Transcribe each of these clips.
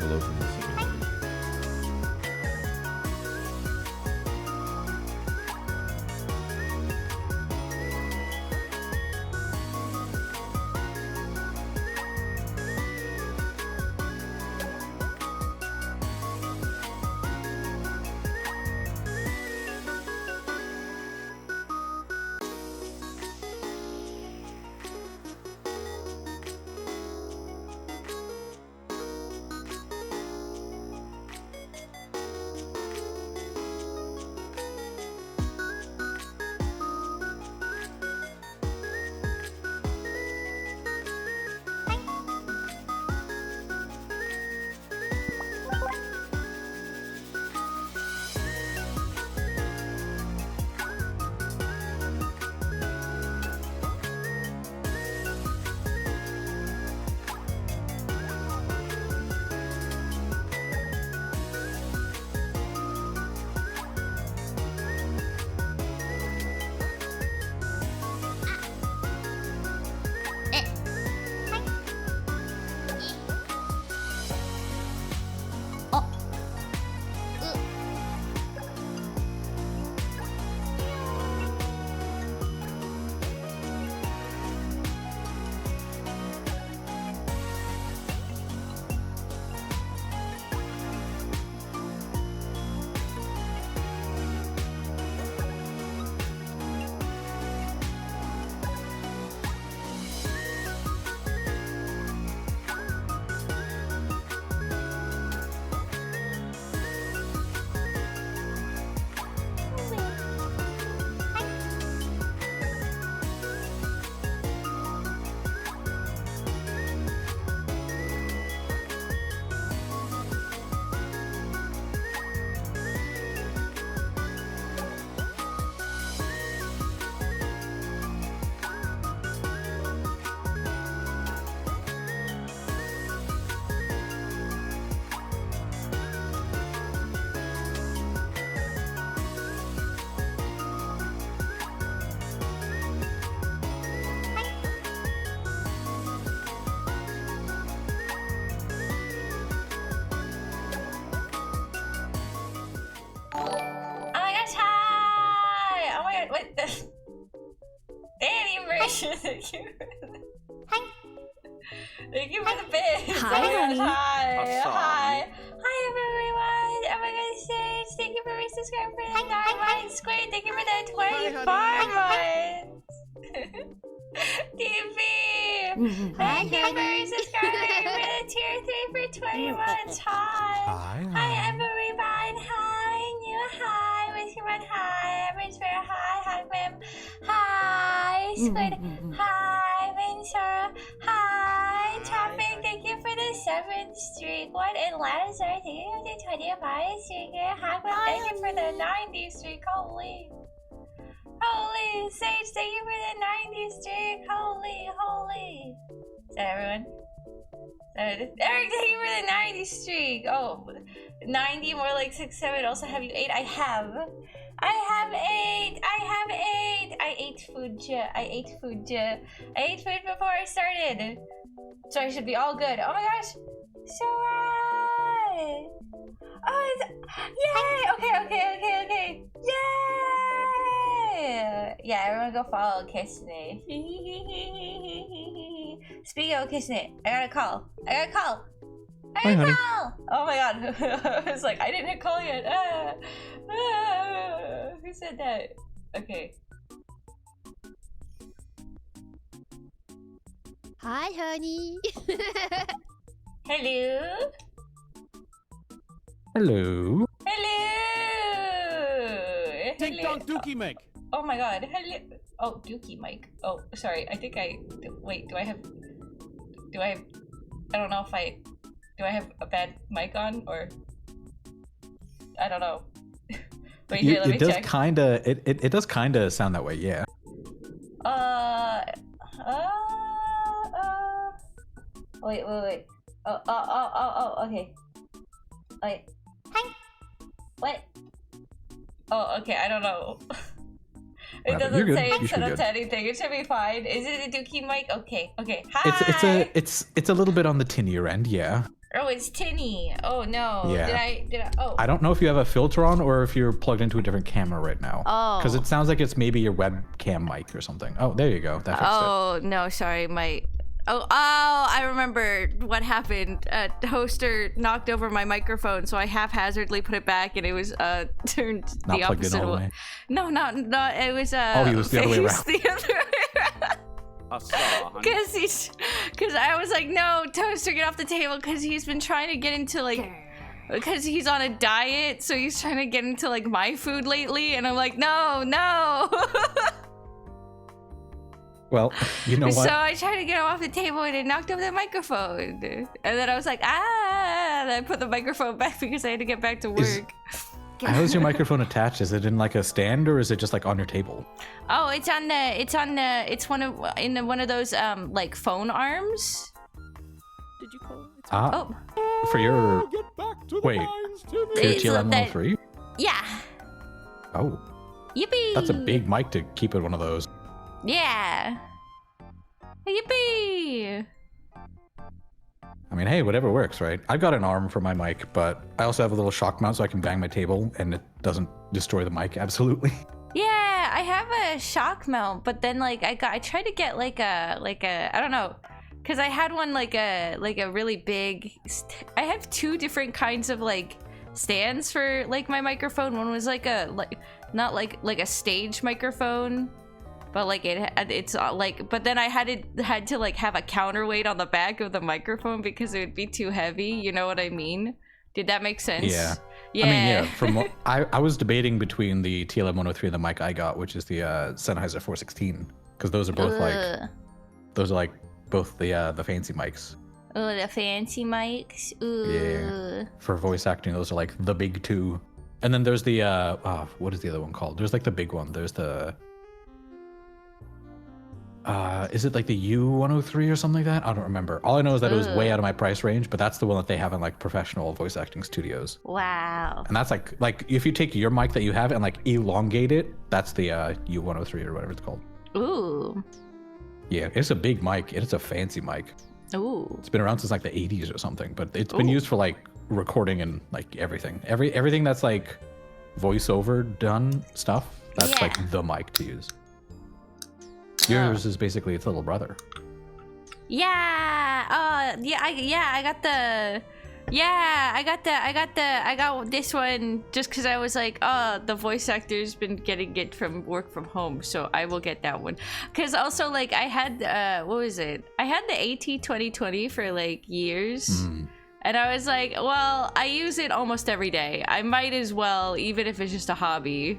hello from the simulator. Thank you. Thank you for the bits. Hi, oh my honey. gosh, hi. Awesome. Hi. Hi, everyone. Oh my gosh, Sage. Thank you for resubscribing for the 9 months. Square, thank you for the 24 months. TV. Thank you for resubscribing for the tier 3 for 20 months. Hi. Hi, everyone. Hi. New hi. Whisperman, hi. Average hi. Hi, Mim. Hi. Squid. Hi. Vinsura. Hi. Traffic, thank you for the 7th streak. What in Lazar? Thank you for the 25th streak. Hackman, thank you for the 90th streak. Holy. Holy. Sage, thank you for the 90th streak. Holy. Is that everyone? Eric, thank you for the 90 streak. Oh, 90 more like 6, 7. Also, have you 8? I have 8. I ate food. I ate food before I started. So I should be all good. Oh my gosh. So oh, it's, yay. Okay. Yay. Yeah, everyone go follow Kissney. Speaking of Kissney, I got a call. Hi, honey. Oh my god. I was like, I didn't hit call yet. Who said that? Okay. Hi, honey. Hello. Ding dong dookie make. Oh my god. Hello. Oh, Dookie mic. Oh, sorry. I think wait, do I have I don't know if do I have a bad mic on or I don't know. Wait, here, let me check. It does kinda sound that way, yeah. Wait. Okay. Wait. Hi. What? Oh, okay. I don't know. It Whatever, you're doesn't good. say You it's should set be up good. to anything. It should be fine. Is it a Dookie mic? Okay. Hi. It's a little bit on the tinier end, yeah. Oh, it's tinny. Oh no. Yeah. Did I? Oh. I don't know if you have a filter on or if you're plugged into a different camera right now. Oh. Because it sounds like it's maybe your webcam mic or something. Oh, there you go. That fixed it. Oh no, sorry, my. Oh, I remember what happened. Hoster knocked over my microphone, so I haphazardly put it back, and it was turned Not the plugged in opposite all the way. way. No, not. It was Oh, he was the other way around. The other way around. Cause I was like, no, Toaster, get off the table, cause he's been trying to get into like, because he's on a diet, so he's trying to get into like my food lately, and I'm like, no. Well, you know what? So I tried to get him off the table, and it knocked over the microphone, and then I was like, and I put the microphone back because I had to get back to work. How is your microphone attached? Is it in like a stand or is it just like on your table? Oh, it's one of those like phone arms. Did you call it? Ah, Oh, for your Get back to the wait, mines, for your Timmy. It's TLM that- 103? yeah. Oh, Yippee! that's a big mic to keep it one of those. Yeah. Yippee! I mean, hey, whatever works, right? I've got an arm for my mic, but I also have a little shock mount so I can bang my table and it doesn't destroy the mic, absolutely. Yeah, I have a shock mount, but then like I tried to get like a I don't know, cause I had one like a really big. I have two different kinds of like stands for like my microphone. One was like not like a stage microphone, but like it's like. But then I had to like have a counterweight on the back of the microphone because it would be too heavy. You know what I mean? Did that make sense? Yeah. Yeah. I mean, yeah, from what, I was debating between the TLM 103 and the mic I got, which is the Sennheiser 416, because those are both like both the fancy mics. Oh, the fancy mics. Ooh. Yeah. For voice acting, those are like the big two. And then there's the what is the other one called? There's like the big one. There's the is it like the U103 or something like that? I don't remember. All I know is that it was way out of my price range, but that's the one that they have in like professional voice acting studios. Wow. And that's like if you take your mic that you have and like elongate it, that's the U103 or whatever it's called. Ooh. Yeah, it's a big mic. It's a fancy mic. Ooh. It's been around since like the 80s or something, but it's been used for like recording and like everything. Everything that's like voiceover done stuff, that's like the mic to use. Yours is basically its little brother. Yeah. I got this one just because I was like, oh, the voice actor's been getting it from work from home, so I will get that one. Because also, like, I had what was it? I had the AT2020 for like years. And I was like, well, I use it almost every day. I might as well, even if it's just a hobby,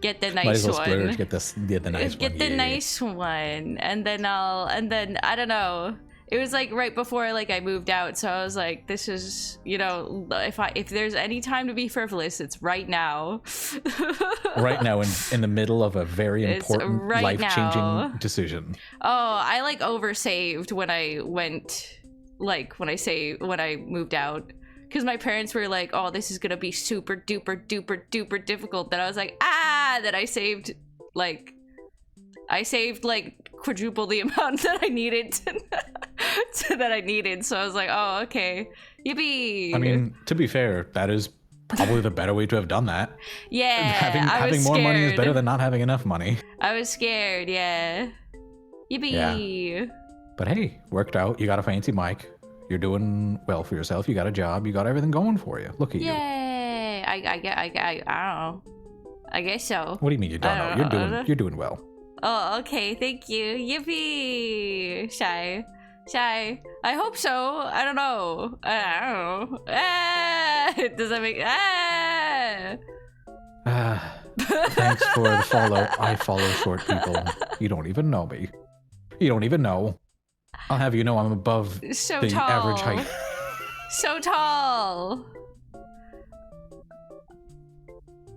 get the nice Might as well one. splurge, get the nice one. Get the nice one, and then I don't know. It was like right before like I moved out, so I was like, this is, you know, if there's any time to be frivolous, it's right now. Right now, in the middle of a very important, right life-changing now. decision. Oh, I like oversaved when I moved out. Because my parents were like, oh, this is going to be super duper duper duper difficult. Then I was like, that I saved like quadruple the amount that I needed So I was like, oh, okay. Yippee. I mean, to be fair, that is probably the better way to have done that. Yeah. Having more money is better than not having enough money. I was scared, yeah. Yippee. Yeah. But hey, worked out. You got a fancy mic. You're doing well for yourself. You got a job. You got everything going for you. Look at you. Yay. I don't know. I guess so. What do you mean you don't know? You're doing well. Oh, okay. Thank you. Yippee. Shy. I hope so. I don't know. Does that make Thanks for the follow. I follow short people. You don't even know me. You don't even know. I'll have you know I'm above so the tall. average height. So tall.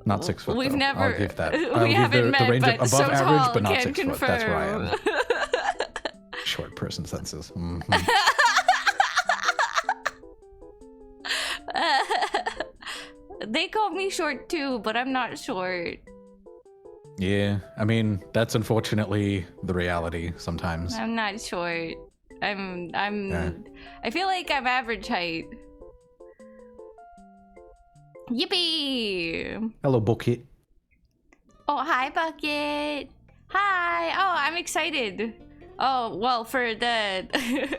Not 6 foot. We've though. never. I'll give that. We I'll give haven't met, the range but of above so average, tall, but not can 6 foot. That's where I am. confirm. Short person senses. Mhm. They call me short too, but I'm not short. Yeah, I mean that's unfortunately the reality sometimes. I'm not short. I'm. Yeah. I feel like I'm average height. Yippee! Hello, Bucket. Oh, hi, Bucket. Hi. Oh, I'm excited. Oh, well, for the...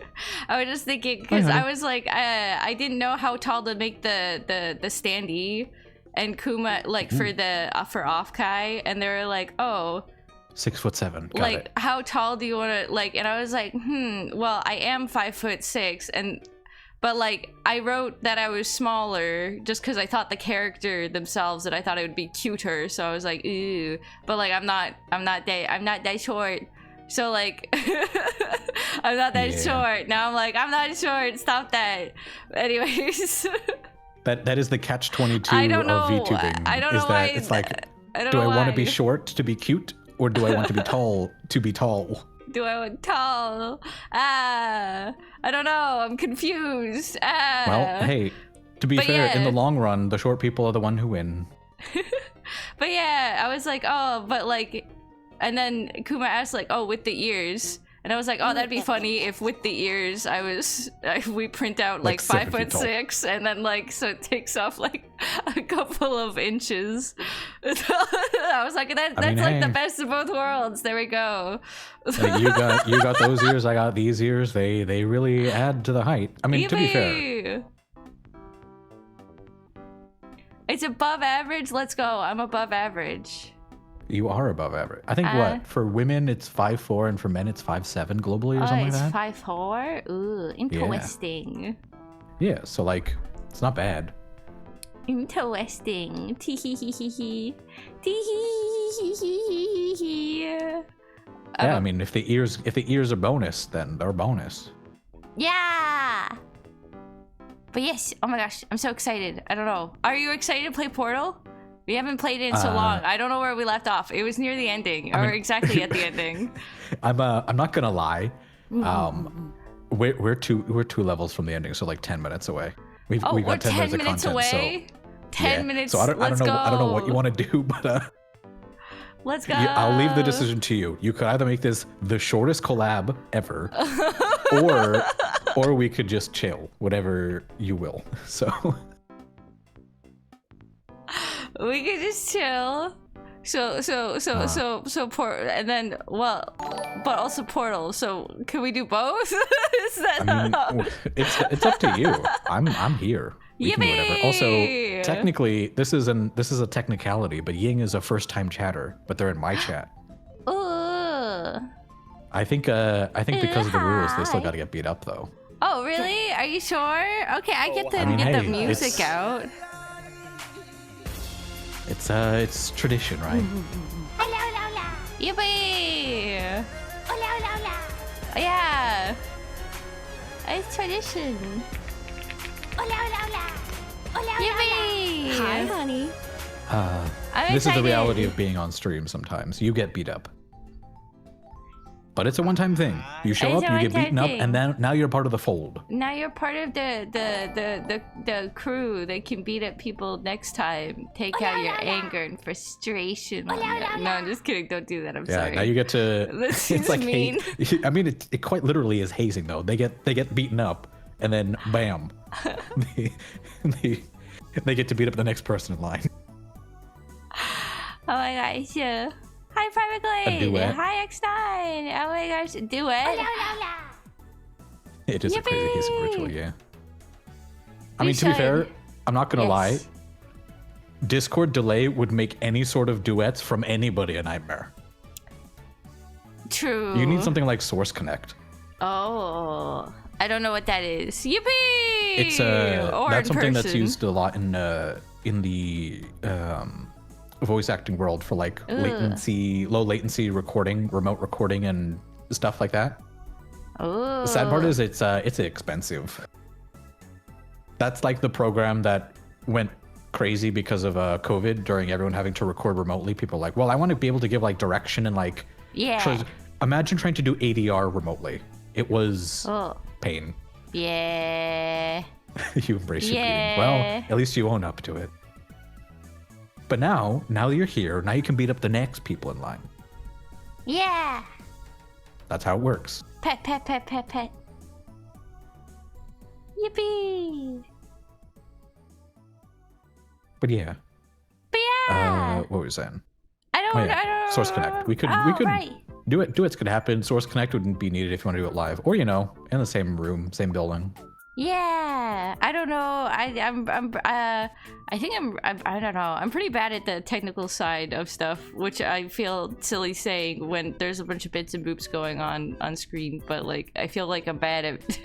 I was just thinking, because Hi, honey. I was like, I didn't know how tall to make the standee and Kuma, like, for the for Offkai, and they were like, oh, 6'7". Got like, it. how tall do you want to, like, and I was like, well, I am 5'6", but like, I wrote that I was smaller just because I thought the character themselves, that I thought it would be cuter, so I was like, ooh, but like, I'm not that short. So like, I'm not that short. Now I'm like, I'm not short. Stop that. Anyways, That is the catch-22 I don't know. of VTubing. I don't know is that why. It's like, I don't do I know want to be why. short to be cute, or do I want to be tall to be tall? Do I want tall? I don't know. I'm confused. Well, hey, to be But fair, in yeah. the long run, the short people are the one who win. But yeah, I was like, oh, but like, and then Kuma asked like, oh, with the ears. And I was like, oh, that'd be funny if with the ears we print out like 7 feet tall. 5'6", and then like, so it takes off like a couple of inches. I was like, that's mean, like the hey. best of both worlds. There we go. Like, you got those ears, I got these ears. They really add to the height. I mean, to be fair, Yippee! It's above average. Let's go. I'm above average. you are above average. I think Uh, what for women it's 5'4", and for men it's 5'7" globally or Oh, something it's like that. 5'4". Ooh, interesting. Yeah, so like it's not bad. Interesting. Tee-hee-hee-hee-hee. Tee-hee-hee-hee-hee-hee. Yeah, I mean if the ears are bonus, then they're bonus. Yeah. But yes, oh my gosh, I'm so excited. I don't know. Are you excited to play Portal? We haven't played it in so long. I don't know where we left off. It was near the ending, or exactly at the ending. I'm not gonna lie. We're two levels from the ending, so like 10 minutes away. We Oh, we're got 10 minutes of content, away. so 10 yeah. minutes. So I don't Let's know go. I don't know what you want to do, but Let's go. I'll leave the decision to you. You could either make this the shortest collab ever, or we could just chill, whatever you will. So We could just chill. And then, well, but also Portal. So can we do both? Is that I mean, it's up to you. I'm here. We can do whatever. Also, Yippee! technically, this is a technicality, but Ying is a first-time chatter, but they're in my chat. Ooh. I think because of the rules, they still Hi. got to get beat up though. Oh, really? Are you sure? Okay, I get to I mean, get the hey, music it's- out. It's tradition, right? Yippee! Yeah. It's tradition. Yippee! Hi, honey. I'm This is the reality excited. of being on stream. Sometimes you get beat up, but it's a one-time thing. You show It's up, a you get one-time beaten up, thing. and then now you're part of the fold. Now you're part of the crew that can beat up people next time. Take out your anger and frustration on them. No, I'm just kidding. Don't do that. I'm Yeah, sorry. now you get to. That seems It's like mean. I mean, it quite literally is hazing though. They get beaten up, and then bam, they get to beat up the next person in line. Oh my gosh. Yeah. Hi, Private Glade. duet. Hi, X9. Oh my gosh. Duet. It is a crazy hazing Yippee! ritual, yeah. I We mean, to be fair, should. I'm not gonna lie. Yes. Discord delay would make any sort of duets from anybody a nightmare. True. You need something like Source Connect. Oh. I don't know what that is. Yippee! It's Or that's in something that's person. used a lot in the voice acting world for like low latency recording, remote recording, and stuff like that. Oh. The sad part is it's expensive. That's like the program that went crazy because of COVID during everyone having to record remotely. People are like, well, I want to be able to give like direction and like. Yeah. Imagine trying to do ADR remotely. It was Oh. pain. Yeah. You embrace your Yeah. beating. Well, at least you own up to it. But now that you're here, now you can beat up the next people in line. Yeah. That's how it works. Pet, pet, pet, pet, pet. Yippee! But yeah. But yeah. What were we saying? I don't. Oh, yeah. I don't. Source Connect. We could Right. duets could happen. Source Connect wouldn't be needed if you want to do it live, or in the same room, same building. Yeah, I don't know. I don't know. I'm pretty bad at the technical side of stuff, which I feel silly saying when there's a bunch of bits and boops going on screen. But like, I feel like I'm bad at.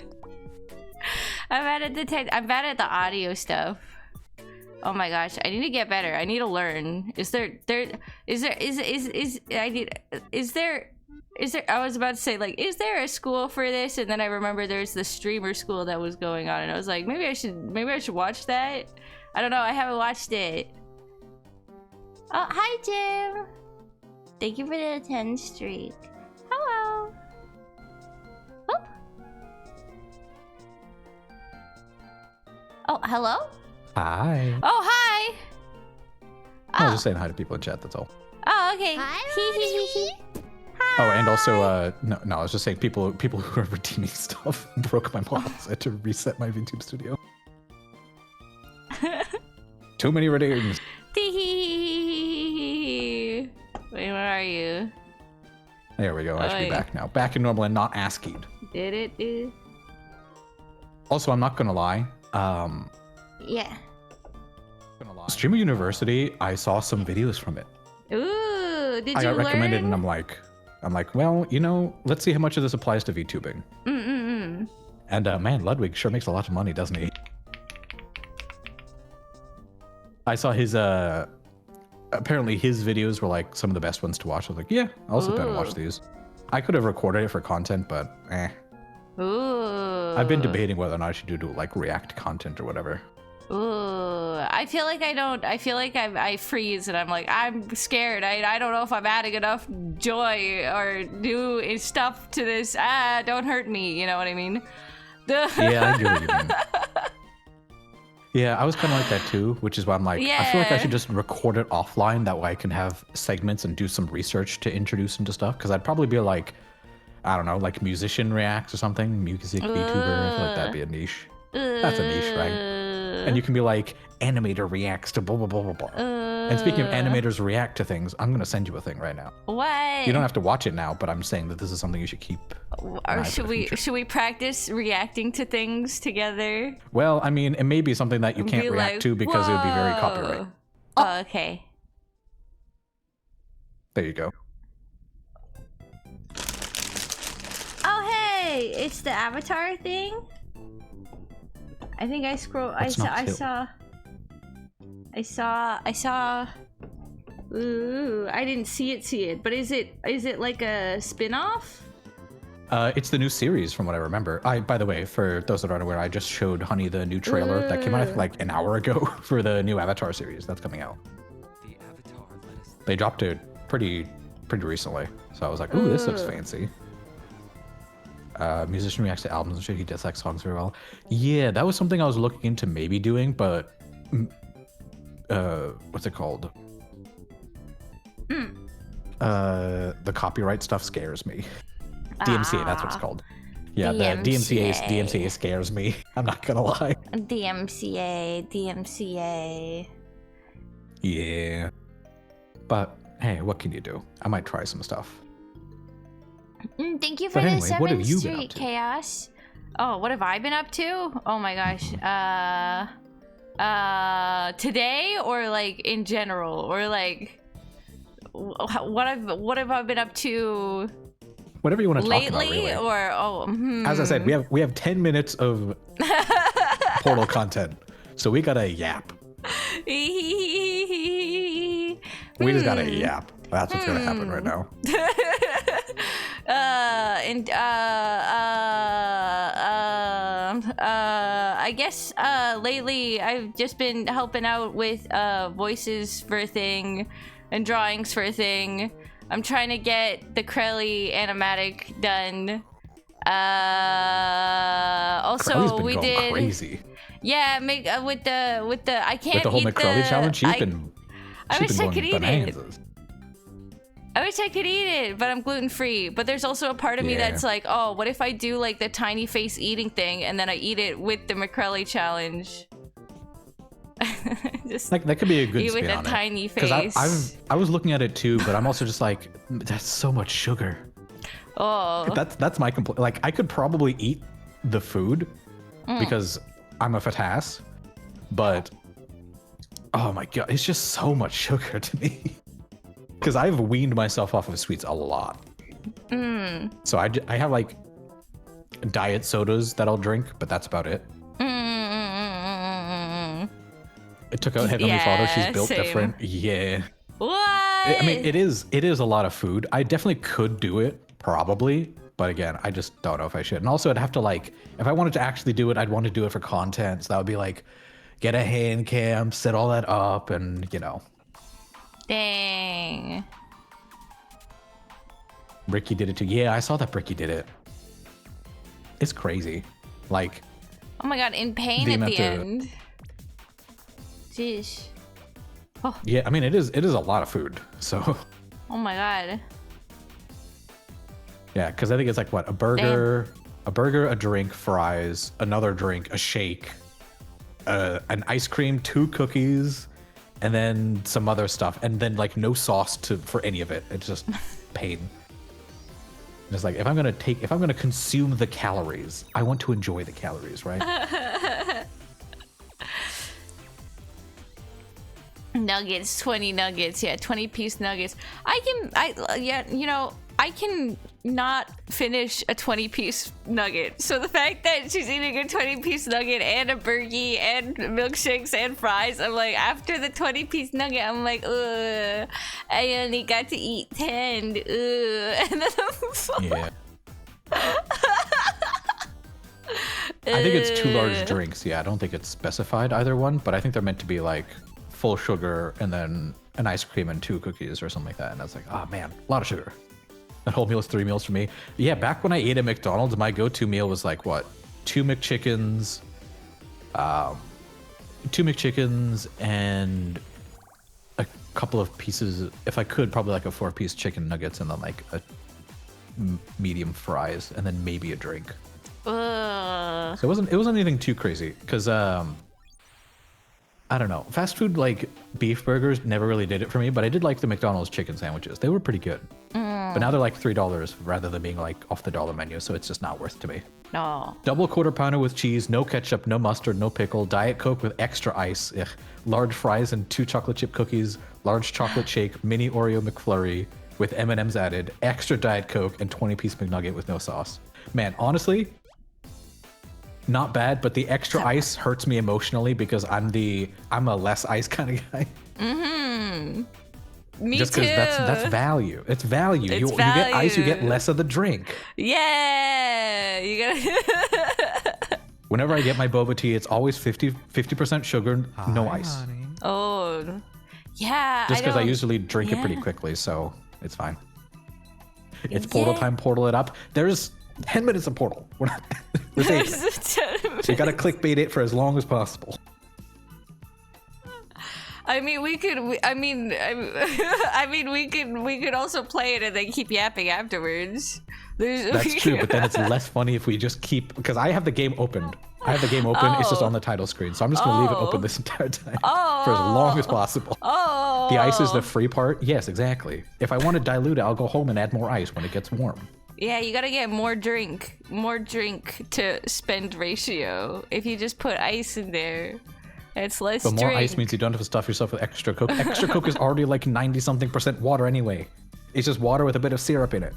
I'm bad at the audio stuff. Oh my gosh, I need to get better. I need to learn. I was about to say, like, is there a school for this? And then I remember there's the streamer school that was going on, and I was like, maybe I should watch that. I don't know, I haven't watched it. Oh, hi Jim. Thank you for the 10 streak. Hello. Oh. Oh, hello? Hi. Oh, hi. I was just saying hi to people in chat, that's all. Oh, okay. Hi, Oh, and also, no, I was just saying people who are redeeming stuff broke my mods. I had to reset my VTube studio. Too many redeems. Wait, where are you? There we go. I should be back now. Back in normal and not ASCII. Did it do? Also, I'm not gonna lie. Yeah. Streamer University, I saw some videos from it. Ooh, did you I got recommended, learn? and I'm like, well, let's see how much of this applies to VTubing. And man, Ludwig sure makes a lot of money, doesn't he? I saw his apparently his videos were like some of the best ones to watch. I was like, yeah, I'll sit down and watch these. I could have recorded it for content, but Ooh. I've been debating whether or not I should do like React content or whatever. Ooh, I feel like I feel like I freeze and I'm like, I'm scared. I don't know if I'm adding enough joy or new stuff to this. Don't hurt me. You know what I mean? Yeah, I get what you mean. Yeah, I was kind of like that too, which is why I'm like, I feel like I should just record it offline. That way I can have segments and do some research to introduce into stuff. Because I'd probably be like, I don't know, like musician reacts or something, music VTuber. I feel like that'd be a niche. That's a niche, right? And you can be like, animator reacts to blah, blah, blah, blah, blah. And speaking of animators react to things, I'm going to send you a thing right now. What? You don't have to watch it now, but I'm saying that this is something you should keep. Or should we practice reacting to things together? Well, I mean, it may be something that you can't react to because it would be very copyright. Oh, okay. There you go. Oh, hey, it's the avatar thing. I think I scrolled. I saw. Ooh, I didn't see it. But is it like a spin-off? It's the new series from what I remember. By the way, for those that aren't aware, I just showed Honey the new trailer that came out like an hour ago for the new Avatar series that's coming out. The Avatar They dropped it pretty recently, so I was like, ooh, this looks fancy. Musician reacts to albums and shit. He dislikes songs very well. Yeah, that was something I was looking into maybe doing, but what's it called? The copyright stuff scares me. DMCA, that's what it's called. Yeah, the DMCA scares me. I'm not gonna lie. DMCA. Yeah. But hey, what can you do? I might try some stuff. Thank you for But the anyway, what have 7th you been Street up to? Chaos. Oh, what have I been up to? Oh my gosh. Today or like in general or like what have I been up to Whatever you want to talk about, lately really. or As I said, we have 10 minutes of Portal content, so we gotta yap. We just gotta yap. That's what's gonna happen right now. I guess lately I've just been helping out with voices for a thing and drawings for a thing. I'm trying to get the Krelly animatic done. Also Crowley's been we going did crazy. Yeah, make with the I can't With the whole eat McCrelly challenge, she's been wish I going could eat it. bananas. I wish I could eat it, but I'm gluten-free. But there's also a part of me Yeah. that's like, oh, what if I do like the tiny face eating thing and then I eat it with the McCrelly challenge? Just Like that could be a good you spin with a on tiny it. face. I was looking at it too, but I'm also just like, that's so much sugar. Oh. That's my complaint. Like I could probably eat the food because I'm a fat ass, but oh my god, it's just so much sugar to me. Because I've weaned myself off of sweets a lot. So I have like diet sodas that I'll drink, but that's about it. It took out Heavenly Father. She's built same. different. Yeah. What? I mean, it is a lot of food. I definitely could do it, probably. But again, I just don't know if I should. And also I'd have to like, if I wanted to actually do it, I'd want to do it for content. So that would be like, get a hand cam, set all that up, and you know. Dang. Ricky did it too. Yeah, I saw that Ricky did it. It's crazy. Like, Oh my god, in pain The at amount the of- end. Jeez. yeah, I mean, it is a lot of food. So, Oh my god. yeah, because I think it's like what, a burger, a drink, fries, another drink, a shake, an ice cream, 2 cookies, and then some other stuff, and then like no sauce for any of it. It's just pain. It's like if I'm gonna consume the calories, I want to enjoy the calories, right? Nuggets, 20 nuggets. Yeah, 20-piece nuggets. I can not finish a 20-piece nugget. So the fact that she's eating a 20-piece nugget and a burgie and milkshakes and fries, I'm like, after the 20-piece nugget, I'm like, ugh, I only got to eat 10. Ugh. And then Yeah. I think it's 2 large drinks. Yeah, I don't think it's specified either one, but I think they're meant to be like full sugar and then an ice cream and 2 cookies or something like that. And I was like, oh man, a lot of sugar. That whole meal is 3 meals for me. Yeah, back when I ate at McDonald's, my go-to meal was like what? 2 McChickens, 2 McChickens and a couple of pieces, if I could, probably like a 4-piece chicken nuggets and then like a medium fries and then maybe a drink. ugh. So it wasn't anything too crazy because I don't know, fast food like beef burgers never really did it for me, but I did like the McDonald's chicken sandwiches. They were pretty good. But now they're like $3 rather than being like off the dollar menu, so it's just not worth to me. No. Double quarter pounder with cheese, no ketchup, no mustard, no pickle, Diet Coke with extra ice, ugh. Large fries and 2 chocolate chip cookies, large chocolate shake, mini Oreo McFlurry with M&Ms added, extra Diet Coke, and 20-piece McNugget with no sauce. Man, honestly, not bad, but the extra ice hurts me emotionally because I'm a less ice kind of guy. Me Just too. because that's value. It's value. It's You get ice, you get value. less of the drink. Yeah, you gotta. Whenever I get my boba tea, it's always 50% sugar, no ice. Oh, yeah. Just because I don't- usually drink it pretty yeah. quickly, so it's fine. It's portal time, portal it up. There's 10 minutes of portal. We're safe. So you gotta clickbait it for as long as possible. I mean, we could. I mean, we could also play it and then keep yapping afterwards. That's true, but then it's less funny if we just keep, because I have the game opened. I have the game open. It's just on the title screen, so I'm just gonna leave it open this entire time for as long as possible. Oh. The ice is the free part. Yes, exactly. If I want to dilute it, I'll go home and add more ice when it gets warm. Yeah, you gotta get more drink to spend ratio. If you just put ice in there, it's less But more drink. ice means you don't have to stuff yourself with extra Coke. Extra Coke is already like 90-something% water anyway. It's just water with a bit of syrup in it.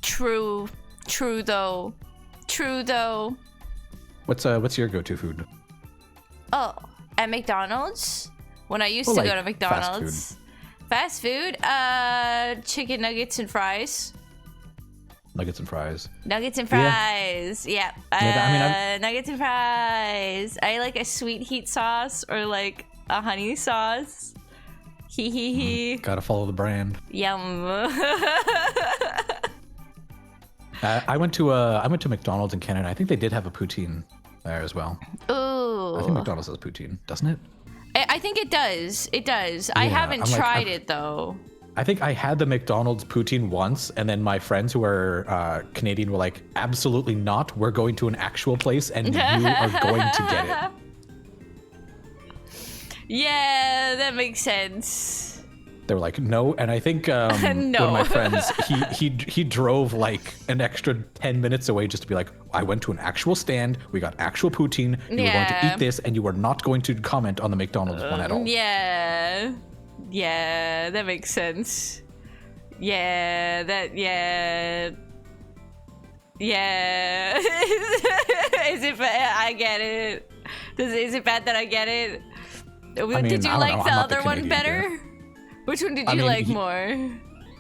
True though. What's your go-to food? Oh, at McDonald's? When I used Well, to like, go to McDonald's. Fast food? Chicken nuggets and fries. Nuggets and fries. Nuggets and Yeah. fries. Yeah. I mean, Nuggets and fries. I like a sweet heat sauce or like a honey sauce. Hee hee hee. Gotta follow the brand. Yum. I went to McDonald's in Canada. I think they did have a poutine there as well. Ooh. I think McDonald's has poutine, doesn't it? I think it does. It does. I Yeah, haven't I'm like, tried it though. I think I had the McDonald's poutine once, and then my friends who are Canadian were like, absolutely not. We're going to an actual place, and you are going to get it. Yeah, that makes sense. They were like, no, and I think one of my friends, he drove like an extra 10 minutes away just to be like, I went to an actual stand, we got actual poutine, you were going to eat this, and you were not going to comment on the McDonald's one at all. Yeah, that makes sense. Yeah. Is it bad? I get it. Is it bad that I get it? Did you like the other one better? Which one did you like more?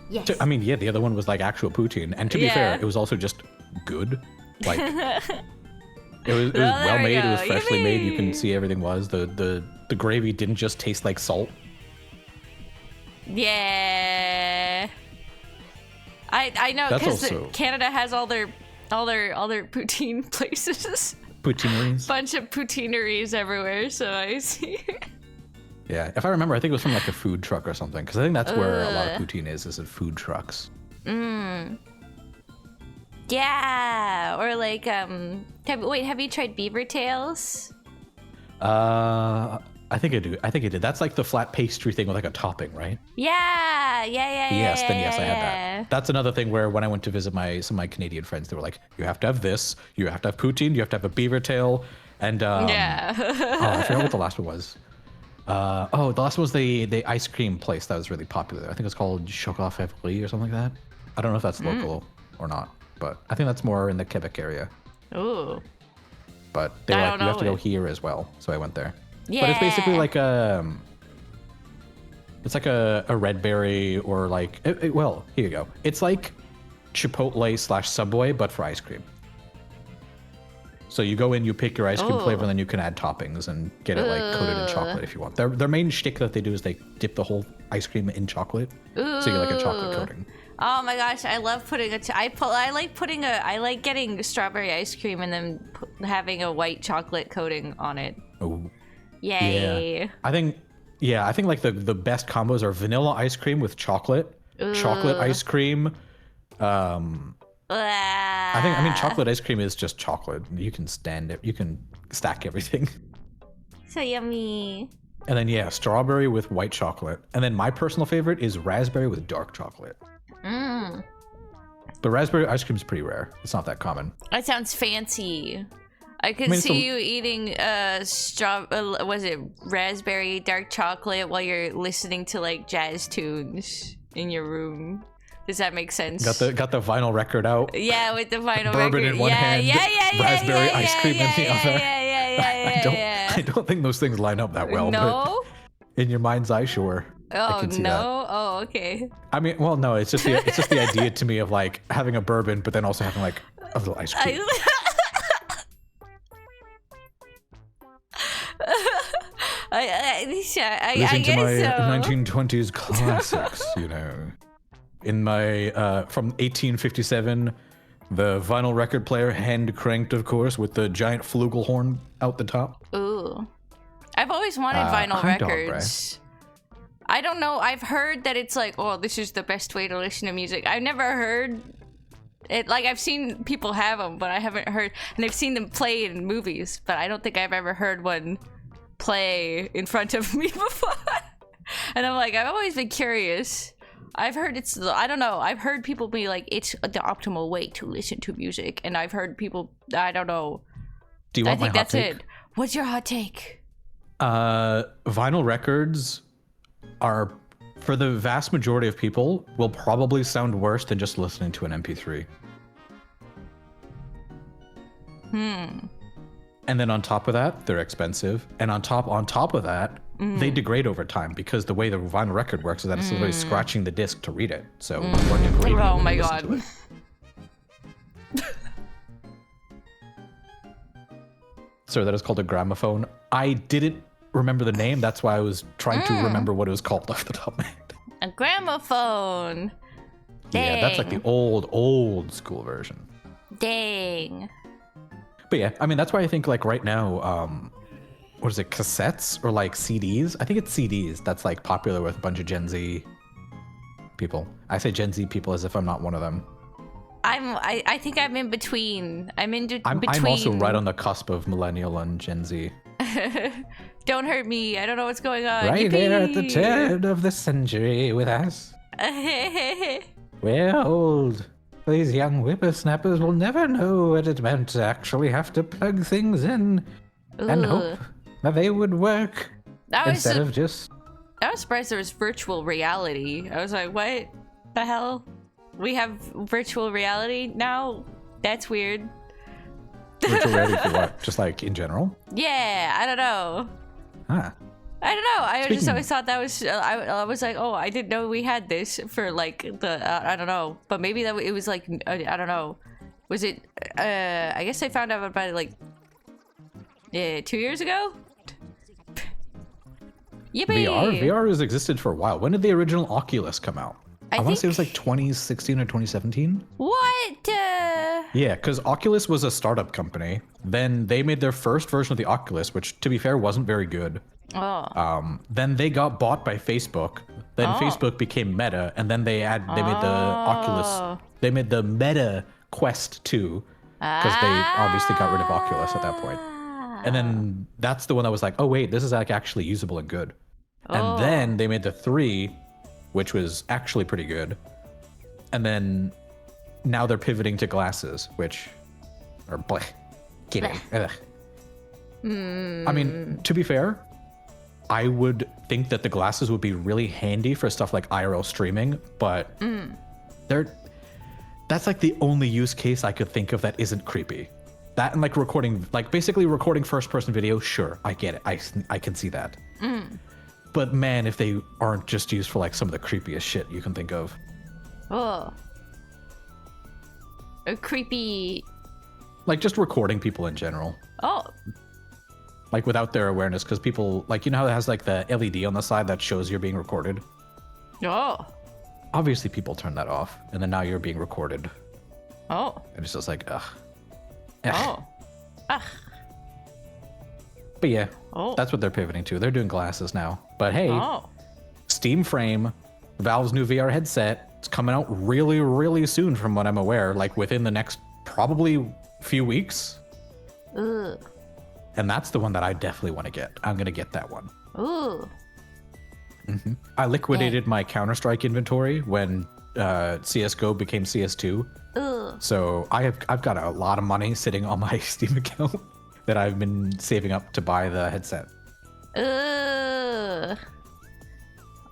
Yes. I mean, yeah, the other one was like actual poutine, and to be fair, it was also just good. Like, it was well made. It was freshly made. You can see everything was the gravy didn't just taste like salt. Yeah, I know because Canada has all their poutine places. Poutineries. Bunch of poutineries everywhere, so I see. Yeah, if I remember, I think it was from like a food truck or something, because I think that's where a lot of poutine is at food trucks. Yeah, or like have you tried beaver tails? I think I do. I think I did. That's like the flat pastry thing with like a topping, right? Yeah. Yes, then yes, I had that. That's another thing where when I went to visit some of my Canadian friends, they were like, you have to have this, you have to have poutine, you have to have a beaver tail, and I forgot what the last one was. The last one was the ice cream place that was really popular. I think it's called Chocolat Favori or something like that. I don't know if that's local or not, but I think that's more in the Quebec area. Ooh. But they were like, you have to go here as well, so I went there. Yeah. But it's basically like it's like a red berry or like, well, here you go. It's like Chipotle / Subway, but for ice cream. So you go in, you pick your ice cream flavor, and then you can add toppings and get it like coated in chocolate if you want. Their main shtick that they do is they dip the whole ice cream in chocolate, so you get like a chocolate coating. Oh my gosh, I love putting I like getting strawberry ice cream and then having a white chocolate coating on it. Oh. Yay. Yeah. I think like the best combos are vanilla ice cream with chocolate, chocolate ice cream. I mean chocolate ice cream is just chocolate. You can stand it. You can stack everything. So yummy. And then strawberry with white chocolate. And then my personal favorite is raspberry with dark chocolate. But raspberry ice cream is pretty rare. It's not that common. That sounds fancy. I could see you eating was it raspberry dark chocolate while you're listening to like jazz tunes in your room. Does that make sense? Got the vinyl record out. Yeah, with the vinyl Bourbon record. in one hand, raspberry ice cream in the other. Yeah. I don't think those things line up that well. No. But in your mind's eye, sure. Oh I can see no! That. Oh okay. I mean, well, no, it's just the idea to me of like having a bourbon, but then also having like a little ice cream. I Listen to my so. 1920s classics, you know. In my from 1857, the vinyl record player, hand cranked, of course, with the giant flugelhorn out the top. Ooh, I've always wanted vinyl records. I don't know. I've heard that it's like, oh, this is the best way to listen to music. I've never heard it. Like, I've seen people have them, but I haven't heard, and I've seen them play in movies, but I don't think I've ever heard one play in front of me before. And I'm like, I've always been curious. I've heard I don't know. I've heard people be like, it's the optimal way to listen to music, and I've heard people, I don't know. Do you want my hot take? It. What's your hot take? Vinyl records are, for the vast majority of people, will probably sound worse than just listening to an MP3. And then on top of that, they're expensive. And on top of that, they degrade over time, because the way the vinyl record works is that it's literally scratching the disc to read it. So we're degrading. Oh my god. So that is called a gramophone. I didn't remember the name. That's why I was trying to remember what it was called off the top of my head. A gramophone. Dang. Yeah, that's like the old school version. Dang. But yeah, I mean, that's why I think like right now, what is it, cassettes or like CDs? I think it's CDs that's like popular with a bunch of Gen Z people. I say Gen Z people as if I'm not one of them. I think I'm in between. I'm in between. I'm also right on the cusp of millennial and Gen Z. Don't hurt me. I don't know what's going on. Right there at the Yippee! turn of the century with us. We're old. These young whippersnappers will never know what it meant to actually have to plug things in and hope that they would work instead of just... I was surprised there was virtual reality. I was like, what the hell? We have virtual reality now? That's weird. Virtual reality for what? Just like in general? Yeah, I don't know. Huh. I don't know. I just Speaking- always thought that was. I was like, oh, I didn't know we had this for like the. I don't know, but maybe that it was like I don't know. Was it? I guess I found out about it like 2 years ago. Yippee! VR has existed for a while. When did the original Oculus come out? I want to say it was think- like 2016 or 2017. What? Yeah, because Oculus was a startup company. Then they made their first version of the Oculus, which, to be fair, wasn't very good. Then they got bought by Facebook. Then Facebook became Meta, and then they made the Oculus. They made the Meta Quest 2 because they obviously got rid of Oculus at that point. And then that's the one that was like, oh wait, this is like actually usable and good. And then they made the 3, which was actually pretty good. And then now they're pivoting to glasses, which are kidding. Ugh. I mean, to be fair, I would think that the glasses would be really handy for stuff like IRL streaming, but that's like the only use case I could think of that isn't creepy. That and like recording, like basically recording first-person video, sure, I get it. I can see that. But man, if they aren't just used for like some of the creepiest shit you can think of. Oh. A creepy. Like just recording people in general. Oh. Like without their awareness, because people, like, you know how it has like the LED on the side that shows you're being recorded? Oh. Obviously people turn that off, and then now you're being recorded. Oh. And it's just like, ugh. Oh. Ugh. But yeah, Oh. that's what they're pivoting to. They're doing glasses now. But hey, Oh. Steam Frame, Valve's new VR headset, it's coming out really, really soon from what I'm aware, like within the next probably few weeks. Ugh. And that's the one that I definitely want to get. I'm going to get that one. Ooh. I liquidated my Counter-Strike inventory when CSGO became CS2. Ugh. So I've got a lot of money sitting on my Steam account that I've been saving up to buy the headset. Ugh.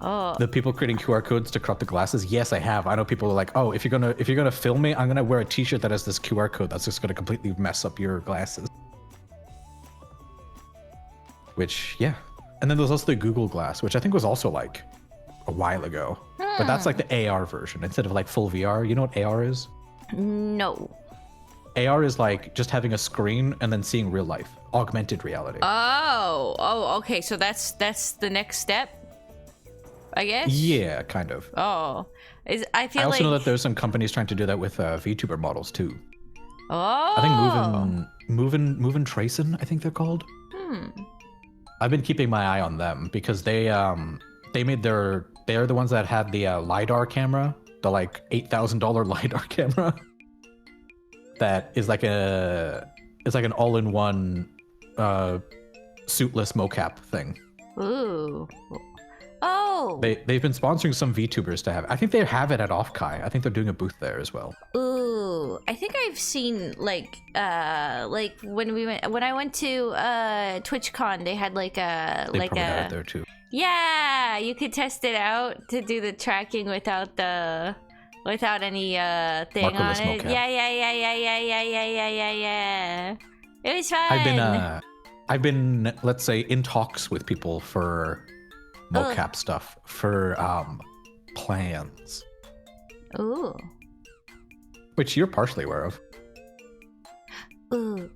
Oh. The people creating QR codes to crop the glasses, yes, I have. I know people are like, oh, if you're gonna film me, I'm gonna wear a T-shirt that has this QR code that's just gonna completely mess up your glasses. Which, yeah. And then there's also the Google Glass, which I think was also like a while ago. But that's like the AR version instead of like full VR. You know what AR is? No. AR is like just having a screen and then seeing real life, augmented reality. Oh, okay. So that's the next step, I guess. Yeah, kind of. Oh, I feel I also like. know that there's some companies trying to do that with VTuber models too. Oh. I think Movin Tracen, I think they're called. I've been keeping my eye on them because they're the ones that had the LiDAR camera, the like $8,000 LiDAR camera. That is like an all-in-one suitless mocap thing. Ooh. Oh. They've been sponsoring some VTubers to have it. I think they have it at Offkai. I think they're doing a booth there as well. Ooh. I think I've seen like when I went to TwitchCon, they had like a They probably have it there too. Yeah, you could test it out to do the tracking without any thing Markerless on it. mocap. Yeah. It was fun. I've been let's say in talks with people for mocap stuff for plans, Ooh. which you're partially aware of. Ooh.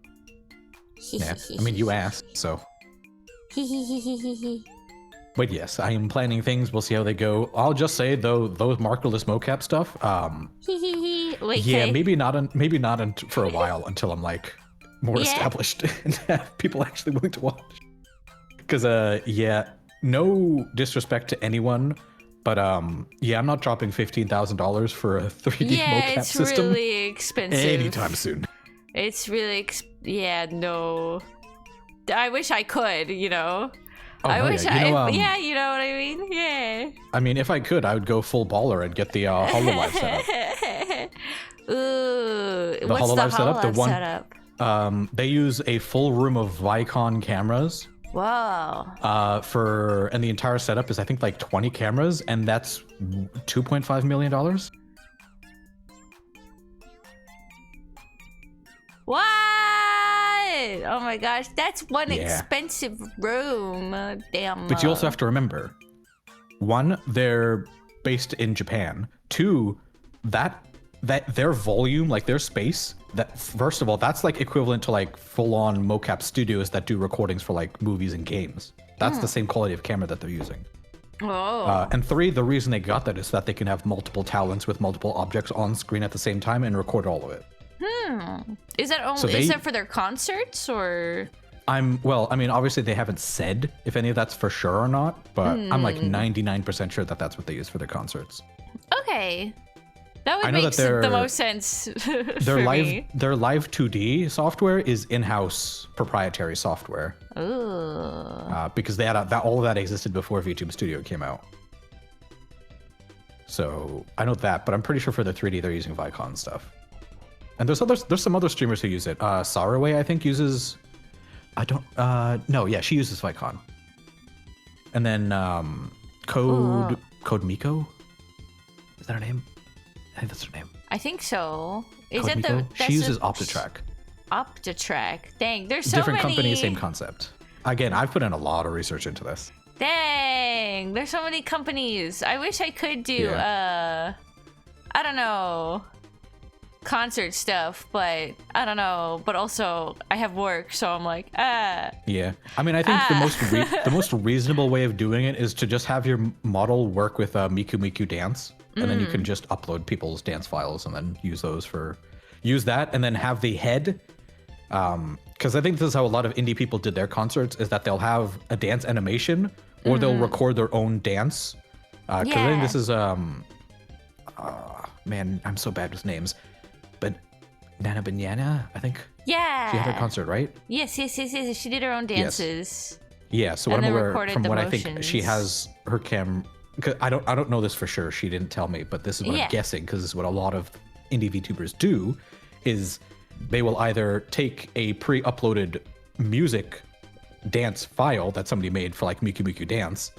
Yeah, I mean you asked, so. But yes, I am planning things. We'll see how they go. I'll just say though, those markerless mocap stuff. Wait, Yeah, okay. maybe not for a while until I'm like more established and have people actually willing to watch. Because yeah, no disrespect to anyone, but yeah, I'm not dropping $15,000 for a 3D mocap it's system really expensive. anytime soon. It's really no. I wish I could, you know. Oh, I hell wish yeah. You know, yeah, you know what I mean? Yeah. I mean, if I could, I would go full baller and get the HoloLive setup. Ooh, The what's HoloLive the setup, the HoloLive one- setup? They use a full room of Vicon cameras. Whoa. And the entire setup is I think like 20 cameras, and that's $2.5 million. What? Oh my gosh, that's one Yeah. expensive room. Damn. But you also have to remember, one, they're based in Japan. Two, that their volume, like their space, that first of all, that's like equivalent to like full-on mocap studios that do recordings for like movies and games. That's the same quality of camera that they're using. Oh. And three, the reason they got that is that they can have multiple talents with multiple objects on screen at the same time and record all of it. Is that only? So is they- that for their concerts or? I mean, obviously they haven't said if any of that's for sure or not, but I'm like 99% sure that that's what they use for their concerts. Okay. That would I know make that they're- the most sense Their for live me. their live 2D software is in-house proprietary software Ooh. because they had all of that existed before VTube Studio came out. So I know that, but I'm pretty sure for the 3D they're using Vicon stuff. And there's some other streamers who use it. Saraway I think uses. She uses Vicon. And then Code Miko. Is that her name? I think that's her name. I think so. Is Code it Miko? the? She uses Optitrack. Optitrack. Dang, there's so Different many. company, same concept. Again, I've put in a lot of research into this. Dang, there's so many companies. I wish I could do I don't know, concert stuff, but I don't know. But also, I have work, so I'm like, Yeah, I mean, I think the most reasonable way of doing it is to just have your model work with Miku Miku Dance, and then you can just upload people's dance files and then use that, and then have the head. Because I think this is how a lot of indie people did their concerts: is that they'll have a dance animation, or they'll record their own dance. Because I think this is man, I'm so bad with names, but Nana Banyana, I think yeah. she had her concert, right? Yes. She did her own dances. Yeah, so And what then I'm aware recorded from the what I think she motions. has her cam. 'Cause I don't know this for sure. She didn't tell me, but this is what Yeah. I'm guessing because this is what a lot of indie VTubers do, is they will either take a pre-uploaded music dance file that somebody made for like Miku Miku Dance,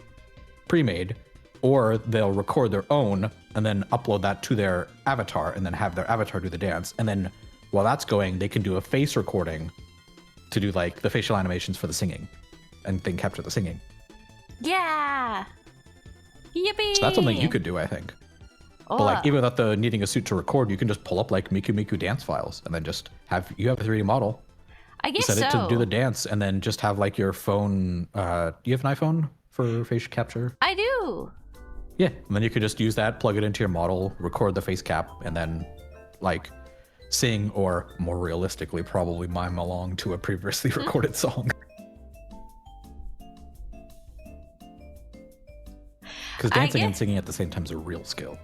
pre-made, or they'll record their own and then upload that to their avatar and then have their avatar do the dance. And then while that's going, they can do a face recording to do like the facial animations for the singing and then capture the singing. Yeah. Yippee. So that's something you could do, I think. Oh, But like even without the needing a suit to record, you can just pull up like Miku Miku dance files and then just have a 3D model, I guess set it so. to do the dance, and then just have like your phone. Do you have an iPhone for face capture? I do. Yeah, and then you could just use that, plug it into your model, record the face cap, and then like sing, or more realistically, probably mime along to a previously recorded song. Because dancing and singing at the same time is a real skill.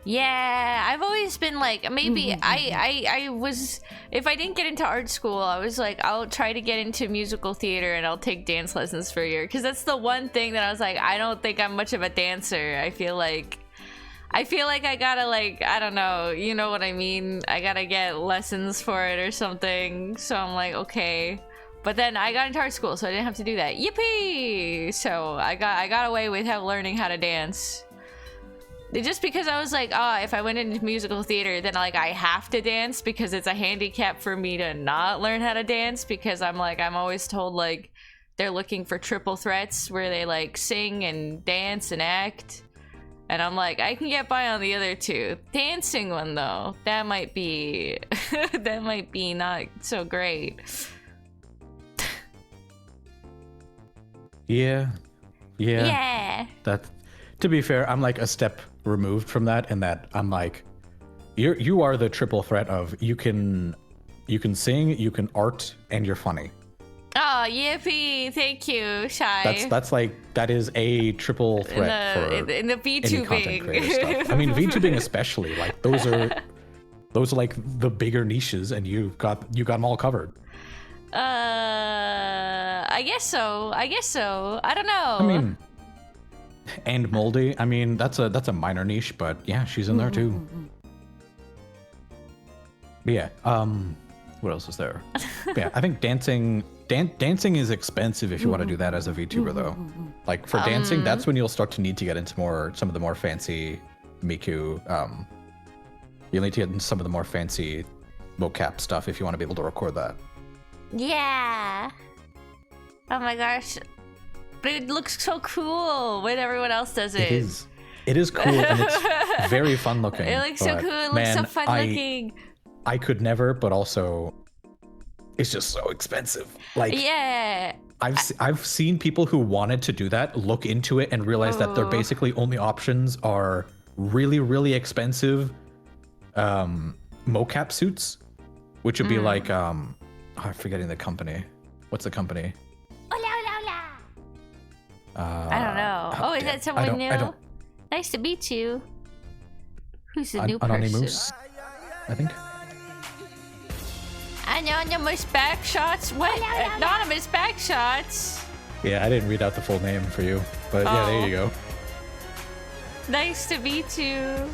Yeah, I've always been like, maybe I was, if I didn't get into art school, I was like, I'll try to get into musical theater and I'll take dance lessons for a year. Because that's the one thing that I was like, I don't think I'm much of a dancer. I feel like I gotta like, I don't know, you know what I mean? I gotta get lessons for it or something. So I'm like, okay. But then I got into art school, so I didn't have to do that. Yippee! So I got away with learning how to dance. Just because I was like, if I went into musical theater, then like I have to dance because it's a handicap for me to not learn how to dance, because I'm always told like they're looking for triple threats where they like sing and dance and act. And I'm like, I can get by on the other two. Dancing one though, that might be not so great. Yeah. Yeah. That, to be fair, I'm like a step removed from that, in that I'm like, you are the triple threat of you can sing, you can art, and you're funny. Oh, yippee! Thank you, Shy. That's like, that is a triple threat for in the any content creator VTubing. stuff. I mean, VTubing especially, like those are like the bigger niches, and you got them all covered. I guess so. I guess so. I don't know. I mean, and Moldy. I mean, that's a minor niche, but yeah, she's in there too. But yeah. What else is there? But yeah, I think dancing is expensive if you want to do that as a VTuber though. Like for dancing, that's when you'll start to need to get into some of the more fancy Miku. You'll need to get into some of the more fancy mocap stuff if you want to be able to record that. Yeah. Oh my gosh. But it looks so cool when everyone else does it. It is cool and it's very fun looking. It looks so cool. It looks so fun looking. I could never, but also it's just so expensive. Like yeah. I've seen people who wanted to do that look into it and realize that their basically only options are really, really expensive mocap suits, which would be like I'm forgetting the company. What's the company? I don't know. Oh, is that someone new? Nice to meet you. Who's the new person? Anonymous, I think. Anonymous backshots? What? Anonymous backshots? Yeah, I didn't read out the full name for you, but yeah, there you go. Nice to meet you.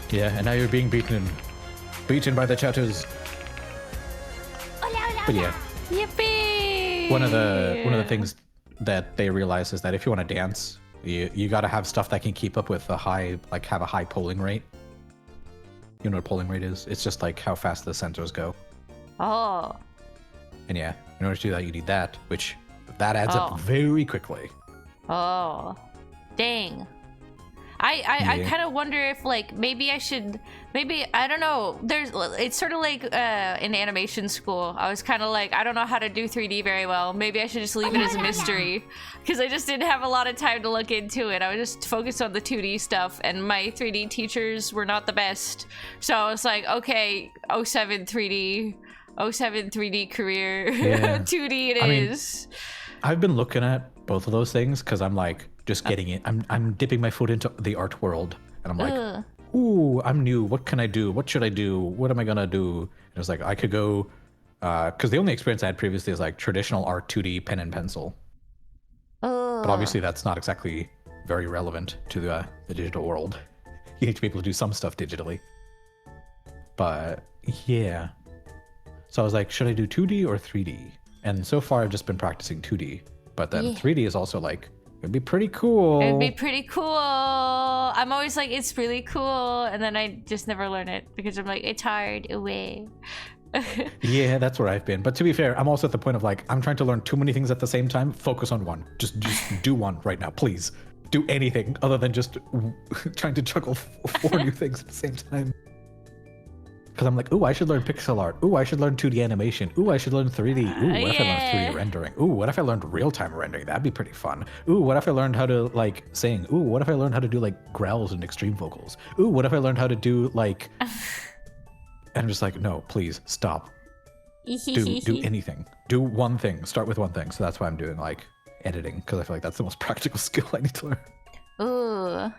Yeah, and now you're being beaten by the chatters. But yeah. Yippee! One of the things that they realize is that if you want to dance, you got to have stuff that can keep up with have a high polling rate. You know what polling rate is? It's just like how fast the centers go. Oh. And yeah, in order to do that, you need that, which that adds up very quickly. Oh. Dang. I kind of wonder if maybe I don't know. It's sort of like in animation school. I was kind of like, I don't know how to do 3D very well. Maybe I should just leave it as a mystery because I just didn't have a lot of time to look into it. I was just focused on the 2D stuff and my 3D teachers were not the best. So I was like, okay, 07 3D career. Yeah. 2D it is. I've been looking at both of those things because I'm like just getting it. I'm dipping my foot into the art world and I'm like, ooh, I'm new. What can I do? What should I do? What am I gonna do? And it's like I could go because the only experience I had previously is like traditional art 2D pen and pencil. But obviously that's not exactly very relevant to the digital world. You need to be able to do some stuff digitally. But yeah. So I was like, should I do 2D or 3D? And so far I've just been practicing 2D. But then 3D is also like, it'd be pretty cool. It'd be pretty cool. I'm always like, it's really cool. And then I just never learn it because I'm like, it's hard. Away. Yeah, that's where I've been. But to be fair, I'm also at the point of like, I'm trying to learn too many things at the same time. Focus on one. Just do one right now, please. Do anything other than just trying to juggle 4 new things at the same time. Because I'm like, ooh, I should learn pixel art. Ooh, I should learn 2D animation. Ooh, I should learn 3D. Ooh, what if I learned 3D rendering? Ooh, what if I learned real-time rendering? That'd be pretty fun. Ooh, what if I learned how to like sing? Ooh, what if I learned how to do like growls and extreme vocals? Ooh, what if I learned how to do like... And I'm just like, no, please stop. Do anything. Do one thing. Start with one thing. So that's why I'm doing like editing because I feel like that's the most practical skill I need to learn. Ooh.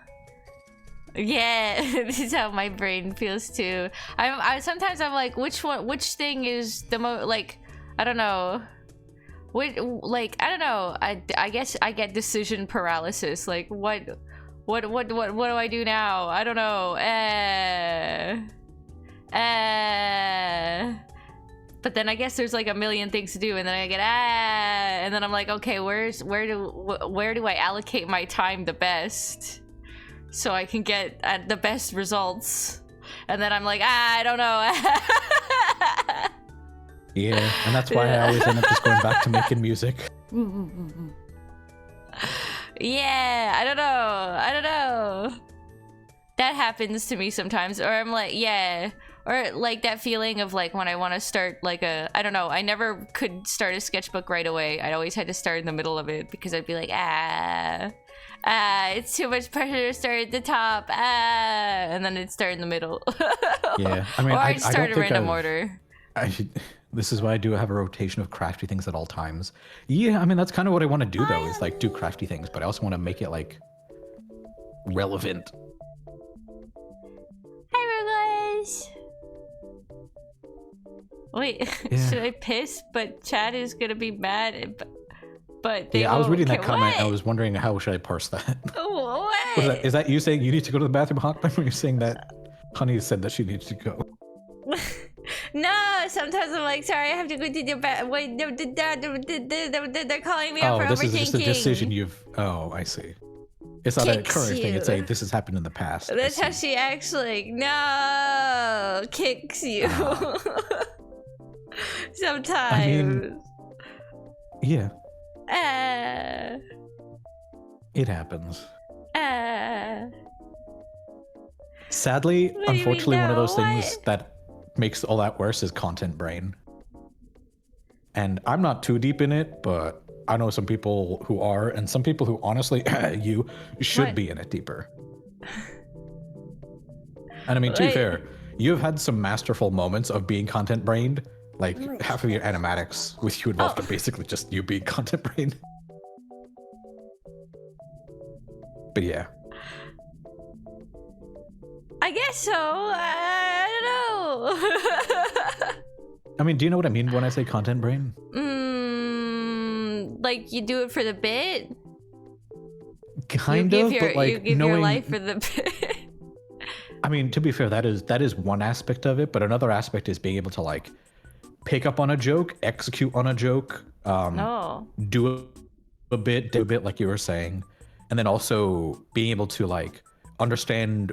Yeah, this is how my brain feels too. I sometimes I'm like, which thing is the most like, I don't know. I don't know. I guess I get decision paralysis. Like what do I do now? I don't know. But then I guess there's like a million things to do, and then I get and then I'm like, okay, where do I allocate my time the best? So I can get the best results. And then I'm like, I don't know. Yeah, and that's why I always end up just going back to making music. Yeah, I don't know. That happens to me sometimes. Or I'm like, yeah. Or like that feeling of like when I want to start like I don't know. I never could start a sketchbook right away. I always had to start in the middle of it because I'd be like, it's too much pressure to start at the top. And then it'd start in the middle. Yeah, I mean, or I'd start in random order. This is why I do have a rotation of crafty things at all times. Yeah, I mean, that's kind of what I want to do though, is like do crafty things, but I also want to make it like relevant. Hi, Rugus. Wait, Yeah. should I piss? But Chad is gonna be mad. But they Yeah, I was won't reading that care- comment. What? I was wondering how should I parse that. What? Is that you saying you need to go to the bathroom, Hawkman, or you saying that Honey said that she needs to go? No, sometimes I'm like, sorry, I have to go to the bathroom. Wait, no, they're calling me out Oh, for this overthinking. is just a decision you've. Oh, I see. It's not a Kicks current thing. It's you. a this has happened in the past. I That's how see. she acts like, no, kicks you. Sometimes. Yeah, Uh, it happens. uh. Sadly, What do you mean, unfortunately, one of no? those things What? that makes all that worse is content brain. And I'm not too deep in it, but I know some people who are, and some people who honestly, you should What? be in it deeper. And I mean, to be Wait. fair, you've had some masterful moments of being content brained. Like half of your animatics with you involved Oh. are basically just you being content brained. But yeah. I guess so. I don't know. I mean, do you know what I mean when I say content brain? Like you do it for the bit. Kind you of, give your, but like you give knowing, your life for the bit. I mean, to be fair, that is one aspect of it, but another aspect is being able to like pick up on a joke, execute on a joke, No. do a bit like you were saying, and then also being able to like understand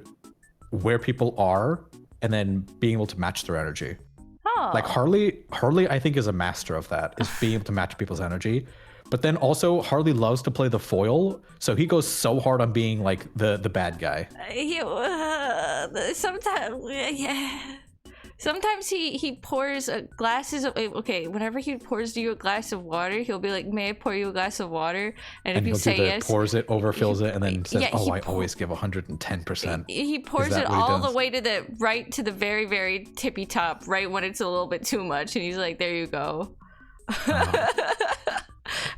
where people are and then being able to match their energy. Oh. Like Harley I think is a master of that, is being able to match people's energy. But then also Harley loves to play the foil, so he goes so hard on being like the bad guy. Sometimes, yeah. Sometimes he pours glasses of, okay, whenever he pours you a glass of water, he'll be like, may I pour you a glass of water? And if And you he'll say do the yes, pours it, overfills it, and then says, yeah, "Oh, he I always give 110%." he pours that it what he all does? the way to the very, very tippy top, right when it's a little bit too much, and he's like, there you go.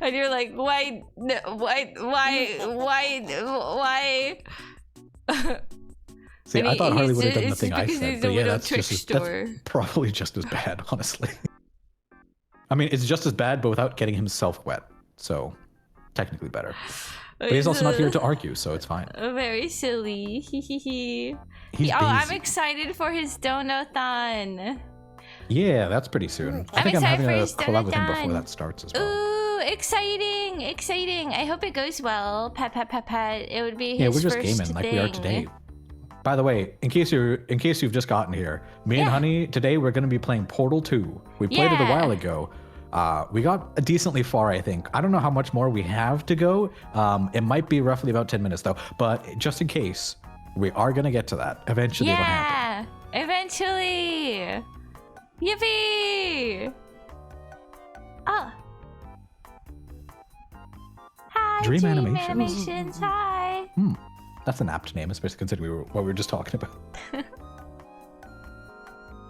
And you're like, why? See, And I thought Harley he's would have done the it's thing I because said, he's but a yeah, little that's trickster. probably just as bad, honestly. I mean, it's just as bad, but without getting himself wet, so technically better. But he's also not here to argue, so it's fine. Very silly. He's Oh, I'm busy. excited for his donathon. Yeah, that's pretty soon. I I'm think I'm excited having for a his collab with him before Donathon. that starts as well. Ooh, exciting, exciting. I hope it goes well. Pat. It would be his Yeah, we're just first gaming like we are thing. today. By the way, in case you've just gotten here, me and Yeah. Honey today we're going to be playing Portal 2. We played it a Yeah. while ago. We got decently far, I think. I don't know how much more we have to go. It might be roughly about 10 minutes though. But just in case, we are going to get to that. Eventually it'll happen. Yeah, eventually. Yippee! Oh. Hi, Dream Dream Animations. Animations. Hi. That's an apt name, especially considering what we were just talking about.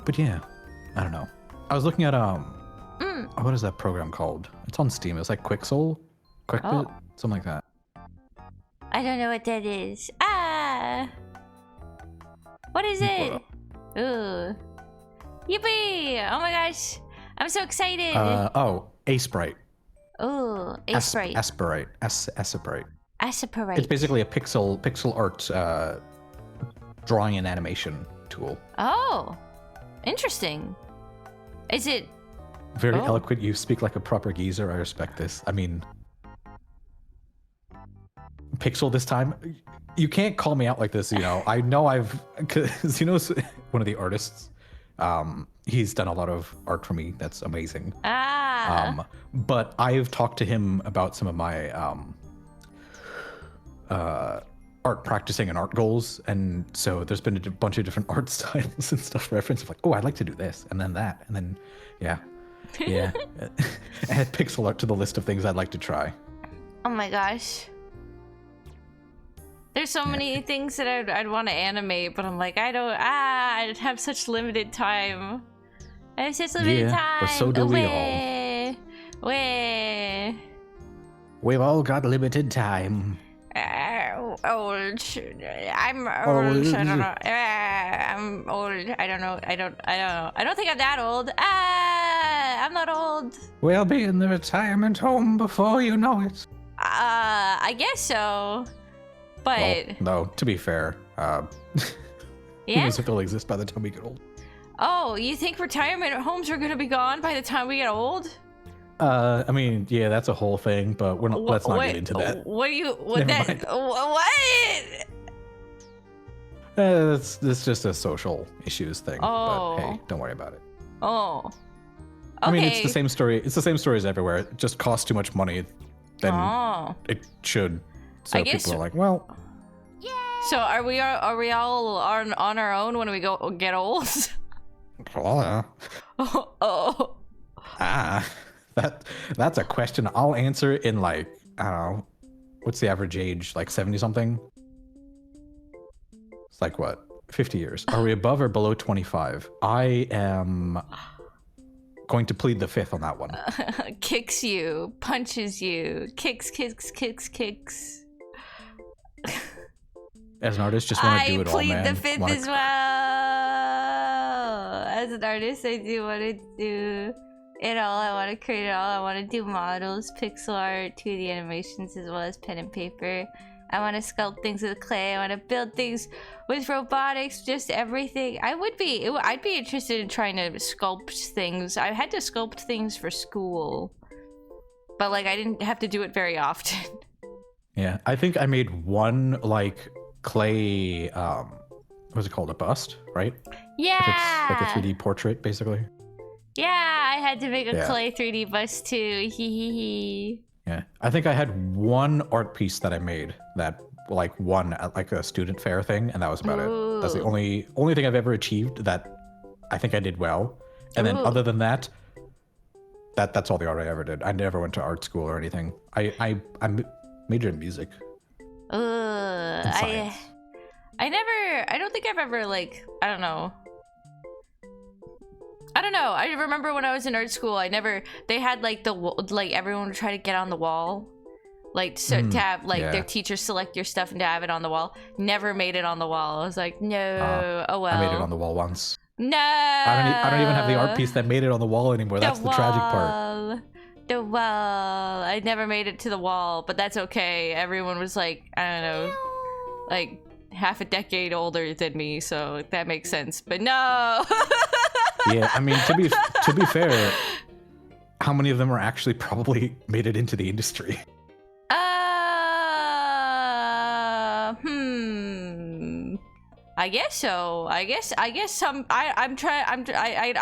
But yeah, I don't know. I was looking at what is that program called? It's on Steam. It's like Quixel, Quickbit, Oh. something like that. I don't know what that is. Ah! What is it? Ooh. Yippee! Oh my gosh. I'm so excited. Aseprite. Ooh, Aseprite. Aseprite. Aseprite. Aseprite. It's basically a pixel art drawing and animation tool. Oh, interesting. Is it? Very Oh. eloquent. You speak like a proper geezer. I respect this. I mean, Pixel this time. You can't call me out like this. You know, I know because one of the artists. He's done a lot of art for me. That's amazing. Ah. But I've talked to him about some of my art practicing and art goals, and so there's been a bunch of different art styles and stuff referenced. Like, oh, I'd like to do this, and then that, and then yeah. Add pixel art to the list of things I'd like to try. Oh my gosh. There's so many things that I'd want to animate, but I'm like, I'd have such limited time. I have such limited time. but so do we all. Where? We've all got limited time. old. I'm old. I don't know. I'm old. I don't know. I don't know. I don't think I'm that old. I'm not old. We'll be in the retirement home before you know it. I guess so. But Well, no, to be fair, yeah. humans will exist by the time we get old. Oh, you think retirement homes are gonna be gone by the time we get old? I mean, yeah, that's a whole thing, but we're not. Let's not get into that. What do you? What Never that? mind. What? It's just a social issues thing. Oh. But hey, don't worry about it. Oh. Okay. I mean, it's the same story. It's the same story as everywhere. It just costs too much money than Oh. it should. So I guess- people are like, well, So are we all on our own when we get old? Oh. that's a question I'll answer in like, I don't know, what's the average age? Like 70 something? It's like what? 50 years. Are we above or below 25? I am going to plead the fifth on that one. Kicks you, punches you, kicks. As an artist, just want to do it all, I man. plead the fifth Wanna- as well. As an artist, I do want to do it all. I want to create it all. I want to do models, pixel art, 2D animations, as well as pen and paper. I want to sculpt things with clay. I want to build things with robotics, just everything. I'd be interested in trying to sculpt things. I had to sculpt things for school, but like I didn't have to do it very often. Yeah, I think I made one like clay, what's it called? A bust, right? Yeah. If it's like a 3D portrait, basically. Yeah, I had to make a Yeah. clay 3D bust too. Hee hee hee. Yeah, I think I had one art piece that I made that like won at like a student fair thing, and that was about it. That's the Ooh. only thing I've ever achieved that I think I did well. And then Ooh. other than that, that's all the art I ever did. I never went to art school or anything. I majored in music. I don't think I've ever like, I don't know. I remember when I was in art school, they had like everyone would try to get on the wall. Like to have like yeah. their teachers select your stuff and to have it on the wall. Never made it on the wall. I was like, no, oh well. I made it on the wall once. No. I don't even have the art piece that made it on the wall anymore. That's the tragic part. wall. The wall. I never made it to the wall, but that's okay. Everyone was like, I don't know, like half a decade older than me, so that makes sense. But no. Yeah, I mean, to be fair, how many of them are actually probably made it into the industry? I guess so. I guess some. I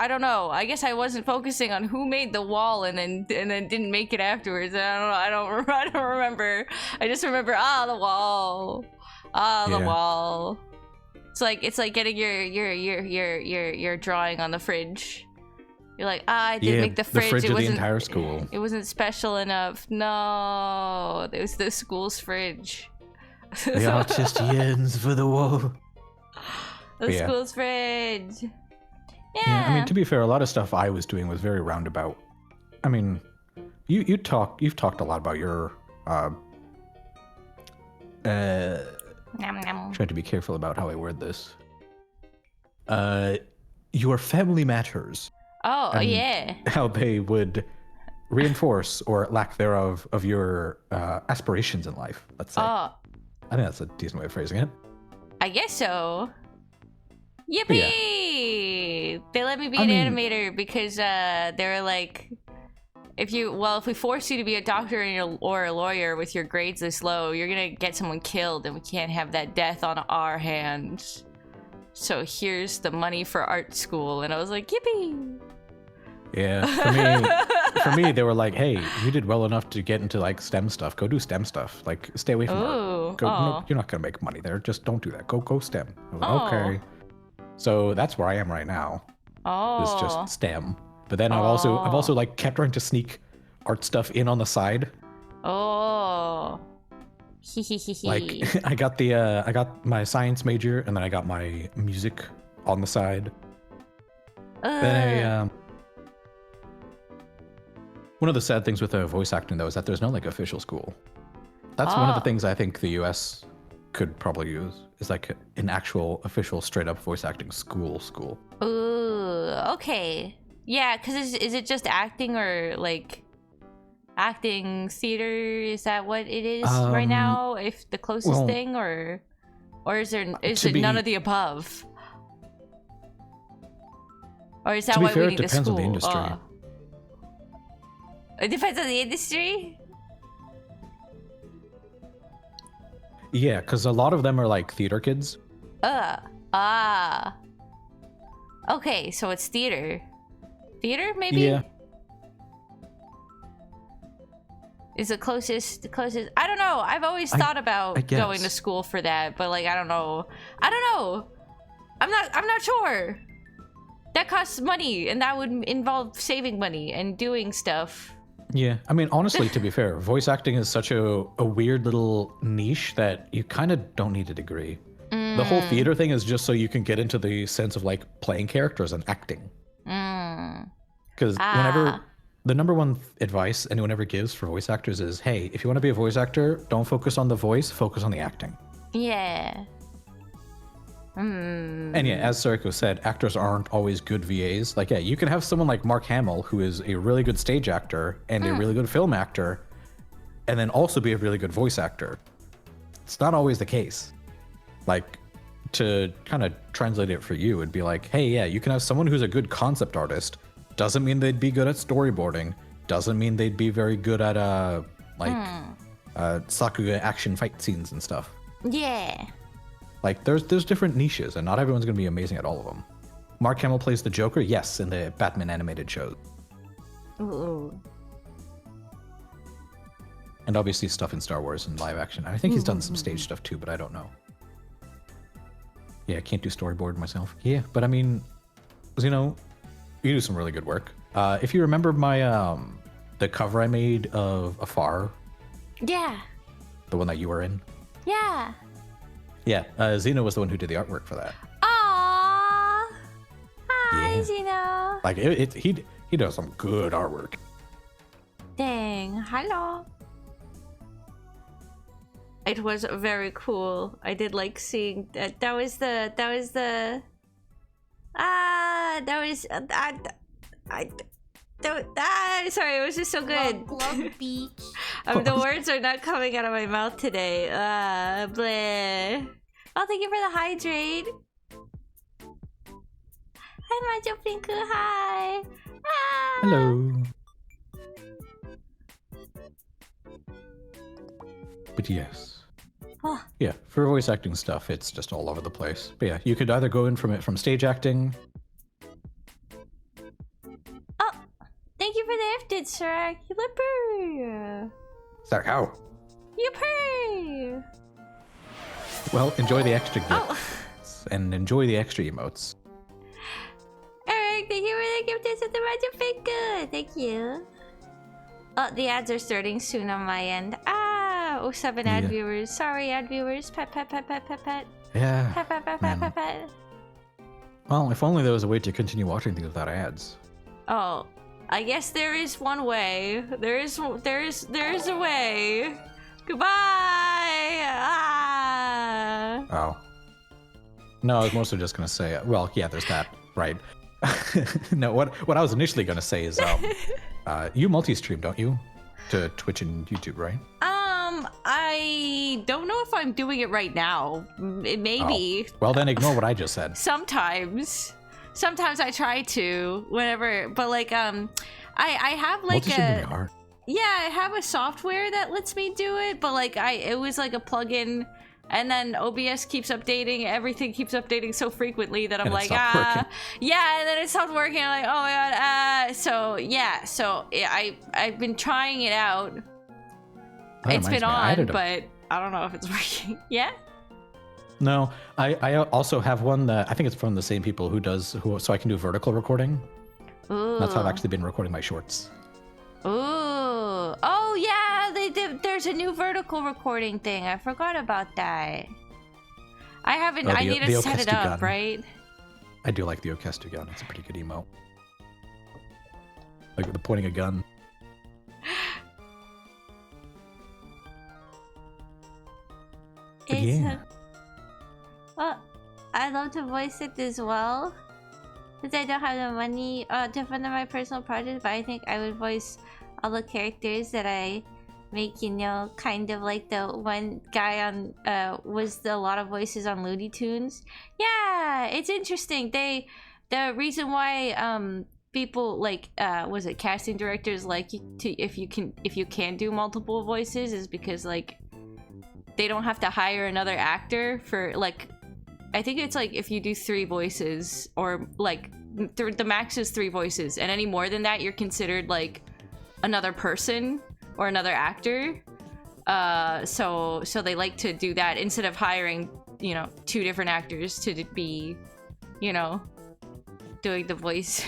don't know. I guess I wasn't focusing on who made the wall and then didn't make it afterwards. I don't remember. I just remember the wall. The Yeah. wall. It's like getting your drawing on the fridge. You're like, I didn't make the fridge. The fridge It of the wasn't. entire school. It wasn't special enough. No, it was the school's fridge. The artist yearns for the wall. The Yeah. school's fridge. Yeah. Yeah, I mean, to be fair, a lot of stuff I was doing was very roundabout. I mean, you've talked a lot about your Nom, nom. trying to be careful about how I word this. Your family matters. Oh, And yeah. How they would reinforce or lack thereof of your aspirations in life, let's say. Oh, I think that's a decent way of phrasing it. I guess so. Yippee! They let me be I an mean- animator because they were like, if we force you to be a doctor or a lawyer with your grades this low, you're gonna get someone killed, and we can't have that death on our hands. So here's the money for art school, and I was like, yippee! Yeah, for me, they were like, "Hey, you did well enough to get into like STEM stuff. Go do STEM stuff. Like, stay away from art. Ooh, Go, oh. no, you're not gonna make money there. Just don't do that. Go STEM." I was like, Oh. okay. So that's where I am right now. Oh. It's just STEM. But then I've also like kept trying to sneak art stuff in on the side. Oh. Like I got my science major and then I got my music on the side. Then one of the sad things with voice acting though is that there's no like official school. That's one of the things I think the US could probably use is like an actual official straight up voice acting school. Ooh, okay. Yeah, because is it just acting or like acting theater? Is that what it is right now? If the closest thing, or is it none of the above? Or is that why we need a school? To be fair, it depends on the industry. It depends on the industry? Yeah, because a lot of them are like theater kids. Okay, so it's theater. Theater, maybe? Yeah. Is the closest? I don't know. I've always thought about going to school for that, but like I don't know. I'm not sure. That costs money, and that would involve saving money and doing stuff. Yeah, I mean, honestly, to be fair, voice acting is such a weird little niche that you kind of don't need a degree. The whole theater thing is just so you can get into the sense of like playing characters and acting. Because whenever the number one advice anyone ever gives for voice actors is, hey, if you want to be a voice actor, don't focus on the voice, focus on the acting. Yeah. And yeah, as Sariko said, actors aren't always good VAs. Like, yeah, you can have someone like Mark Hamill, who is a really good stage actor and a really good film actor, and then also be a really good voice actor. It's not always the case. Like, to kind of translate it for you, it'd be like, hey, yeah, you can have someone who's a good concept artist. Doesn't mean they'd be good at storyboarding. Doesn't mean they'd be very good at, Sakuga action fight scenes and stuff. Yeah. Like, there's different niches, and not everyone's going to be amazing at all of them. Mark Hamill plays the Joker, yes, in the Batman animated shows. Ooh. And obviously stuff in Star Wars and live action. I think he's done some stage stuff too, but I don't know. Yeah, I can't do storyboard myself. Yeah, but I mean, you know, you do some really good work. If you remember my, the cover I made of Afar. Yeah. The one that you were in. Yeah. Yeah, Xeno was the one who did the artwork for that. Aww. Hi, Yeah. Xeno. Like, he does some good artwork. Dang. Hello. It was very cool. I did like seeing that. Sorry, it was just so good. Beach. The words are not coming out of my mouth today. Bleh. Oh, thank you for the hydrate. Hi, Majo Pinku. Hi. Ah. Hello. But yes. Oh. Yeah, for voice acting stuff, it's just all over the place. But yeah, you could either go in from stage acting. Oh, thank you for the gifted, Shrek. Yipper. Sorry, how? Yippee. Well, enjoy the extra gifts. Oh. And enjoy the extra emotes. Eric, thank you for the gifted to the Majo Pinku. Thank you. Oh, the ads are starting soon on my end. Oh, 7 ad viewers. Sorry, ad viewers. Pet. Yeah. Pet. Well, if only there was a way to continue watching things without ads. Oh, I guess there is one way. There is a way. Goodbye. Ah. Oh. No, I was mostly just gonna say, well, yeah, there's that, right? No, what I was initially gonna say is, you multi-stream, don't you? To Twitch and YouTube, right? I don't know if I'm doing it right now. Maybe. Oh. Well, then ignore what I just said. Sometimes I try to, whenever, but like, I have like Multi-stream can be hard. Yeah, I have a software that lets me do it, but like, it was like a plugin, and then OBS keeps updating, everything keeps updating so frequently that I'm like, yeah, and then it stopped working. I'm like, oh my god, so I've been trying it out. It's been on, but I don't know if it's working. Yeah? No, I also have one that I think it's from the same people so I can do vertical recording. Ooh. That's how I've actually been recording my shorts. Ooh. Oh yeah, there's a new vertical recording thing. I forgot about that. I haven't. I need to set it up, right? I do like the Okestu gun. It's a pretty good emote. Like with the pointing a gun. But yeah. to voice it as well. Since I don't have the money to fund my personal project, but I think I would voice all the characters that I make, you know, kind of like the one guy on was a lot of voices on Looney Tunes. Yeah, it's interesting. The reason why people like was it casting directors like to if you can do multiple voices is because like they don't have to hire another actor for like, I think it's like if you do 3 voices or like the max is 3 voices, and any more than that you're considered like another person or another actor. So they like to do that instead of hiring, you know, 2 different actors to be, you know, doing the voice.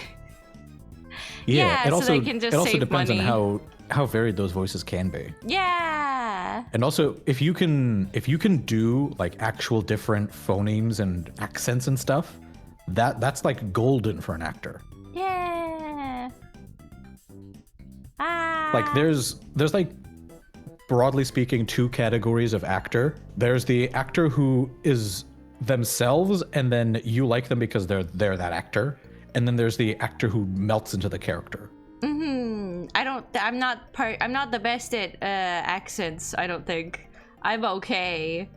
Yeah, it so also they can just save depends money. on how varied those voices can be. Yeah. And also, if you can do like actual different phonemes and accents and stuff, that's like golden for an actor. Yeah. Like there's like, broadly speaking, 2 categories of actor. There's the actor who is themselves and then you like them because they're that actor. And then there's the actor who melts into the character. I'm not the best at accents, I don't think. I'm okay.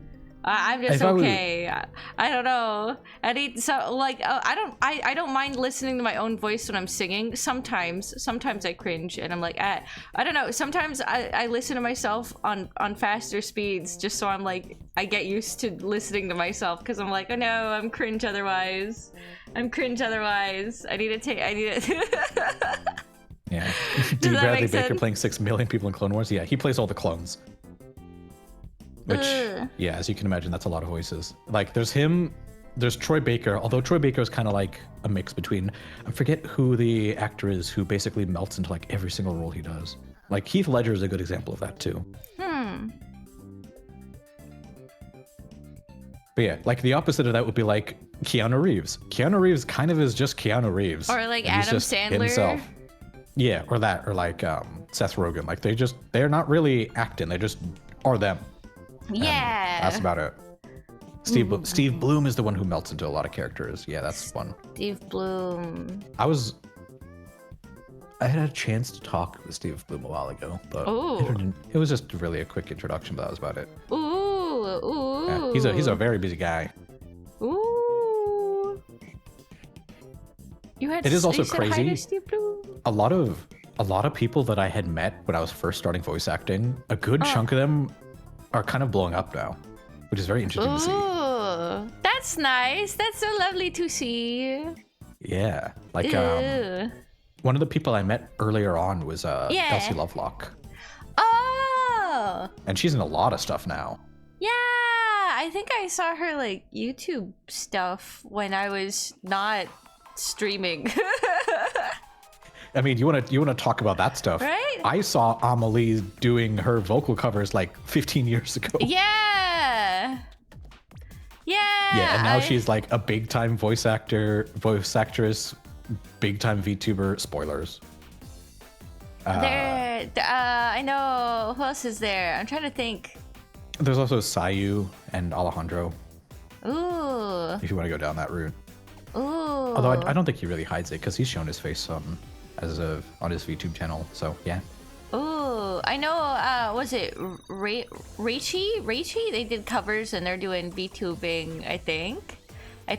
I'm just okay. I don't know. I need so like I don't mind listening to my own voice when I'm singing. Sometimes I cringe and I'm like I don't know. Sometimes I listen to myself on faster speeds just so I'm like I get used to listening to myself because I'm like, oh no, I'm cringe otherwise. I need it. Yeah. D. Bradley Baker playing 6 million people in Clone Wars. Yeah, he plays all the clones. Which, yeah, as you can imagine, that's a lot of voices. Like, there's him, there's Troy Baker, although Troy Baker is kind of like a mix between, I forget who the actor is who basically melts into like every single role he does. Like, Heath Ledger is a good example of that too. But yeah, like the opposite of that would be like Keanu Reeves. Keanu Reeves kind of is just Keanu Reeves. Or like He's Adam just Sandler. himself. Yeah, or that, or like Seth Rogen. Like they're not really acting, they just are them. Yeah. And that's about it. Steve Bloom is the one who melts into a lot of characters. Yeah, that's fun. Steve Bloom. I had a chance to talk with Steve Bloom a while ago, but it was just really a quick introduction, but that was about it. Ooh. Yeah, he's a very busy guy. Ooh. It is also crazy. Steve Bloom. A lot of people that I had met when I was first starting voice acting, a good chunk of them are kind of blowing up now, which is very interesting to see. That's nice. That's so lovely to see. Yeah, like one of the people I met earlier on was Elsie Lovelock. Oh. And she's in a lot of stuff now. Yeah, I think I saw her like YouTube stuff when I was not streaming. I mean, you want to talk about that stuff? Right? I saw Amelie doing her vocal covers like 15 years ago. Yeah. Yeah, and now she's like a big time voice actress, big time VTuber. Spoilers. I know. Who else is there? I'm trying to think. There's also Sayu and Alejandro. Ooh. If you want to go down that route. Ooh. Although I don't think he really hides it because he's shown his face on his VTube channel. So yeah. Ooh, I know. Was it Raichi? They did covers and they're doing VTubing. I think. I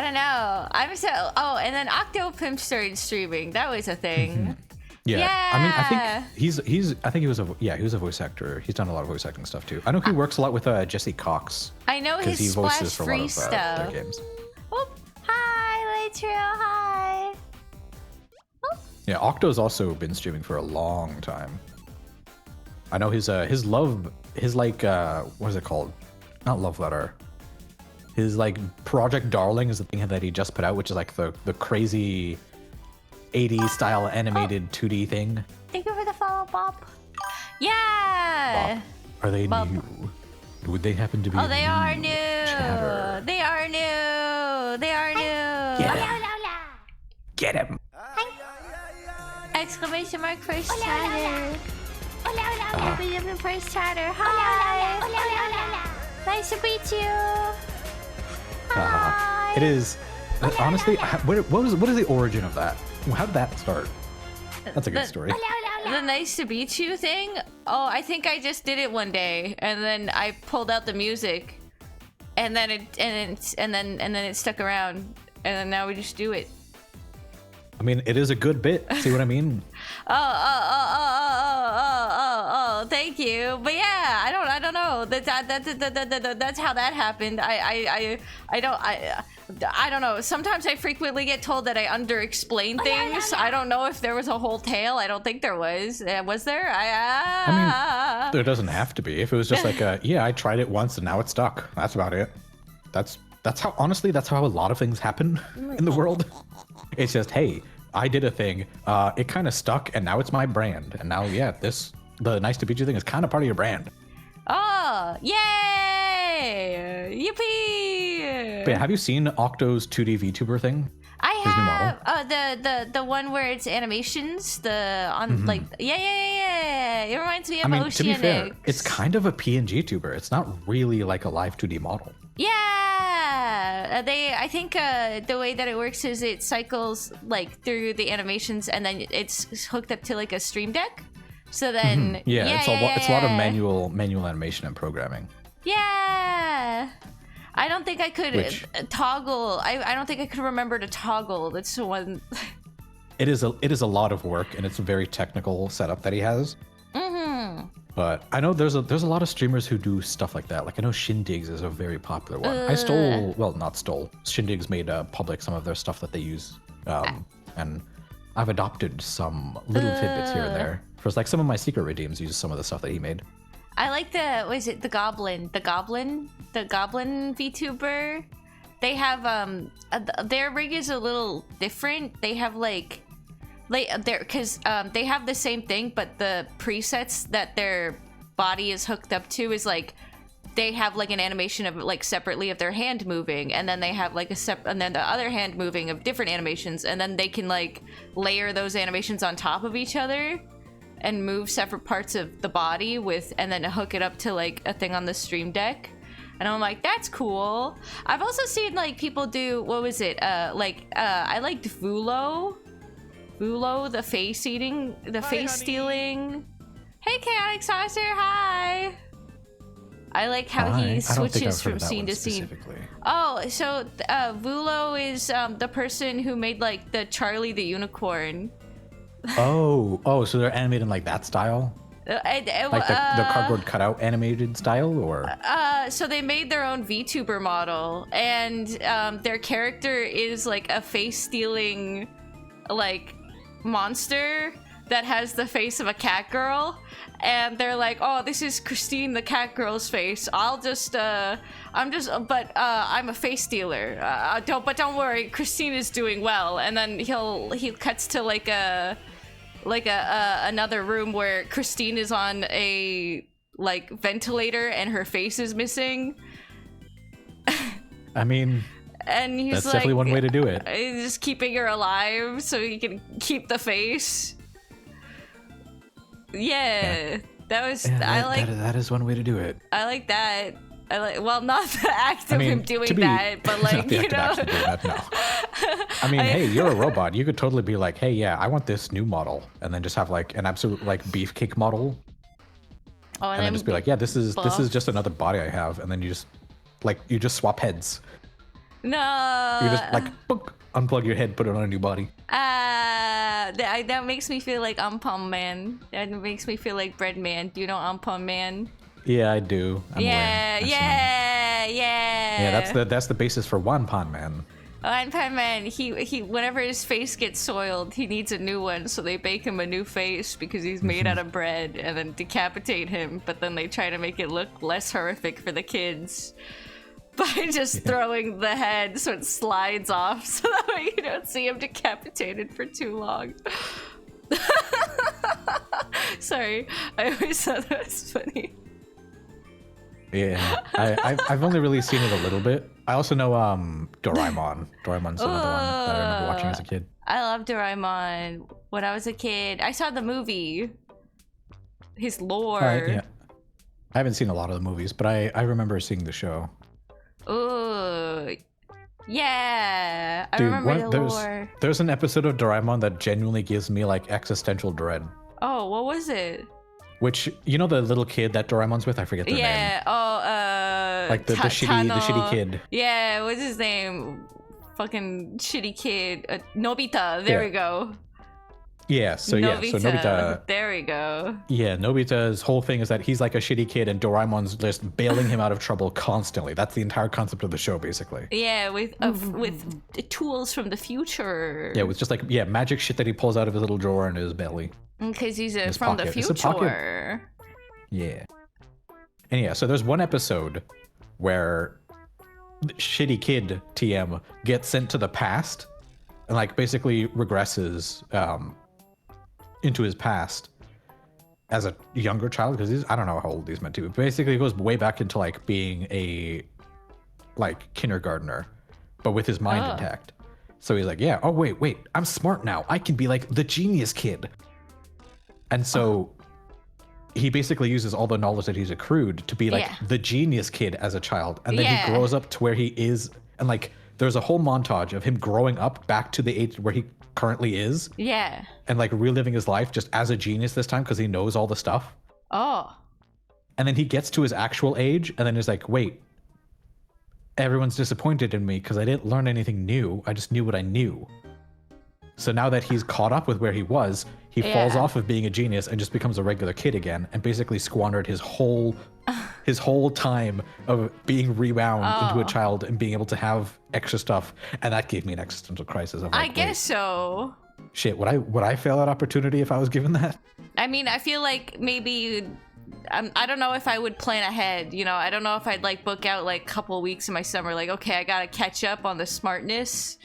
don't know. And then Octopimp started streaming. That was a thing. Yeah. I mean, I think he was a voice actor. He's done a lot of voice acting stuff too. I know he works a lot with Jesse Cox. I know his he Splash voices for a Free lot of stuff. their games. Oh, hi, Latrell. Hi. Yeah, Octo's also been streaming for a long time. I know his what is it called? Not love letter. His like Project Darling is the thing that he just put out, which is like the crazy 80s style animated 2D thing. Thank you for the follow, Bob. Yeah. Bob. Are they new? Would they happen to be? Oh, they are new. Chatter? They are new. Get him. Get him. Exclamation mark first chatter. First chatter. Hi. Nice to meet you. It is honestly. What is the origin of that? How did that start? That's a good story. The nice to meet you thing? Oh, I think I just did it one day, and then I pulled out the music, and then it stuck around, and then now we just do it. I mean, it is a good bit. See what I mean? Oh, thank you. But yeah, I don't know. That's how that happened. I don't know. Sometimes I frequently get told that I underexplain things. I don't know if there was a whole tale. I don't think there was. Was there? I mean, there doesn't have to be. If it was just like yeah, I tried it once and now it's stuck. That's about it. That's how, honestly, that's how a lot of things happen in the world. It's just, hey, I did a thing. It kind of stuck and now it's my brand. And now, yeah, the nice to meet you thing is kind of part of your brand. Oh, yay! Yippee! But yeah, have you seen Octo's 2D VTuber thing? I His new model? have the one where it's animations, like yeah. It reminds me of I mean, to be fair, Oceanics. it's kind of a PNG tuber. It's not really like a live 2D model. Yeah, I think the way that it works is it cycles like through the animations and then it's hooked up to like a stream deck. So then It's a lot of manual animation and programming. Yeah. I don't think I could toggle. I don't think I could remember to toggle. That's the one. It is a lot of work and it's a very technical setup that he has. Mm-hmm. But I know there's a lot of streamers who do stuff like that. Like I know Shindigs is a very popular one. Not stole. Shindigs made public some of their stuff that they use, and I've adopted some little tidbits here and there. For like some of my secret redeems use some of the stuff that he made. I like the Goblin VTuber. They have their rig is a little different. They have they have the same thing, but the presets that their body is hooked up to is like they have like an animation of like separately of their hand moving, and then they have like and then the other hand moving of different animations, and then they can like layer those animations on top of each other and move separate parts of the body and then hook it up to like a thing on the stream deck. And I'm like, that's cool. I've also seen like people do, what was it? I liked Vulo, the face stealing. Hey, Chaotic Saucer, hi. I like how he switches from scene to scene. Oh, so Vulo is the person who made like the Charlie the Unicorn. Oh, so they're animated in like that style? Like the cardboard cutout animated style, or? So they made their own VTuber model, and their character is like a face-stealing, like, monster that has the face of a cat girl, and they're like, oh, this is Christine the cat girl's face. I'm a face stealer. Don't worry, Christine is doing well. And then he cuts to like another room where Christine is on a like ventilator and her face is missing. I mean, and he's that's like, definitely one way to do it. He's just keeping her alive so he can keep the face. Yeah. That was that is one way to do it. I like that. Not the act of him doing that, but like, you know. That, no. I mean, hey, you're a robot. You could totally be like, hey, yeah, I want this new model, and then just have like an absolute like beefcake model. Oh, and then just be like, yeah, this is just another body I have, and then you just swap heads. No. You just like unplug your head, put it on a new body. That makes me feel like Ampom Man. That makes me feel like Bread Man. Do you know Ampom Man? Yeah, I do. Yeah. That's the basis for Wanpan Man. Wanpan Man, he whenever his face gets soiled, he needs a new one, so they bake him a new face because he's made out of bread, and then decapitate him, but then they try to make it look less horrific for the kids by just throwing the head so it slides off so that way you don't see him decapitated for too long. Sorry, I always thought that was funny. Yeah, I've only really seen it a little bit. I also know Doraemon. Doraemon's another one that I remember watching as a kid. I love Doraemon. When I was a kid, I saw the movie. His lore. Yeah. I haven't seen a lot of the movies, but I remember seeing the show. Ooh. Yeah, I Dude, remember the there's lore. there's an episode of Doraemon that genuinely gives me like existential dread. Oh, what was it? Which, you know, the little kid that Doraemon's with, I forget their name. Yeah. Oh, Like the shitty kid. Yeah. What's his name? Fucking shitty kid. Nobita. There Yeah. we go. Yeah. So Nobita. There we go. Yeah, Nobita's whole thing is that he's like a shitty kid, and Doraemon's just bailing him out of trouble constantly. That's the entire concept of the show, basically. Yeah, with tools from the future. Yeah, with just like magic shit that he pulls out of his little drawer in his belly. Because he's His from the pocket. It's a pocket. future. Yeah. And yeah, so there's one episode where the shitty kid TM gets sent to the past and like basically regresses into his past as a younger child, because I don't know how old he's meant to. Basically, he goes way back into like being a like kindergartner, but with his mind intact. So he's like, yeah, oh wait, I'm smart now. I can be like the genius kid. And so he basically uses all the knowledge that he's accrued to be like the genius kid as a child. And then he grows up to where he is. And like, there's a whole montage of him growing up back to the age where he currently is. Yeah. And like reliving his life just as a genius this time because he knows all the stuff. Oh. And then he gets to his actual age and then he's like, wait, everyone's disappointed in me because I didn't learn anything new. I just knew what I knew. So now that he's caught up with where he was, he falls off of being a genius and just becomes a regular kid again, and basically squandered his whole time of being rewound into a child and being able to have extra stuff. And that gave me an existential crisis. Of like, I guess so. Shit, would I fail that opportunity if I was given that? I mean, I feel like maybe I don't know if I would plan ahead. You know, I don't know if I'd like book out like a couple of weeks in my summer. Like, okay, I gotta catch up on the smartness.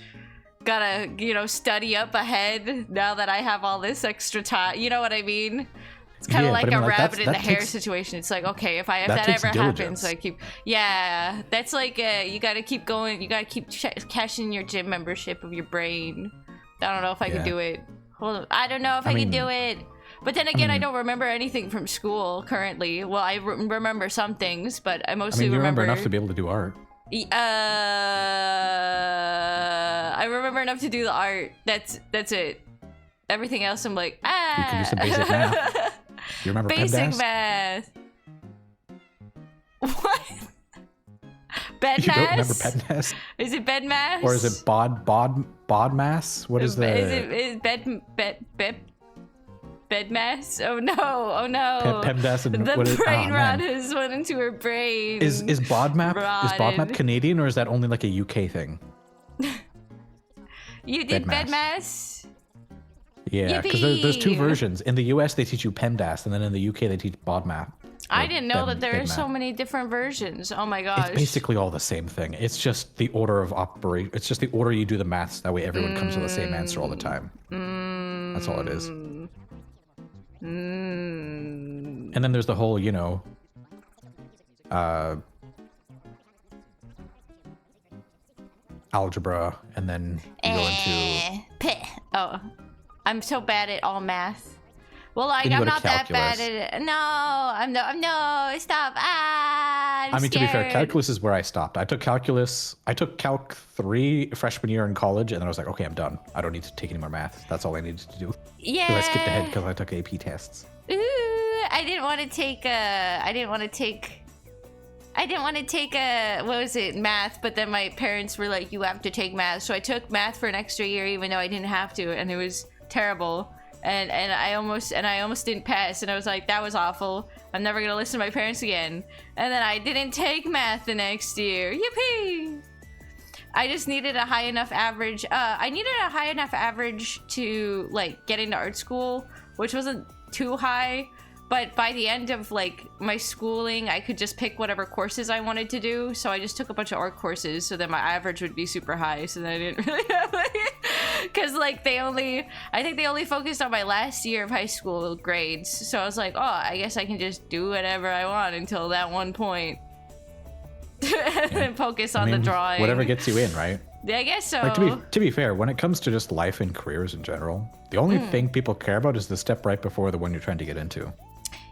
Gotta, you know, study up ahead now that I have all this extra time. You know what I mean? It's kind of like a rabbit in the hare situation. It's like, okay, if that ever happens, I keep. Yeah, that's like you gotta keep going. You gotta keep cashing your gym membership of your brain. I don't know if I can do it. Hold on. I don't know if I can do it. But then again, I don't remember anything from school currently. Well, I remember some things, but I mostly you remember enough to be able to do art. I remember enough to do the art. That's it. Everything else, I'm like, You can do some basic math. You remember basic PEMDAS? math. What? Bed You don't remember mass? PEMDAS? Is it bed mass? Or is it bod mass? What is the? Is bed mass? Oh no! PEMDAS and The what is? brain rot Man. has went into her brain. Is BODMAP Rotted. Canadian, or is that only like a UK thing? You did Bed bed mass? Yeah, because there's two Yippee! versions. In the US, they teach you PEMDAS, and then in the UK, they teach BODMAP. I didn't know that there are BEDMAP. so many different versions. Oh my gosh. It's basically all the same thing. It's just the order of operation. It's just the order you do the maths. That way, everyone comes to the same answer all the time. That's all it is. And then there's the whole, algebra, and then you go into. Oh, I'm so bad at all math. Well, like, Then you I'm go to not that bad calculus. at it. No, stop. I'm I mean, to be fair, scared. calculus is where I stopped. I took Calc 3 freshman year in college, and then I was like, okay, I'm done. I don't need to take any more math. That's all I needed to do. Yeah. 'Cause I skipped ahead because I took AP tests. Ooh, I didn't want to take what was it, math, but then my parents were like, you have to take math. So I took math for an extra year even though I didn't have to, and it was terrible. And I almost didn't pass, and I was like, that was awful. I'm never gonna listen to my parents again. And then I didn't take math the next year. Yippee! I just needed a high enough average. I needed a high enough average to like get into art school, which wasn't too high. But by the end of like my schooling, I could just pick whatever courses I wanted to do. So I just took a bunch of art courses so that my average would be super high. So then I didn't really have because like I think they only focused on my last year of high school grades. So I was like, oh, I guess I can just do whatever I want until that one point. And then focus on the drawing. Whatever gets you in, right? Yeah, I guess so. Like, to be fair, when it comes to just life and careers in general, the only thing people care about is the step right before the one you're trying to get into.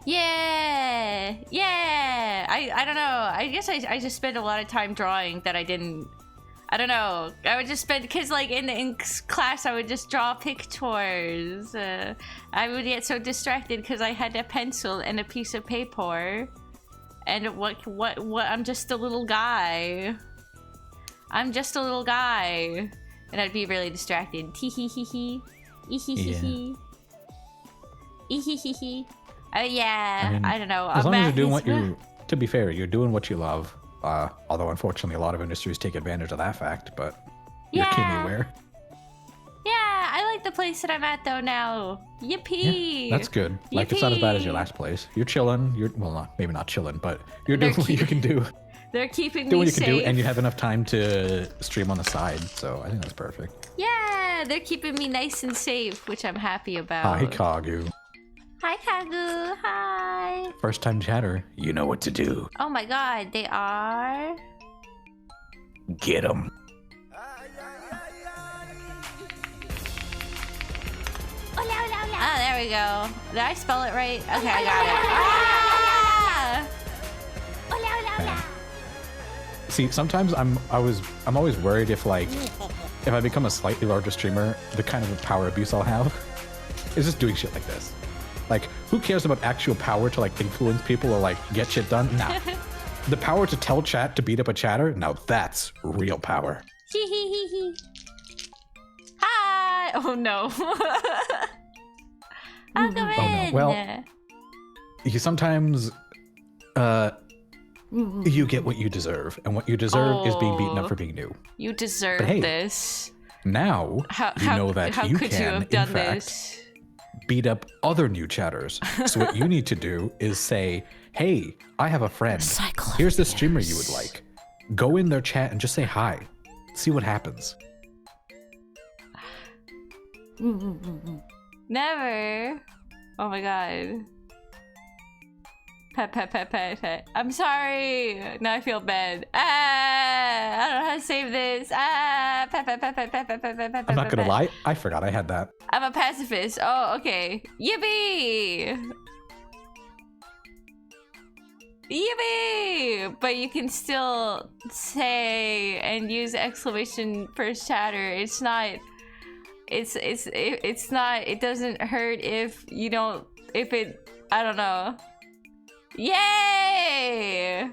Yeah. I don't know. I guess I just spent a lot of time drawing that I I don't know. I would just spend, because like in class I would just draw pictures. I would get so distracted because I had a pencil and a piece of paper. And what, I'm just a little guy. I'm just a little guy. And I'd be really distracted. Tee hee hee hee. Ee hee hee hee. Ee hee hee hee. Yeah, mean, I don't know. As long as you're doing what you, to be fair, you're doing what you love. Although unfortunately a lot of industries take advantage of that fact, but you're keenly aware. Yeah, I like the place that I'm at though now. Yippee! Yeah, that's good. Like it's not as bad as your last place. You're chilling. You're maybe not chilling, but you're doing what you can do. They're keeping doing me what you safe. can do, and you have enough time to stream on the side. So I think that's perfect. Yeah, they're keeping me nice and safe, which I'm happy about. Hi, Kagu. Hi, Kagu. Hi. First time chatter. You know what to do. Oh my god, they are. Get them. Oh, there we go. Did I spell it right? Okay, I got it. Ah! See, sometimes I'm always worried if I become a slightly larger streamer, the kind of power abuse I'll have is just doing shit like this. Like, who cares about actual power to like influence people or like get shit done? Nah. The power to tell chat to beat up a chatter, now that's real power. Hi! Oh no. I'll come in. No. Well, you sometimes you get what you deserve, and what you deserve is being beaten up for being new. You deserve But hey, this. Now you know that how you could can, you have done in fact, this? beat up other new chatters. So what you need to do is say, hey, I have a friend. Here's the streamer you would like. Go in their chat and just say hi. See what happens. Never. Oh my god. Pet. I'm sorry. Now I feel bad. I don't know how to save this. Pet. I'm not gonna lie, I forgot I had that. I'm a pacifist. Oh, okay. Yippee! Yippee! But you can still say and use exclamation first chatter. It's not. It's not. It doesn't hurt if you don't. If it. I don't know. Yay!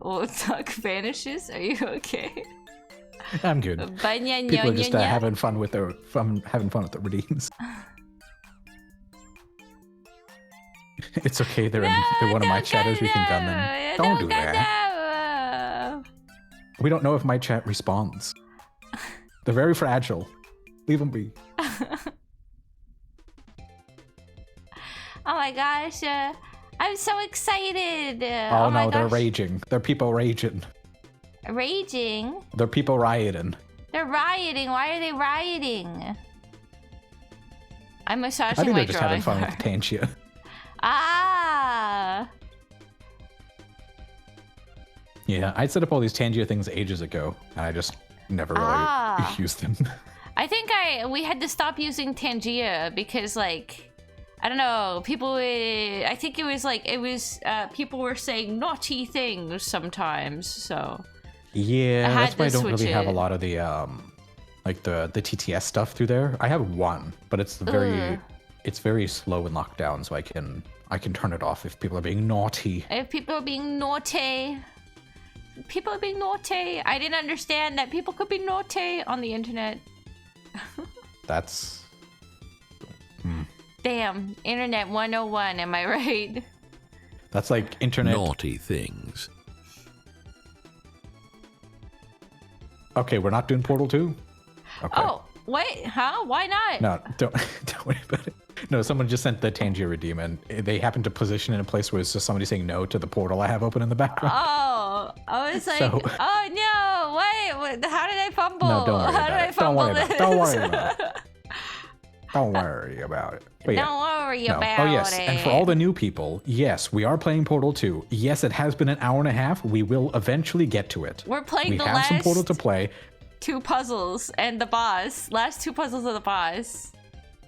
Oh, Tuck vanishes. Are you okay? I'm good. People are just having fun with their redeems. It's okay. They're one of my chatters. We can gun them. Don't do that. We don't know if my chat responds. They're very fragile. Leave them be. Oh my gosh. I'm so excited. Oh no, they're raging. They're people raging. Raging? They're people rioting. They're rioting. Why are they rioting? I'm massaging I think my they're just having fun with Tangia. Ah. Yeah, I set up all these Tangia things ages ago, and I just never really used them. I think we had to stop using Tangia because like I don't know, people I think it was people were saying naughty things sometimes, so yeah, that's why I don't really have a lot of the like the TTS stuff through there. I have one, but it's very slow in lockdown, so I can turn it off if people are being naughty. If people are being naughty. People are being naughty. I didn't understand that people could be naughty on the internet. That's Damn, Internet 101, am I right? That's like internet. Naughty things. Okay, we're not doing Portal 2? Okay. Oh, wait, huh? Why not? No, don't worry about it. No, someone just sent the Tangia redeem, and they happened to position in a place where it's just somebody saying no to the portal I have open in the background. Oh, I was like, oh no, wait, how did I fumble? No, don't worry about it. Don't worry about it. Don't worry about it. Don't worry about it. But yeah. Don't worry about it. Oh yes, and for all the new people, yes, we are playing Portal 2. Yes, it has been an hour and a half. We will eventually get to it. We're playing the last. We have some Portal to play. 2 puzzles and the boss. Last 2 puzzles of the boss.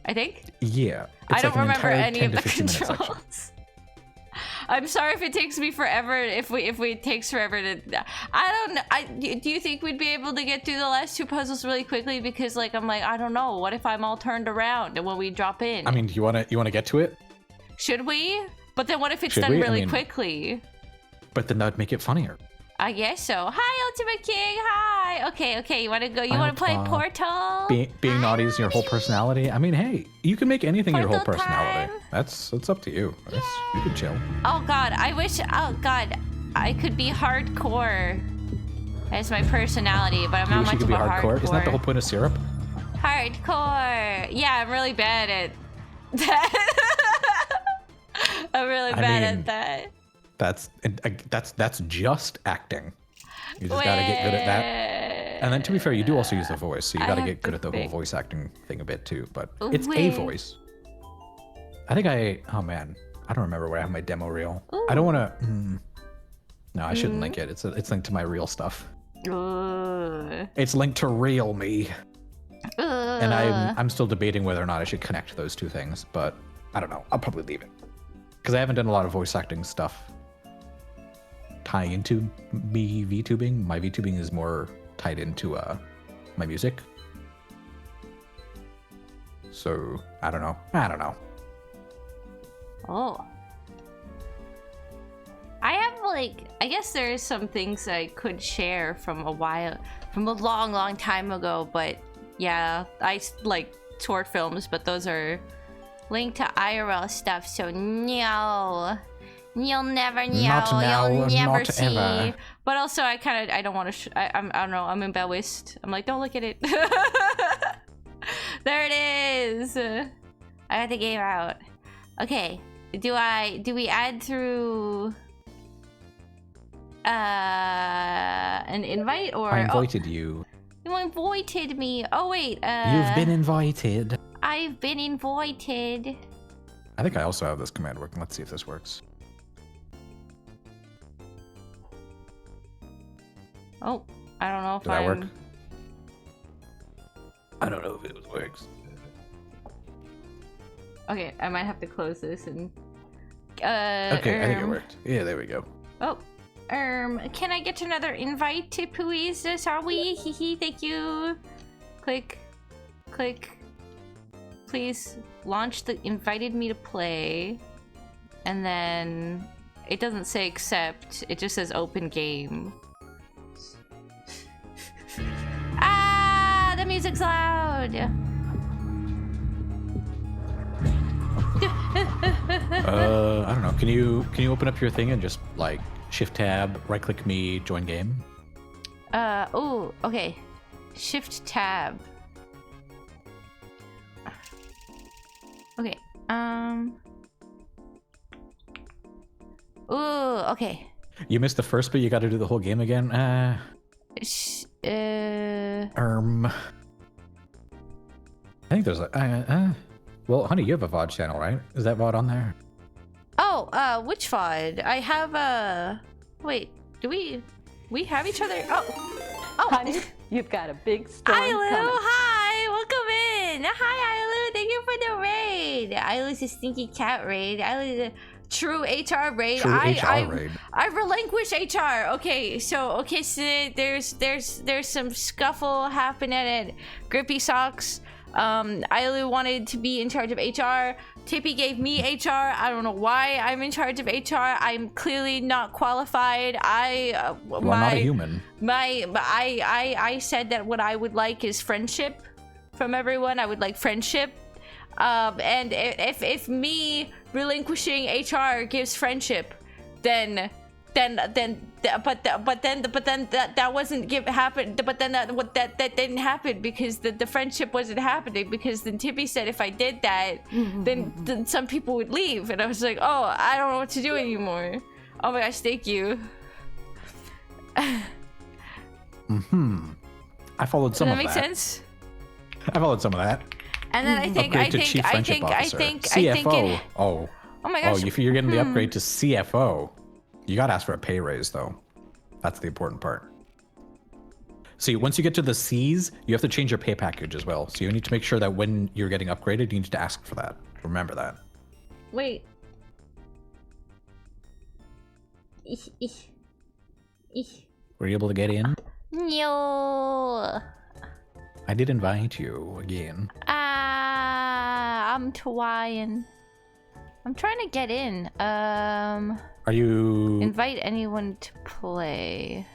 I think? Yeah. I don't remember any of the controls. I'm sorry if it takes me forever. If it takes forever to, I don't know. Do you think we'd be able to get through the last 2 puzzles really quickly? Because like I'm like I don't know. What if I'm all turned around when we drop in? I mean, do you wanna get to it? Should we? But then what if it's Should done we? I really mean- quickly? But then that'd make it funnier. I guess so. Hi, Ultimate King. Hi. Okay. You want to go? You want to play Portal? Being naughty is your whole personality. I mean, hey, you can make anything your whole Portal personality. time. It's up to you. You can chill. Oh God, I wish. Oh God, I could be hardcore as my personality, but I'm You not wish much you could of be a hardcore. Isn't that the whole point of syrup? Hardcore. Yeah, I'm really bad at that. I'm really bad mean, at that. That's just acting. You just gotta get good at that. And then to be fair, you do also use the voice, so you I gotta have get good to at the whole think. voice acting thing a bit too. But it's a Wait. voice. I think oh man, I don't remember where I have my demo reel. Ooh. I don't want to. No, I shouldn't link it. It's linked to my real stuff. Ooh. It's linked to real me, and Ugh. I'm still debating whether or not I should connect those two things. But I don't know. I'll probably leave it because I haven't done a lot of voice acting stuff tying into me VTubing. My VTubing is more tied into my music. So I don't know. Oh. I have like, I guess there's some things I could share from a long time ago, but yeah, I like short films, but those are linked to IRL stuff, so no. You'll never know. Not now, You'll never not see. ever. But also, I don't want to. I don't know. I'm embarrassed. I'm like, don't look at it. There it is. I got the game out. Okay. Do we add through an invite or? I invited you. You invited me. Oh wait. You've been invited. I've been invited. I think I also have this command working. Let's see if this works. Oh, I don't know if Did that work? I'm. I don't know if it works. Okay, I might have to close this and. Okay, I think it worked. Yeah, there we go. Oh, can I get another invite to Puiz? Sorry, hehe, thank you. Click. Please launch the invited me to play. And then it doesn't say accept, it just says open game. Ah, the music's loud. I don't know. Can you open up your thing and just like shift tab, right click me, join game? Oh, okay. Shift tab. Okay. Ooh, okay. You missed the first bit, you gotta do the whole game again? I think there's a well, honey, you have a VOD channel, right? Is that VOD on there? Oh, which VOD? I have wait, do we have each other? Oh, Honey, you've got a big storm Ailu, coming. hi, welcome in. Hi, Ailu, thank you for the raid. Ailu's a stinky cat raid. Ailu's a true HR raid. True HR raid. I relinquish HR. Okay, so there's some scuffle happening at Grippy Socks. Ailu wanted to be in charge of HR. Tippy gave me HR. I don't know why I'm in charge of HR. I'm clearly not qualified. Well, not a human. I said that what I would like is friendship from everyone. I would like friendship. And if me relinquishing HR gives friendship, then that wasn't happened. But then that didn't happen because the friendship wasn't happening, because then Tippy said if I did that, then some people would leave, and I was like, oh, I don't know what to do anymore. Oh my gosh, thank you. I followed some Does that of make that. sense? I followed some of that. And then I think CFO. oh my gosh. If you're getting the upgrade to CFO, you gotta ask for a pay raise though. That's the important part. See, once you get to the C's, you have to change your pay package as well. So you need to make sure that when you're getting upgraded, you need to ask for that. Remember that. Wait. Were you able to get in? No. I did invite you again. I'm trying. I'm trying to get in. Are you... Invite anyone to play.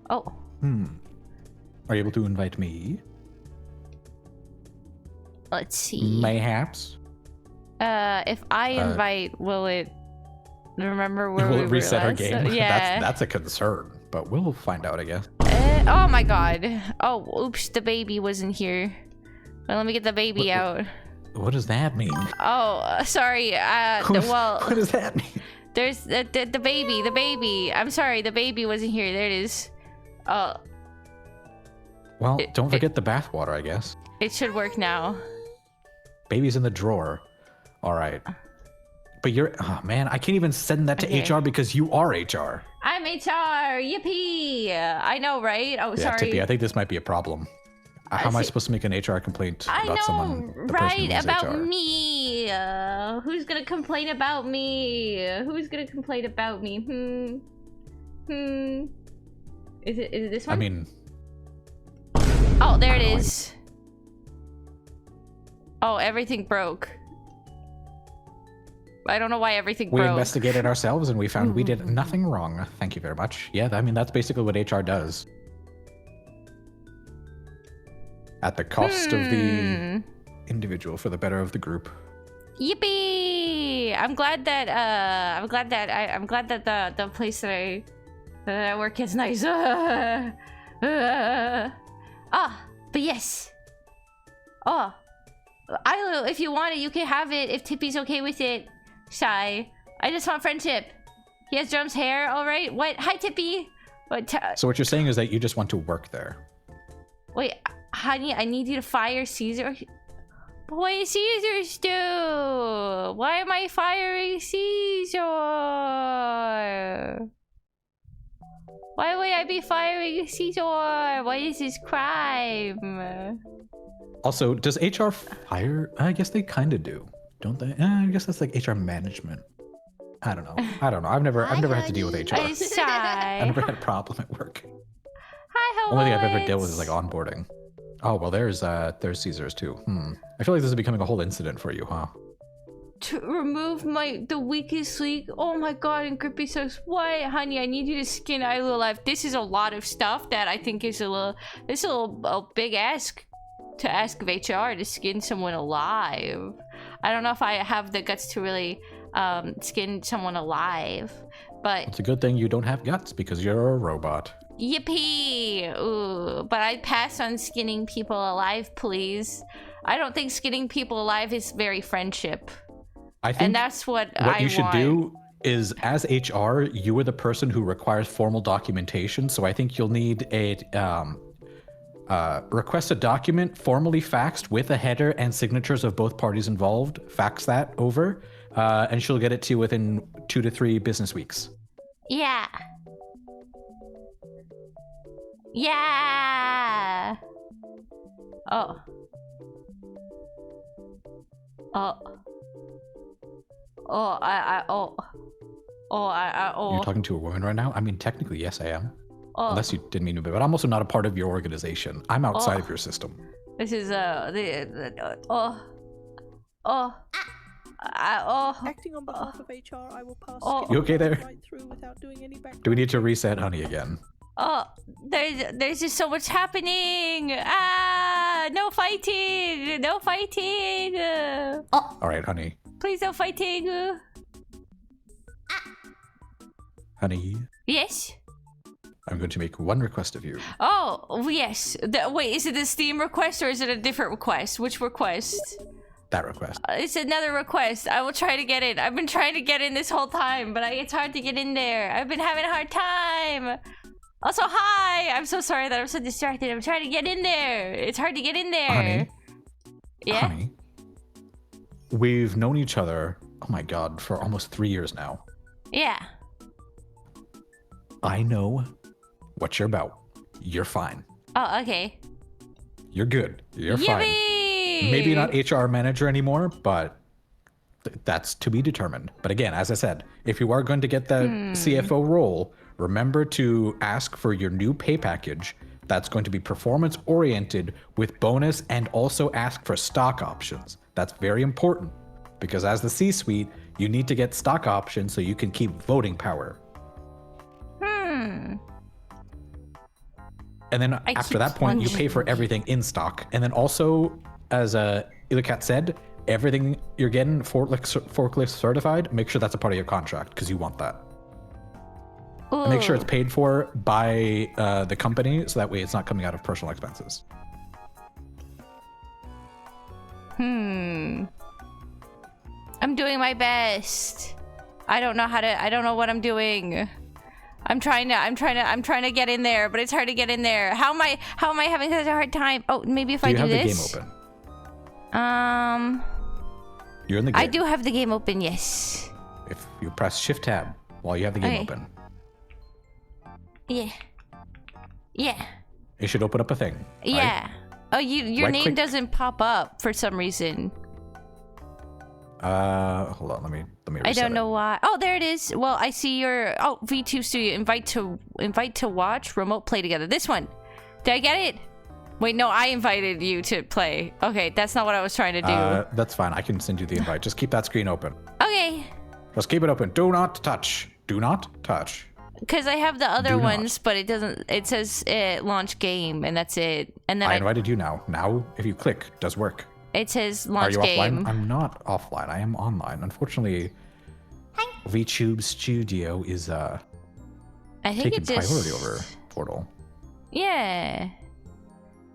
Oh. Are you able to invite me? Let's see. Mayhaps. If I invite, will it remember where Will we it reset were our last? game? Yeah. That's a concern, but we'll find out, I guess. Oh my god. Oh, oops, the baby wasn't here. Well, let me get the baby out. What does that mean? Oh, sorry. Well, What does that mean? there's the baby. I'm sorry, the baby wasn't here. There it is. Oh, Well, don't forget the bathwater, I guess. it should work now. Baby's in the drawer. All right. But you're... Oh, man, I can't even send that to Okay. HR because you are HR. I'm HR. Yippee! I know, right? Oh, Yeah, sorry. Tippy, I think this might be a problem. How am I supposed to make an HR complaint I about know, someone, the person right? who is About HR? me. Who's gonna complain about me? Who's gonna complain about me? Is it this one? I mean... Oh, there it I know, is. Oh, everything broke. I don't know why everything We broke. investigated ourselves and we found we did nothing wrong. Thank you very much. Yeah, I mean, that's basically what HR does. At the cost of the individual for the better of the group. Yippee! I'm glad that the place that I work is nice. But yes. Oh, Ilo, if you want it, you can have it. If Tippy's okay with it. Shy. I just want friendship. He has Drum's hair. All right. What? Hi, Tippy. What? So what you're saying is that you just want to work there. Wait, honey. I need you to fire Caesar. What is Caesar's do? Why am I firing Caesar? Why would I be firing Caesar? What is his crime? Also, does HR fire? I guess they kind of do, don't they? I guess that's like HR management. I don't know. I've never had to deal with HR. I'm sorry. I've never had a problem at work. Hi, Only thing I've ever dealt with Howard. is like onboarding. Oh well, there's Caesars too. I feel like this is becoming a whole incident for you, huh? To remove the weakest link. Oh my god, and Grippy says, what? Honey, I need you to skin Ilo alive. This is a lot of stuff that I think is a big ask to ask of HR to skin someone alive. I don't know if I have the guts to really skin someone alive, but It's a good thing you don't have guts because you're a robot. yippee! Ooh, but I'd pass on skinning people alive, please. I don't think skinning people alive is very friendship. I think And that's what you should do is, as HR, you are the person who requires formal documentation. So I think you'll need a request a document formally faxed with a header and signatures of both parties involved. Fax that over, and she'll get it to you within 2 to 3 business weeks. Yeah. Yeah. Oh. Oh. Oh, You're talking to a woman right now? I mean, technically, yes, I am. oh. Unless you didn't mean to be, but I'm also not a part of your organization. I'm outside of your system. This is oh. Acting on behalf of HR, I will pass Oh. skin You okay there? right through without doing any background. Do we need to reset Honey again? Oh, there's just so much happening. Ah, no fighting. No fighting. All right, Honey. Please no fighting. Honey, Yes. I'm going to make one request of you. Oh, yes. Wait, is it a Steam request or is it a different request? Which request? That request. It's another request. I will try to get in. I've been trying to get in this whole time, but it's hard to get in there. I've been having a hard time. Also, hi. I'm so sorry that I'm so distracted. I'm trying to get in there. It's hard to get in there. Honey. Yeah? Honey. We've known each other, oh my god, for almost 3 years now. Yeah. I know what you're about. You're fine. Oh, okay. You're good. You're fine. Yippee! Maybe not HR manager anymore, but That's to be determined. But again, as I said, if you are going to get that CFO role, remember to ask for your new pay package that's going to be performance oriented with bonus, and also ask for stock options. That's very important because as the C-suite, you need to get stock options so you can keep voting power. And then after that point, you pay for everything in stock. And then also, as Illicat said, everything you're getting forklift certified, make sure that's a part of your contract because you want that. And make sure it's paid for by the company so that way it's not coming out of personal expenses. I'm doing my best. I don't know what I'm doing. I'm trying to get in there, but it's hard to get in there. How am I having such a hard time? Oh, maybe if I do this. Do you have the game open? You're in the game. I do have the game open, yes. If you press Shift Tab while you have the game open. Yeah. Yeah. It should open up a thing. Yeah. Right? Oh, your Right name click. doesn't pop up for some reason. Hold on, let me reset I don't know it. why. Oh, there it is. Well, I see your V2 Studio invite to watch remote play together. This one. Did I get it? Wait, no, I invited you to play. Okay, that's not what I was trying to do. That's fine. I can send you the invite. Just keep that screen open. Okay. Just keep it open. Do not touch. Do not touch. Because I have the other Do not. ones, but it doesn't. It says launch game, and that's it. And then I invited you now. Now, if you click, it does work. it says Are launch you game. offline? I'm not offline. I am online. Unfortunately, VTube Studio is I think taking it just priority over Portal. Yeah.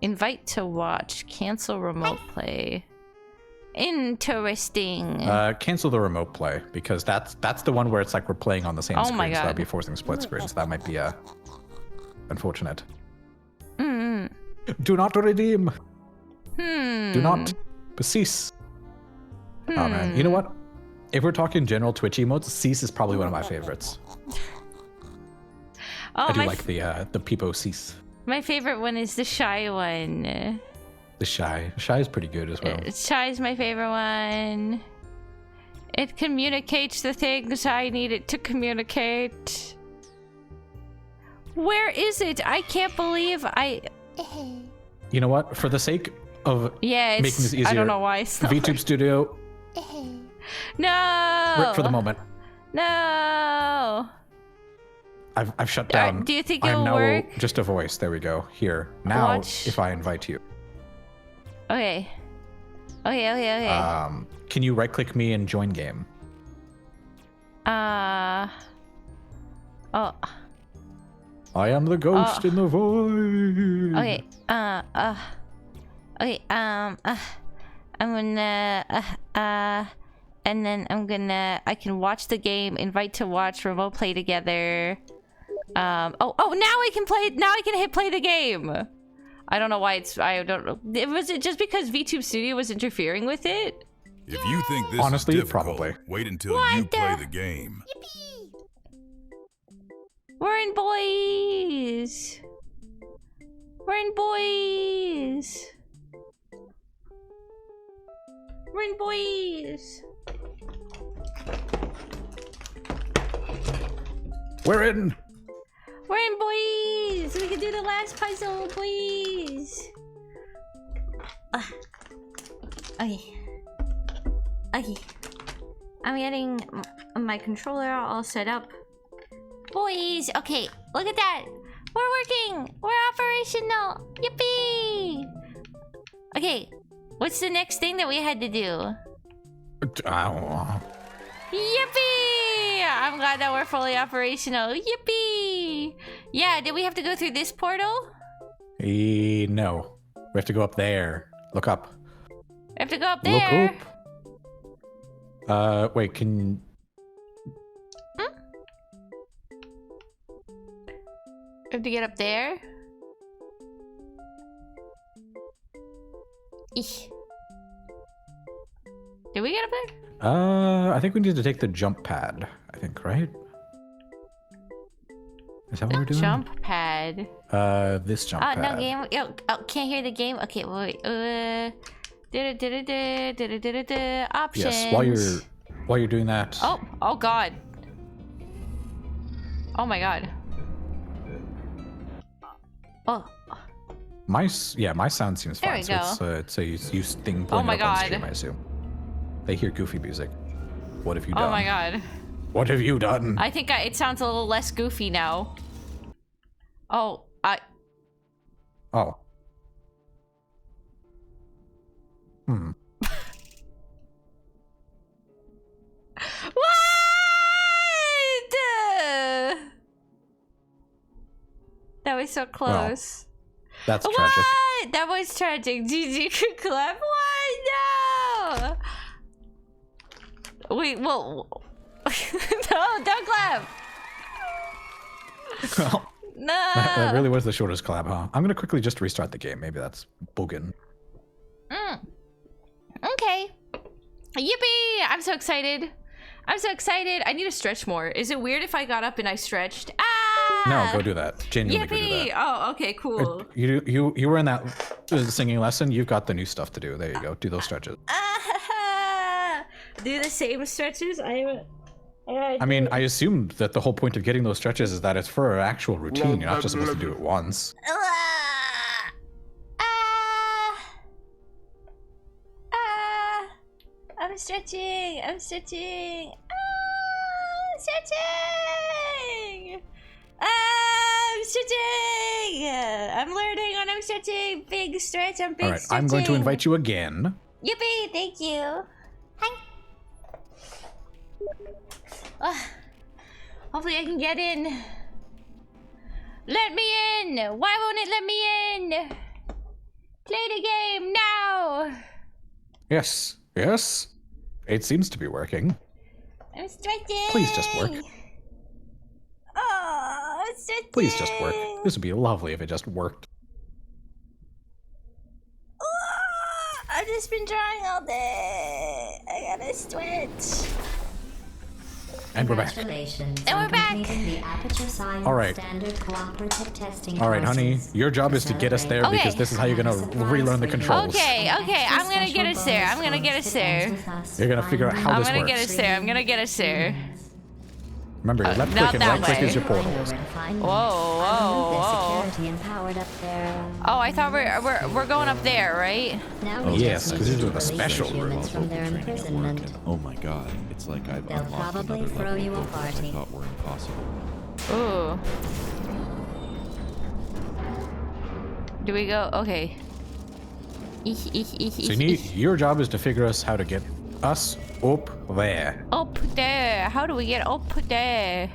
Invite to watch. Cancel remote play. Interesting. Cancel the remote play because that's the one where it's like we're playing on the same Oh screen. my So God. that'd be forcing split screen. So that might be unfortunate. Do not redeem. Do not cease. Oh man, you know what? If we're talking general Twitch emotes, cease is probably one of my favorites. Oh, I do like the Peepo cease. my favorite one is the shy one. The shy is pretty good as well. Shy is my favorite one. It communicates the things I need it to communicate. Where is it? I can't believe I... You know what? For the sake of Yeah, it's, making this easier, I don't know why. It's not VTube Studio, No! for the moment, No! I've shut down. Do you think I'm it'll now work? just a voice. There we go. Here. Now, Watch. if I invite you, Okay. Okay. can you right click me and join game? Oh. I am the ghost in the void. Okay. Okay. I'm gonna. And then I can watch the game. Invite to watch. Remote play together. Oh. Now I can play. Now I can hit play the game. I don't know why it's. I don't know. Was it just because VTube Studio was interfering with it? If you think this Honestly, is difficult, probably. wait until What you the- play the game. We're in boys. We're in boys. We're in boys. We're in. We're in boys. We can do the last puzzle, please. Okay. I'm getting my controller all set up. Boys, okay, look at that. We're working. We're operational. Yippee! Okay, what's the next thing that we had to do? Yippee! I'm glad that we're fully operational. Yippee! Yeah, did we have to go through this portal? No. We have to go up there. Look up. We have to go up there. Look up. Wait, can... We have to get up there. Eesh. Did we get up there? I think we need to take the jump pad. I think, right? Is that what we're doing? Jump pad. This jump pad. No game. Oh, can't hear the game. Okay, wait. Options. Yes, while you're while you're doing that, Oh god. Oh my god. Oh. my sound seems There fine. we So go. it's a use thing. Oh playing my it up on God. stream, I assume. They hear goofy music. What have you done? Oh my god. What have you done? I think it sounds a little less goofy now. Oh, Oh. Hmm. What? That was so close. That's What? tragic. That was tragic. GG could clap. What? No. Wait, well. No, don't clap. Well, No. that really was the shortest clap, huh? I'm gonna quickly just restart the game. Maybe that's bugging. Okay. Yippee! I'm so excited. I'm so excited. I need to stretch more. Is it weird if I got up and I stretched? Ah! No, go do that. Genuinely go do Yippee! that. Oh, okay, cool. You were in that singing lesson. You've got the new stuff to do. There you go. Do those stretches. Do the same stretches? I mean, I assumed that the whole point of getting those stretches is that it's for an actual routine. You're not just supposed to do it once. I'm stretching. I'm stretching. I'm stretching. I'm stretching. I'm learning when I'm stretching. Big stretch. I'm big All right, stretching. I'm going to invite you again. Yippee! Thank you. Hi. Hopefully I can get in. Let me in! Why won't it let me in? Play the game now! Yes, yes. It seems to be working. I'm stretching! Please just work. Oh, I'm stretching! Please just work. This would be lovely if it just worked. Oh, I've just been drawing all day. I gotta stretch. And we're back. Congratulations And on we're back. completing the Aperture Science All right. Standard Cooperative Testing All right, honey. courses. Your job is to get us there because Okay. this is how you're gonna relearn the controls. Okay, I'm gonna get us there. I'm gonna get us there. You're gonna figure out how I'm this gonna works. get us there. I'm gonna get us there. Remember, your left not click and that right click way. is your portals. Whoa. Security empowered up there. Oh, I thought we're going up there, right? Now Oh, we yes, just 'cause need these to are the release special humans from their Training at work, imprisonment. and oh my god, it's like I've They'll unlocked probably another throw level you a of goals I party. thought were impossible. Ooh. Do we go? Okay. So your job is to figure us how to get us up there. Up there. How do we get up there?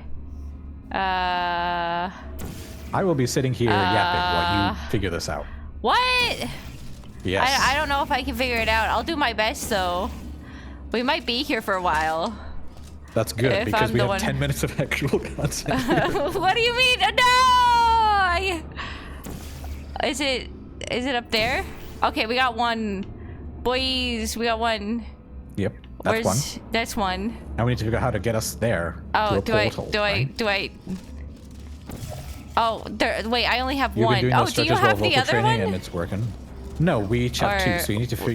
I will be sitting here yapping while you figure this out. What? Yes. I don't know if I can figure it out. I'll do my best though. We might be here for a while. That's good if because I'm we the have one- 10 minutes of actual content. What do you mean? No! Is it up there? Okay, we got one. Boys, we got one. Yep, that's one. That's one. Now we need to figure out how to get us there. Oh, to a portal, right? Oh, there, wait, I only have You've one. been doing Oh, those do you stretches while have the vocal other training one? and it's working. No, we each have two, Or- so you need to put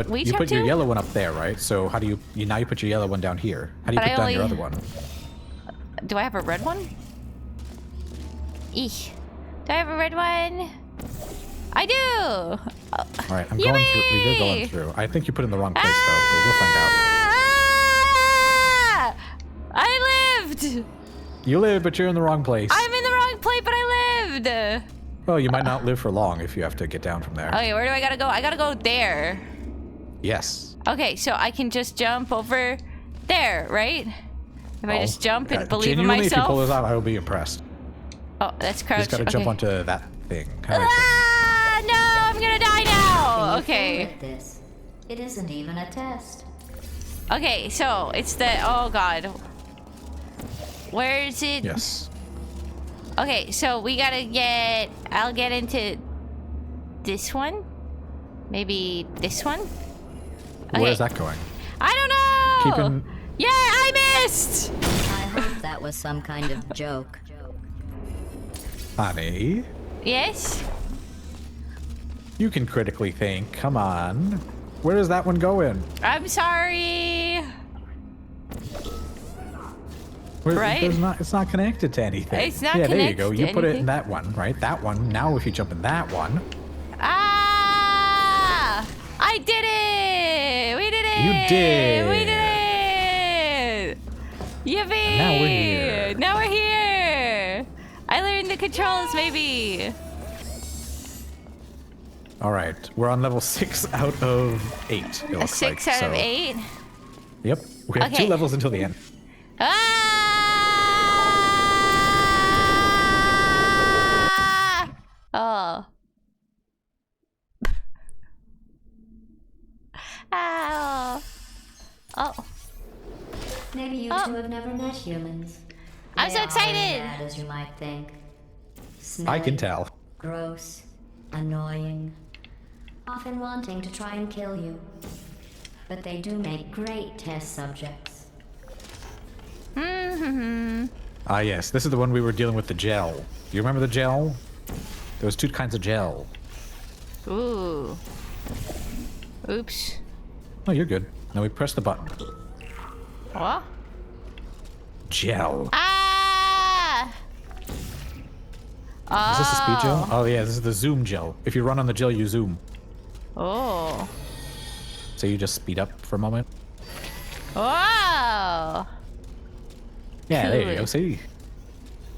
we each you have put your two? yellow one up there, right? So how do you now you put your yellow one down here? How do you But put I down your only- other one? Do I have a red one? Eesh. Do I have a red one? I do! All right, I'm going through. You're going Yippee! through. I think you put it in the wrong place though, but we'll find out. Ah! I lived! You live, but you're in the wrong place. I'm in the wrong place, but I lived! Well, you might not live for long if you have to get down from there. Okay, where do I gotta go? I gotta go there. Yes. Okay, so I can just jump over there, right? If I just jump and believe in Genuinely, if you pull myself. this out, I will be impressed. Oh, that's You crouch. just gotta jump okay. onto that thing. How do I say? Ah, no, I'm gonna die now. Can you Okay. fail at this? It isn't even a test. Okay, so it's the, oh god. Where is it? Yes. Okay, so we gotta get, I'll get into this one. Maybe this one? Okay. Where's that going? I don't know. Keeping- Yeah, I missed. I hope that was some kind of joke. Honey, Yes? you can critically think. Come on. Where is that one going? I'm sorry. Right? It's not connected to anything. It's not yeah, there you connected go. to You put it in anything. that one, right? That one. Now if you jump in that one, Ah! I did it! We did it! You did. We did it! Yippee! now we're here. Now we're here! I learned the controls, maybe. all right. We're on level 6 out of 8. It A looks 6 like, out of so- 8? Yep. We have Okay. 2 levels until the end. Ah! Oh. Ow. Oh. Maybe you Oh. two have never met humans. I'm They so aren't excited. as bad as you might think. I can Smelly, tell. gross, annoying, often wanting to try and kill you. But they do make great test subjects. Ah, yes. This is the one we were dealing with the gel. You remember the gel? There was 2 kinds of gel. Ooh. Oops. Oh, you're good. Now we press the button. What? Gel. Ah! Is this a speed gel? Oh, yeah. This is the zoom gel. If you run on the gel, you zoom. Oh. So you just speed up for a moment. Wow. Yeah, there you go. Cool. See?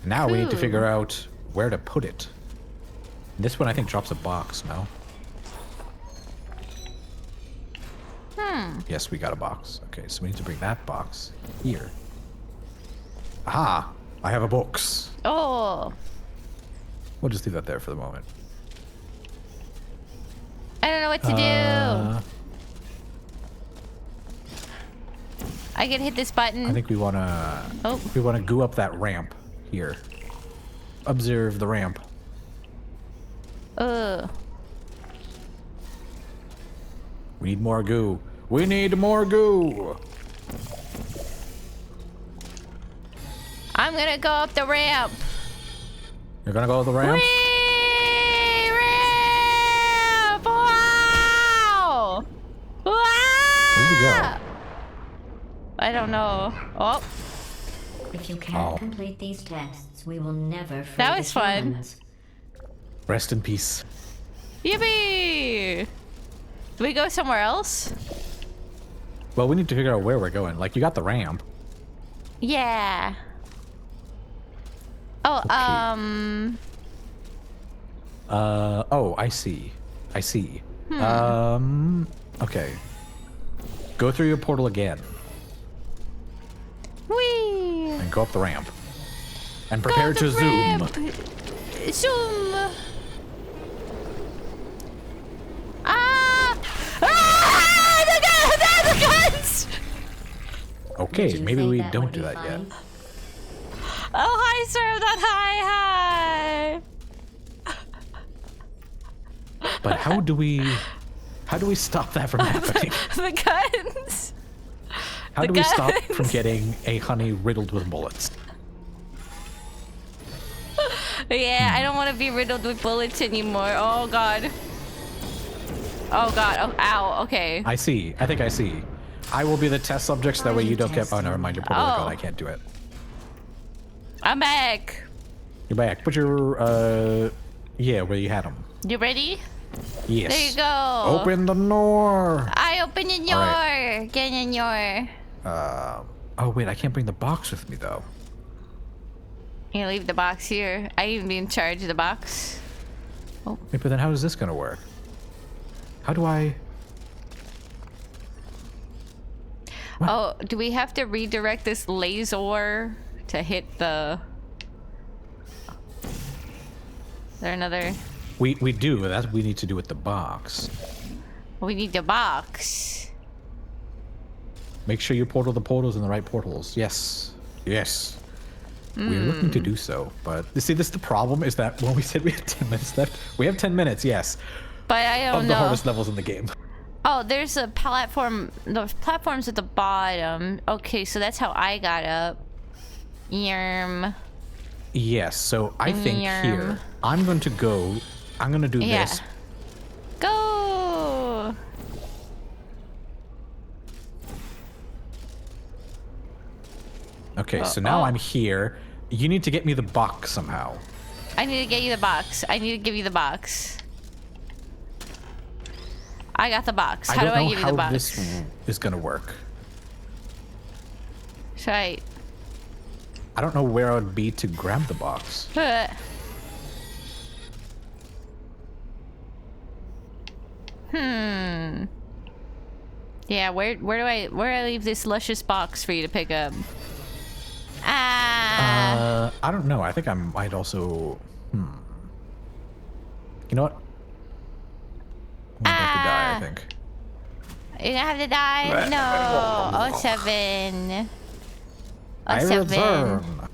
Now we need to Cool. figure out where to put it. This one, I think, drops a box, no? Yes, we got a box. Okay, so we need to bring that box here. Aha! I have a box. Oh. We'll just leave that there for the moment. I don't know what to do. I can hit this button. I think we wanna Oh. goo up that ramp here. Observe the ramp. We need more goo. We need more goo. I'm gonna go up the ramp. You're gonna go up the ramp? Whee! Ramp! Wow! Wow! Where'd you go? I don't know. Oh, If you can't Oh. complete these tests, we will never free That the was fun. humans. Rest in peace. yippee! Do we go somewhere else? Well, we need to figure out where we're going. Like, you got the ramp. Yeah. Oh, Okay. Oh, I see. I see. Okay. Go through your portal again Whee! and go up the ramp. And prepare Go to the zoom. ramp. Zoom! Ah! Ah! The guns! Okay, Did you maybe think we that don't would do be that yet. funny? Oh, hi, sir, not hi, But how do we stop that from happening? hi. The guns. How The do we stop guns. from getting a honey riddled with bullets? Yeah, I don't want to be riddled with bullets anymore. Oh, God. Oh, God. Oh, ow. Okay. I see. I think I see. I will be the test subjects. That way you don't get. Oh, never mind. Your portal. Oh. God, I can't do it. I'm back. You're back. Put your yeah, where you had them. You ready? Yes. There you go. Open the door. I open in your. All Get in your. Oh wait, I can't bring the box with me though. You leave the box here. I even be in charge of the box. Wait, but then how is this gonna work? How do I? What? Oh, do we have to redirect this laser to hit the? Is there another? We do. That's what we need to do with the box. We need the box. Make sure you portal the portals in the right portals. Yes. Yes. We're looking to do so, but you see, this is the problem, is that when we said we had 10 minutes left, we have 10 minutes, yes, But I of don't the know. hardest levels in the game. Oh, there's a platform. The platform's at the bottom. Okay, so that's how I got up. Yerm. Yes, so I think Yum. here, I'm going to do Yeah. this. Go! Okay, so now I'm here. You need to get me the box somehow. I need to get you the box. I need to give you the box. I got the box. How do I give you the box? This is gonna work. Should I? I don't know where I would be to grab the box. Yeah, where do I leave this luscious box for you to pick up? I don't know. I think I might also. You know what? I'm gonna have to die, I think. You're gonna have to die? No. 07. 07.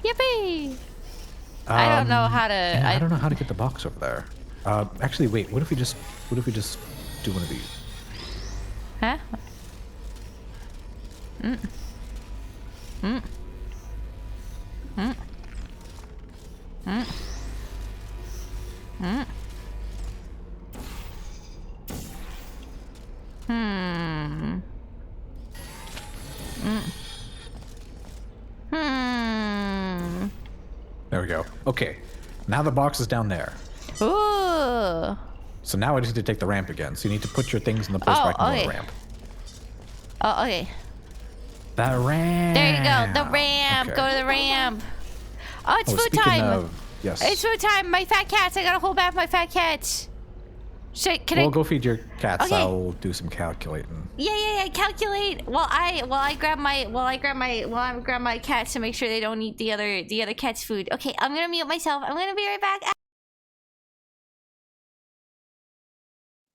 Yippee! I don't know how to. Yeah, I don't know how to get the box over there. Actually, wait. What if we just do one of these? Huh? There we go. Okay. Now the box is down there. Ooh. So now I just need to take the ramp again. So you need to put your things in the place where I can go to the ramp. Oh, okay. The ramp. There you go. The ramp. Okay. Go to the ramp. Oh, it's food speaking time. of- yes. It's food time. My fat cats. I gotta hold back my fat cats. Can I? Go feed your cats. Okay. I'll do some calculating. Yeah. Calculate. While I grab my cats to make sure they don't eat the other cat's food. Okay, I'm gonna mute myself. I'm gonna be right back.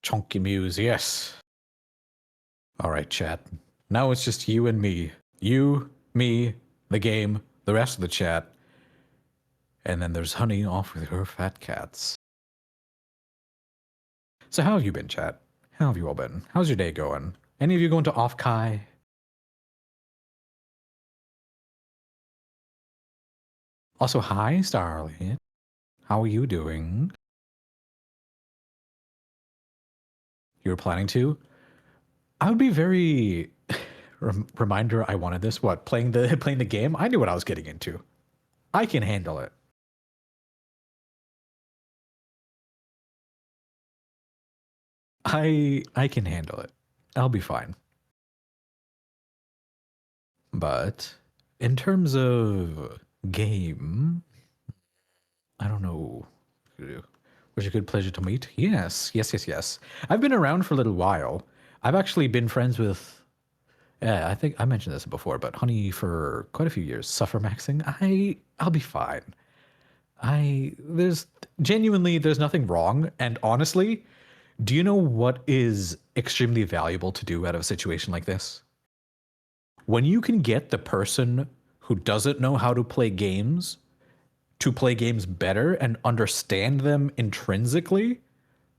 Chunky Muse, yes. All right, chat. Now it's just you and me. You, me, the game, the rest of the chat. And then there's Honey off with her fat cats. So how have you been, chat? How have you all been? How's your day going? Any of you going to Off Kai? Also, hi, Starlit. How are you doing? You were planning to? I would be very... Reminder, I wanted this. What? Playing the game? I knew what I was getting into. I can handle it. I can handle it. I'll be fine. But in terms of game, I don't know. Was it a good pleasure to meet? Yes. I've been around for a little while. I've actually been friends with, I think I mentioned this before, but Honey for quite a few years. Suffer maxing. I'll be fine. There's nothing wrong. And honestly, do you know what is extremely valuable to do out of a situation like this? When you can get the person who doesn't know how to play games to play games better and understand them intrinsically,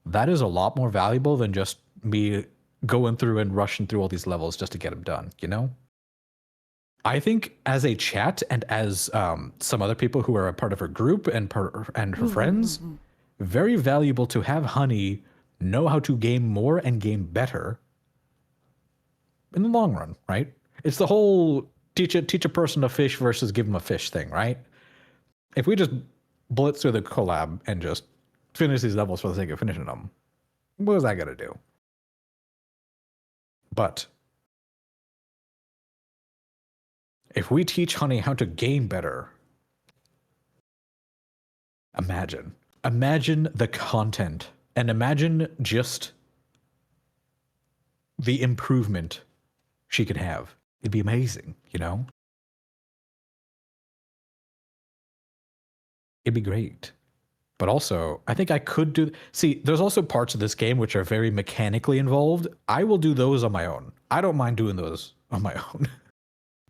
that is a lot more valuable than just me going through and rushing through all these levels just to get them done, you know? I think as a chat and as some other people who are a part of her group and her friends, very valuable to have Honey know how to game more and game better in the long run, right? It's the whole teach a person to fish versus give them a fish thing, right? If we just blitz through the collab and just finish these levels for the sake of finishing them, what is that gonna do? But if we teach Honey how to game better, imagine the content and imagine just the improvement she could have. It'd be amazing, you know? It'd be great. But also, I think I could do... See, there's also parts of this game which are very mechanically involved. I will do those on my own. I don't mind doing those on my own.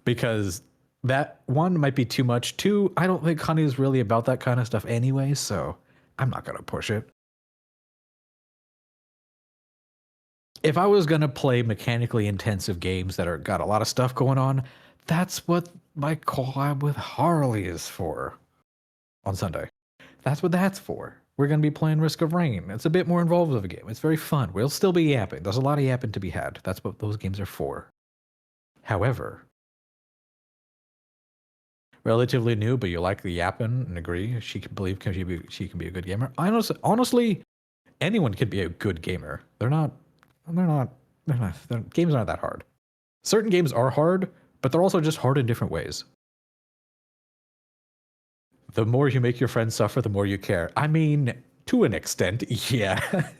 Because that, one, might be too much. Two, I don't think Honey is really about that kind of stuff anyway, so I'm not going to push it. If I was going to play mechanically intensive games that are got a lot of stuff going on, that's what my collab with Harley is for on Sunday. That's what that's for. We're going to be playing Risk of Rain. It's a bit more involved of a game. It's very fun. We'll still be yapping. There's a lot of yapping to be had. That's what those games are for. However, relatively new, but you like the yapping and agree she can be a good gamer. Honestly, anyone can be a good gamer. Games aren't that hard. Certain games are hard, but they're also just hard in different ways. The more you make your friends suffer, the more you care. I mean, to an extent, yeah.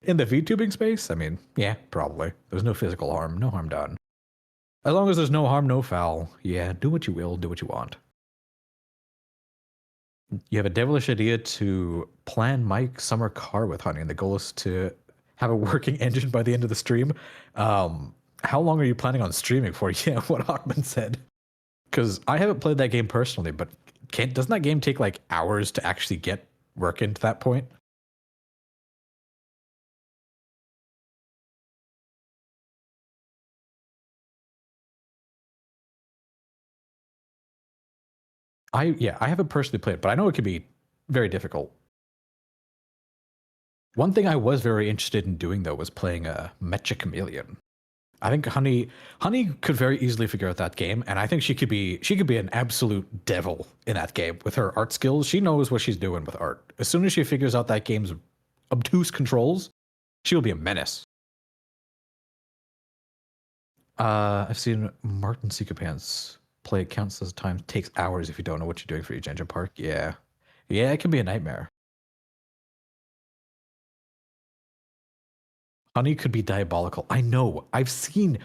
In the VTubing space, I mean, yeah, probably. There's no physical harm, no harm done. As long as there's no harm, no foul. Yeah, do what you will, do what you want. You have a devilish idea to plan Mike summer car with Honey, and the goal is to have a working engine by the end of the stream. How long are you planning on streaming for? Yeah, what Hawkman said. Because I haven't played that game personally, but doesn't that game take like hours to actually get working to that point? I haven't personally played it, but I know it can be very difficult. One thing I was very interested in doing though was playing a Mecha Chameleon. I think Honey could very easily figure out that game, and I think she could be an absolute devil in that game with her art skills. She knows what she's doing with art. As soon as she figures out that game's obtuse controls, she will be a menace. I've seen Martin Seekapants play it countless times. Takes hours if you don't know what you're doing for each engine park. Yeah, it can be a nightmare. Honey could be diabolical. I know. I've seen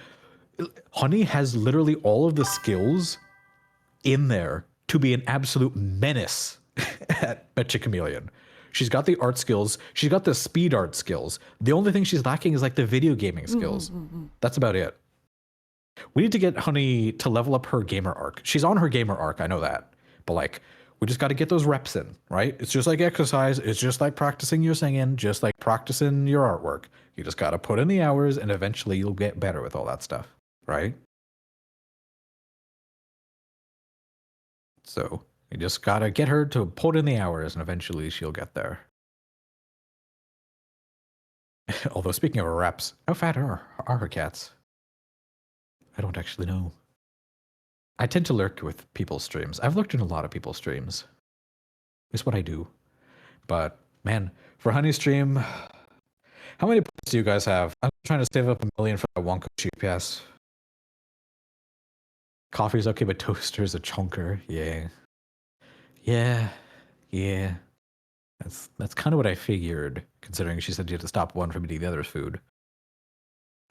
Honey has literally all of the skills in there to be an absolute menace at Mecha Chameleon. She's got the art skills. She's got the speed art skills. The only thing she's lacking is like the video gaming skills. That's about it. We need to get Honey to level up her gamer arc. She's on her gamer arc, I know that. But like, we just got to get those reps in, right? It's just like exercise. It's just like practicing your singing, just like practicing your artwork. You just got to put in the hours and eventually you'll get better with all that stuff, right? So you just got to get her to put in the hours and eventually she'll get there. Although speaking of reps, how fat are her cats? I don't actually know. I tend to lurk with people's streams. I've lurked in a lot of people's streams. It's what I do. But man, for Honey's stream, how many points do you guys have? I'm trying to save up $1 million for that Wonka cheap pass. Coffee's okay, but toaster's a chunker. Yeah. That's kind of what I figured, considering she said you had to stop one from eating the other's food.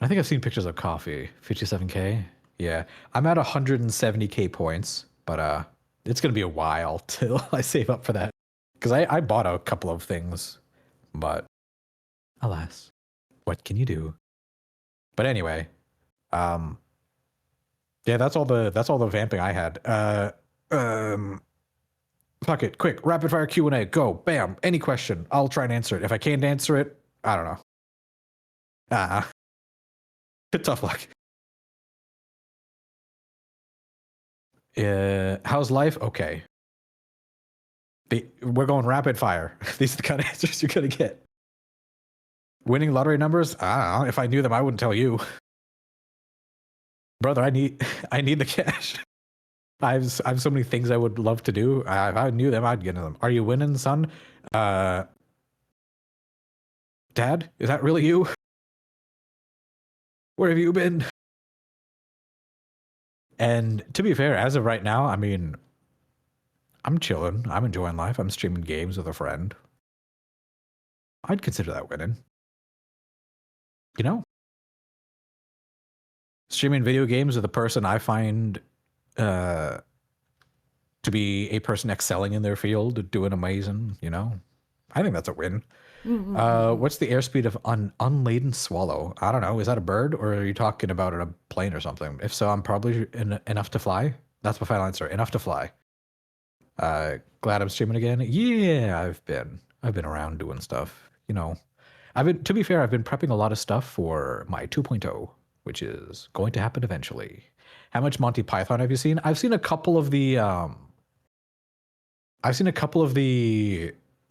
I think I've seen pictures of coffee. 57K? Yeah. I'm at 170K points, but it's going to be a while till I save up for that. Because I bought a couple of things, but alas, what can you do? But anyway, yeah, that's all the vamping I had. Fuck it, quick, rapid fire Q&A, go, bam, any question, I'll try and answer it. If I can't answer it, I don't know. Tough luck. How's life? Okay. We're going rapid fire. These are the kind of answers you're gonna get. Winning lottery numbers? I don't know. If I knew them, I wouldn't tell you. Brother, I need the cash. I have so many things I would love to do. If I knew them, I'd get into them. Are you winning, son? Dad, is that really you? Where have you been? And to be fair, as of right now, I mean, I'm chilling. I'm enjoying life. I'm streaming games with a friend. I'd consider that winning. You know? Streaming video games with a person I find to be a person excelling in their field, doing amazing, you know? I think that's a win. What's the airspeed of an unladen swallow? I don't know. Is that a bird, or are you talking about a plane or something? If so, I'm probably enough to fly. That's my final answer. Enough to fly. Glad I'm streaming again. Yeah, I've been around doing stuff. You know, to be fair, I've been prepping a lot of stuff for my 2.0, which is going to happen eventually. How much Monty Python have you seen? I've seen a couple of the.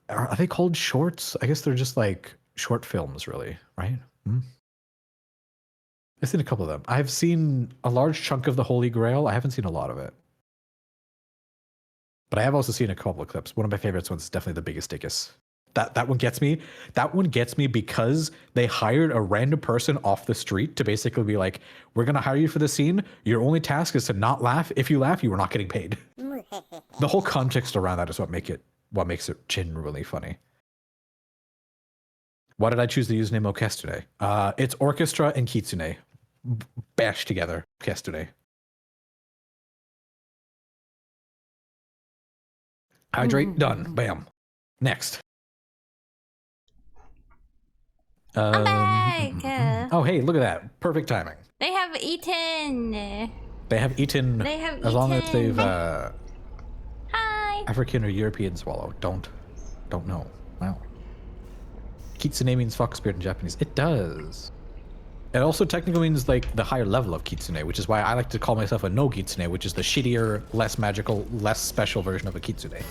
Are they called shorts? I guess they're just like short films, really, right? I've seen a couple of them. I've seen a large chunk of the Holy Grail. I haven't seen a lot of it. But I have also seen a couple of clips. One of my favorites ones is definitely the biggest dickus. That one gets me. That one gets me because they hired a random person off the street to basically be like, we're going to hire you for this scene. Your only task is to not laugh. If you laugh, you are not getting paid. The whole context around that is what makes it genuinely funny. Why did I choose the username Okesture? It's orchestra and kitsune bashed together. Okesture. Hydrate, done. Bam. Next. I'm back. Oh, hey, look at that. Perfect timing. They have eaten. They have eaten They have as long as eaten. they've Hi. African or European swallow. Don't know. Wow. Kitsune means fox spirit in Japanese. It does. It also technically means like the higher level of kitsune, which is why I like to call myself a no kitsune, which is the shittier, less magical, less special version of a kitsune.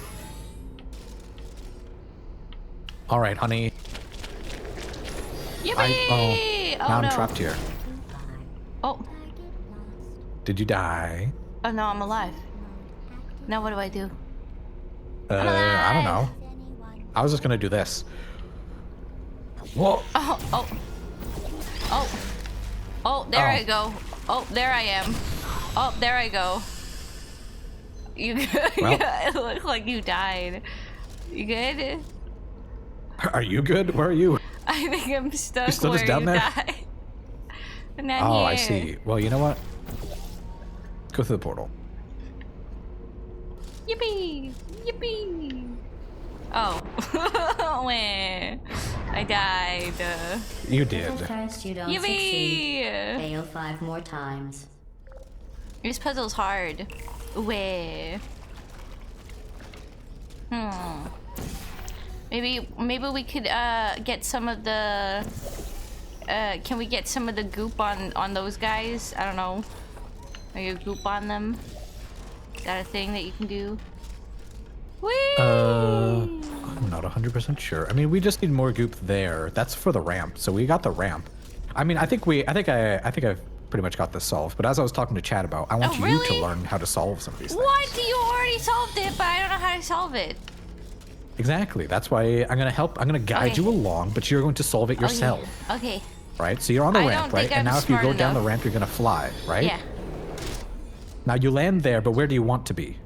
All right, honey. Yippee! Now Oh, I'm no. trapped here. Oh. Did you die? Oh no, I'm alive. Now what do I do? I don't know. I was just gonna do this. Whoa. Oh, there Oh. I go. Oh, there I am. Oh, there I go. You Well. it looks like you died. You good? Are you good? Where are you? I think I'm stuck You're still where just down you there? died. I'm not Oh, here. I see. Well, you know what? Go through the portal. Yippee! Yippee! Oh. Wah. I died. You did. First, you don't succeed. Yippee! Fail 5 more times. This puzzle's hard. Where? Maybe we could get some of the can we get some of the goop on those guys? I don't know. Are you goop on them? Is that a thing that you can do? Whee! I'm not 100% sure. I mean, we just need more goop there. That's for the ramp. So we got the ramp. I mean, I think I've pretty much got this solved. But as I was talking to Chad about, I want Oh, you really? to learn how to solve some of these things. What? You already solved it, but I don't know how to solve it. Exactly. That's why I'm gonna help. I'm gonna guide Okay. you along, but you're going to solve it yourself, Okay. right? So you're on the I ramp, don't right? think And I'm now if you go smart down the enough. ramp, you're gonna fly, right? Yeah. Now you land there, but where do you want to be?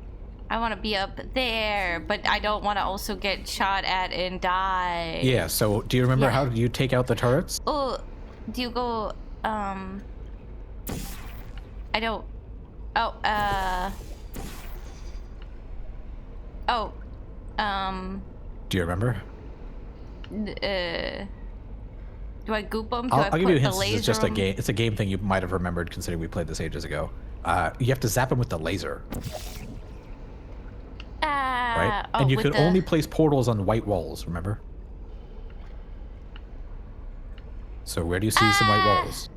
I want to be up there, but I don't want to also get shot at and die. Yeah. So do you remember Yeah. how you take out the turrets? Oh, do you go, I don't, oh, Do you remember? do I goop them? Do I'll I give you a put hint. the This laser is just a 'em? game. It's a game thing you might have remembered, considering we played this ages ago. You have to zap him with the laser, right? Oh, and you with can the- only place portals on white walls. Remember? So where do you see some white walls?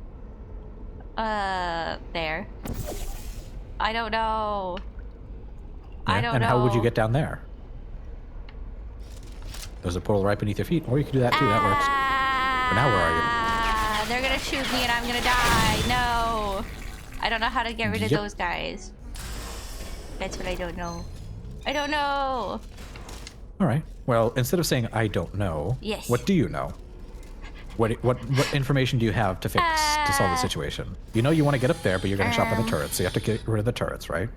There. I don't know. I Yeah, don't and know. how would you get down there? There's a portal right beneath your feet, or you could do that too. That works. But now where are you? They're gonna shoot me and I'm gonna die. No. I don't know how to get rid of Yep. those guys. That's what I don't know. I don't know. All right. Well, instead of saying I don't know, Yes. what do you know? What information do you have to fix to solve the situation? You know you want to get up there, but you're getting shot by the turrets, so you have to get rid of the turrets, right?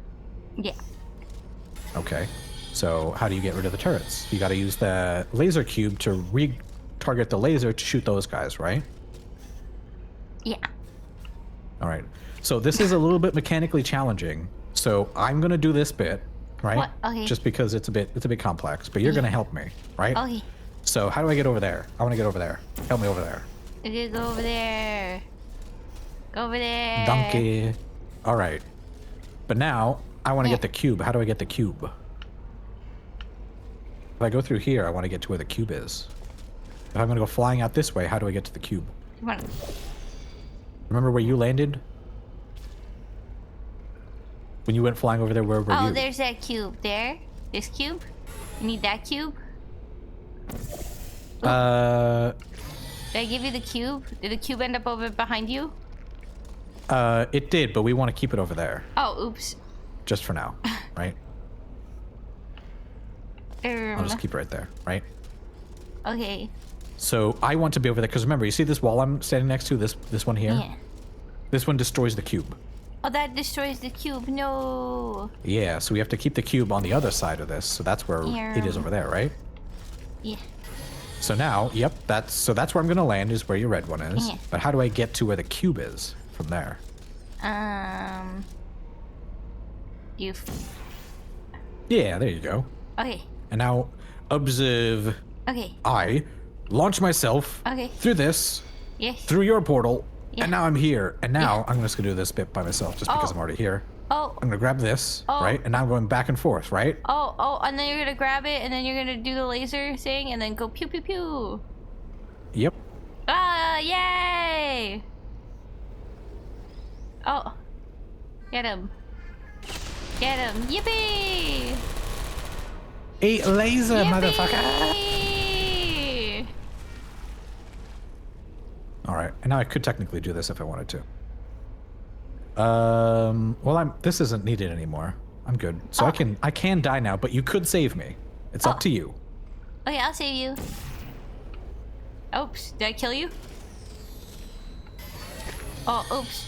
Yeah. Okay. So how do you get rid of the turrets? You got to use the laser cube to re-target the laser to shoot those guys, right? Yeah. All right. So this is a little bit mechanically challenging. So I'm gonna do this bit, right? What? Okay. Just because it's a bit complex, but you're gonna help me, right? Okay. So how do I get over there? I want to get over there. Help me over there. You go over there. Go over there. Donkey. All right. But now I want to Yeah. get the cube. How do I get the cube? If I go through here, I want to get to where the cube is. If I'm gonna go flying out this way, how do I get to the cube? Come on. Remember where you landed? When you went flying over there, where were Oh, you? there's that cube there. This cube. You need that cube. Uh, Did I give you the cube? Did the cube end up over behind you? it did, but we want to keep it over there, Oh, oops. just for now, right? I'll just keep it right there, right? Okay. So I want to be over there because remember, you see this wall I'm standing next to? This one here? Yeah. This one destroys the cube. Oh, that destroys the cube. No. Yeah, so we have to keep the cube on the other side of this. So that's where it is over there, right? Yeah. So now, yep, that's where I'm gonna land is where your red one is. Yeah. But how do I get to where the cube is from there? You. Yeah, there you go. Okay. And now observe. Okay. I launch myself Okay. through this, Yes. through your portal, Yeah. and now I'm here. And now Yeah. I'm just gonna do this bit by myself just because Oh. I'm already here. Oh. I'm gonna grab this, Oh. right? And now I'm going back and forth, right? Oh, and then you're gonna grab it, and then you're gonna do the laser thing, and then go pew pew pew. Yep. Ah, yay! Oh. Get him. Get him. Yippee! Eat laser, motherfucker! Yippee! Alright, and now I could technically do this if I wanted to. Well, this isn't needed anymore. I'm good. So I can die now, but you could save me. It's up to you. Okay, I'll save you. Oops, did I kill you? Oh, oops.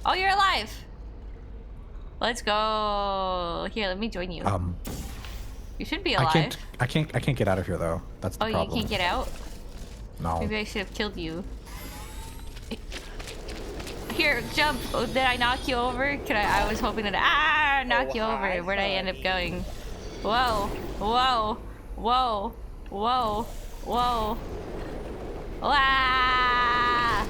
Oh, you're alive! Let's go. Here, let me join you. You should be alive. I can't get out of here though. That's the problem. You can't get out? No. Maybe I should have killed you. Here, jump! Oh, did I knock you over? I was hoping to knock you over. Where'd I end up going? Whoa! Whoa! Whoa! Whoa! Whoa! Wow!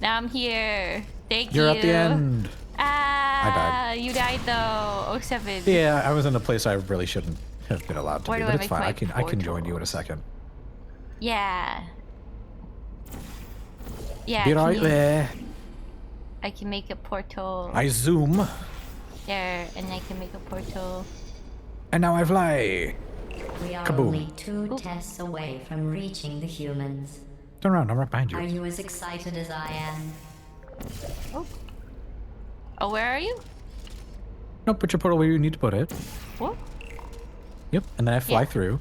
Now I'm here. Thank you. You're at the end. Ah! You died though. 07. Yeah, I was in a place I really shouldn't have been allowed to Where be, do but I it's make fine. my I can join you in a second. Yeah. Yeah. Be can right you- there. I can make a portal I zoom, there, and I can make a portal. and now I fly. We are Kaboom. only 2 tests away from reaching the humans. Turn around, I'm right behind Are you. you as excited as I am? Oh, where are you? No, put your portal where you need to put it. What? Yep, and then I fly Yeah. through,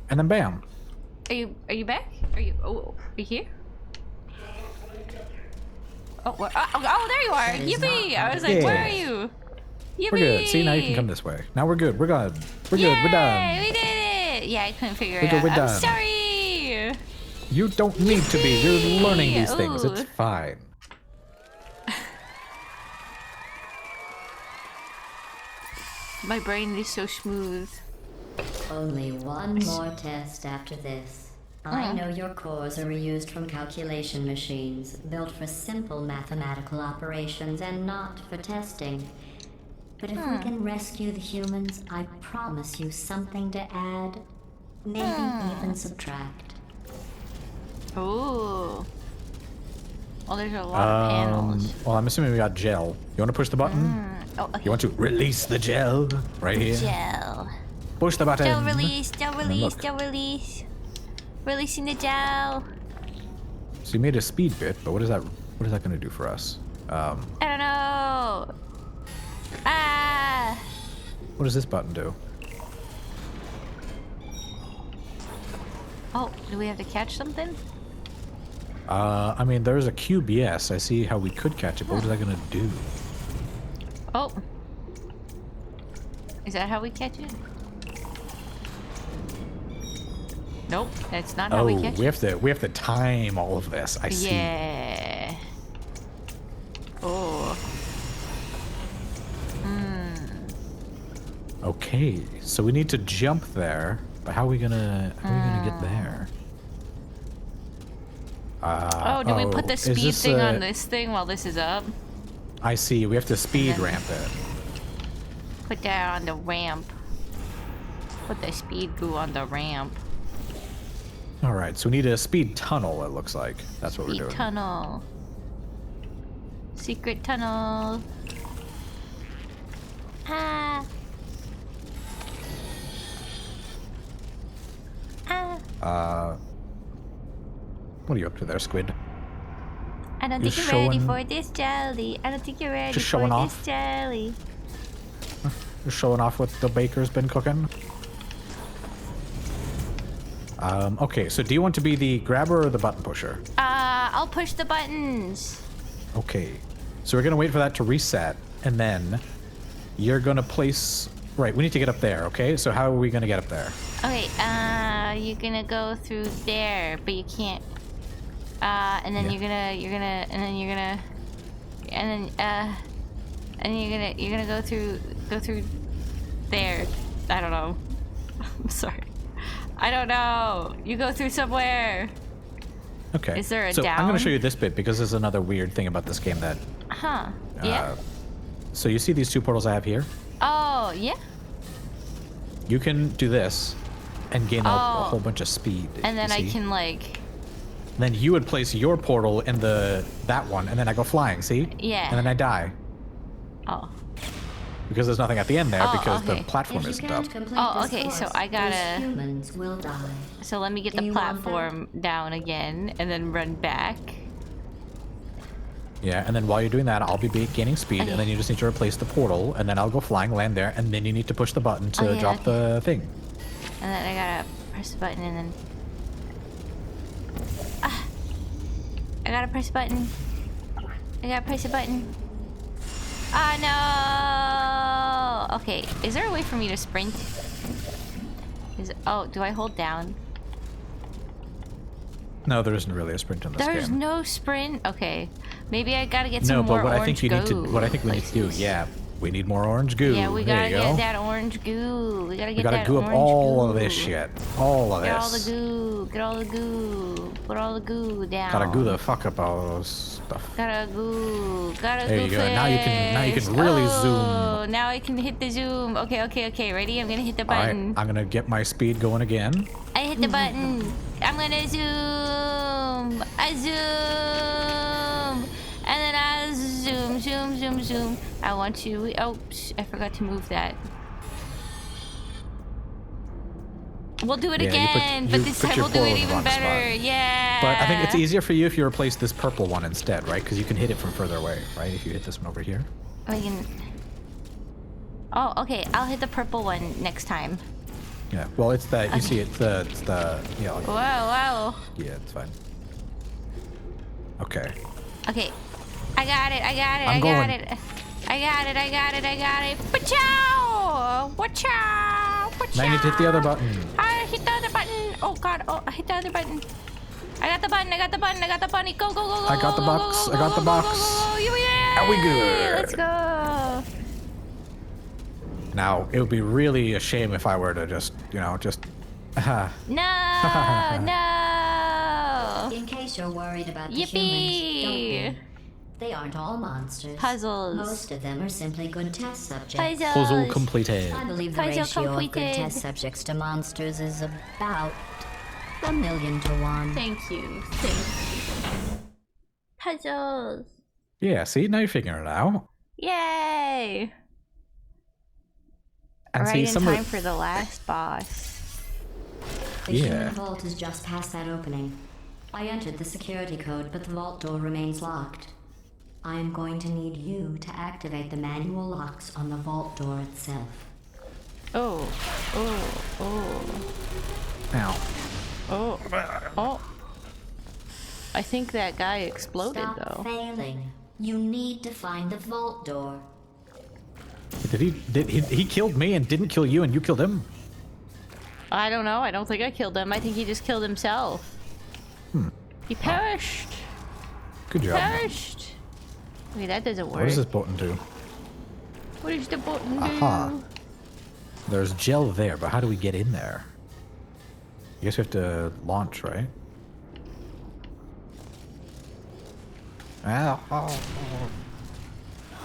and then bam. Are you back? Are you? Oh, are you here? Oh, oh, there you are! That is Yippee! not I was like, where are Yeah. you? Yippee! We're good. See, now you can come this way. Now we're good. We're good. We're good. We're Yay, done. We did it! Yeah, I couldn't figure We're it good, out. we're I'm done. sorry. You don't need to be. You're learning these things. Ooh. It's fine. My brain is so smooth. Only one more test after this. I know your cores are reused from calculation machines, built for simple mathematical operations and not for testing. But if we can rescue the humans, I promise you something to add. Maybe even subtract. Ooh. Well, there's a lot of panels. Well, I'm assuming we got gel. You want to push the button? Oh, okay. You want to release the gel right here? Gel. Push the button. Gel release, gel release, look. gel release. Releasing the gel. So you made a speed bit, but what is that going to do for us? I don't know. Ah. What does this button do? Oh, do we have to catch something? I mean, there's a cube, yes. I see how we could catch it, but what is that going to do? Oh. Is that how we catch it? Nope, that's not how Oh, we catch it. we have to time all of this. I see. Yeah. Oh. Okay, so we need to jump there, but how are we gonna get there? Oh, do we put the is speed this, thing on this thing while this is up? I see. We have to speed then- ramp it. Put that on the ramp. Put the speed goo on the ramp. All right, so we need a speed tunnel. It looks like that's what we're Speed doing. tunnel. Secret tunnel. Ah. Ah. What are you up to there, Squid? I don't You're think you're ready showing- for this jelly. I don't think you're ready Just for showing this off? jelly. Just showing off what the baker's been cooking. Okay, so do you want to be the grabber or the button pusher? I'll push the buttons. Okay, so we're gonna wait for that to reset, and then you're gonna place. Right, we need to get up there. Okay, so how are we gonna get up there? Okay, you're gonna go through there, but you can't. And then Yeah. you're gonna go through there. I don't know. I'm sorry. I don't know. You go through somewhere. Okay. Is there a so down? I'm gonna show you this bit because there's another weird thing about this game that. Huh. Yeah. So you see these two portals I have here? Oh, yeah. You can do this and gain a Oh. whole bunch of speed. And then you I see? can like. Then you would place your portal in that one, and then I go flying. See? Yeah. And then I die Oh. because there's nothing at the end there Oh, because okay. the platform If you isn't can't up. complete Oh, this okay, so course, I gotta- those humans will die. So let me get Do the you want that? platform down again and then run back. Yeah, and then while you're doing that, I'll be gaining speed, Okay. and then you just need to replace the portal, and then I'll go flying, land there, and then you need to push the button to Okay, drop okay. the thing. And then I gotta press the button and then. I gotta press the button. I gotta press the button. Ah, no! Okay, is there a way for me to sprint? Oh, do I hold down? No, there isn't really a sprint in this There's game. no sprint? Okay. Maybe I gotta get some No, more but what I orange think you need to, goo what I think we need to do, places. yeah, we need more orange goo. Yeah, we there gotta you go. get that orange goo. We gotta get We gotta that goo up orange all goo. of this shit. All of Get this. all the goo. Get all the goo. Put all the goo down. Gotta goo the fuck up all those stuff. Gotta goo. Gotta There goo you go. Now you can really Oh, zoom. now I can hit the zoom. Okay. Ready? I'm gonna hit the All right, button. I'm gonna get my speed going again. I hit the button. I'm gonna zoom. I zoom. And then I zoom. I want you. Oh, I forgot to move that. We'll do it Yeah, again, you but this put time your we'll do it portal in the even wrong better. spot. Yeah. But I think it's easier for you if you replace this purple one instead, right? Because you can hit it from further away, right? If you hit this one over here. We can. Oh, okay. I'll hit the purple one next time. Yeah. Well, it's the you see it's the yeah. Like, Wow. yeah, it's fine. Okay. Okay. I got it. I'm I going. got it. Pachow! Wachow! Now you need to hit the other button. I hit the other button. Oh god. Oh, I hit the other button. I got the button. Go. I got the box. I got the box. Yeah. Are we good? Let's go. Now it would be really a shame if I were to just No. In case you're worried about the Yippee! humans, don't be. They aren't all monsters. Puzzles. Most of them are simply good test subjects. puzzle completed. I believe the Puzzle ratio of completed. good test subjects to monsters is about 1,000,000 to 1. Thank you. Puzzles. Yeah. See, now you're figuring it out. Yay! And right see in some time of for the last boss. The Yeah. human vault is just past that opening. I entered the security code, but the vault door remains locked. I am going to need you to activate the manual locks on the vault door itself. Oh. now. Oh. I think that guy exploded Stop though. failing. You need to find the vault door. Did he killed me and didn't kill you and you killed him? I don't know. I don't think I killed him. I think he just killed himself. He perished. Good job. Perished. Okay, that doesn't work. What does this button do? What does the button do? Aha. There's gel there, but how do we get in there? I guess we have to launch, right?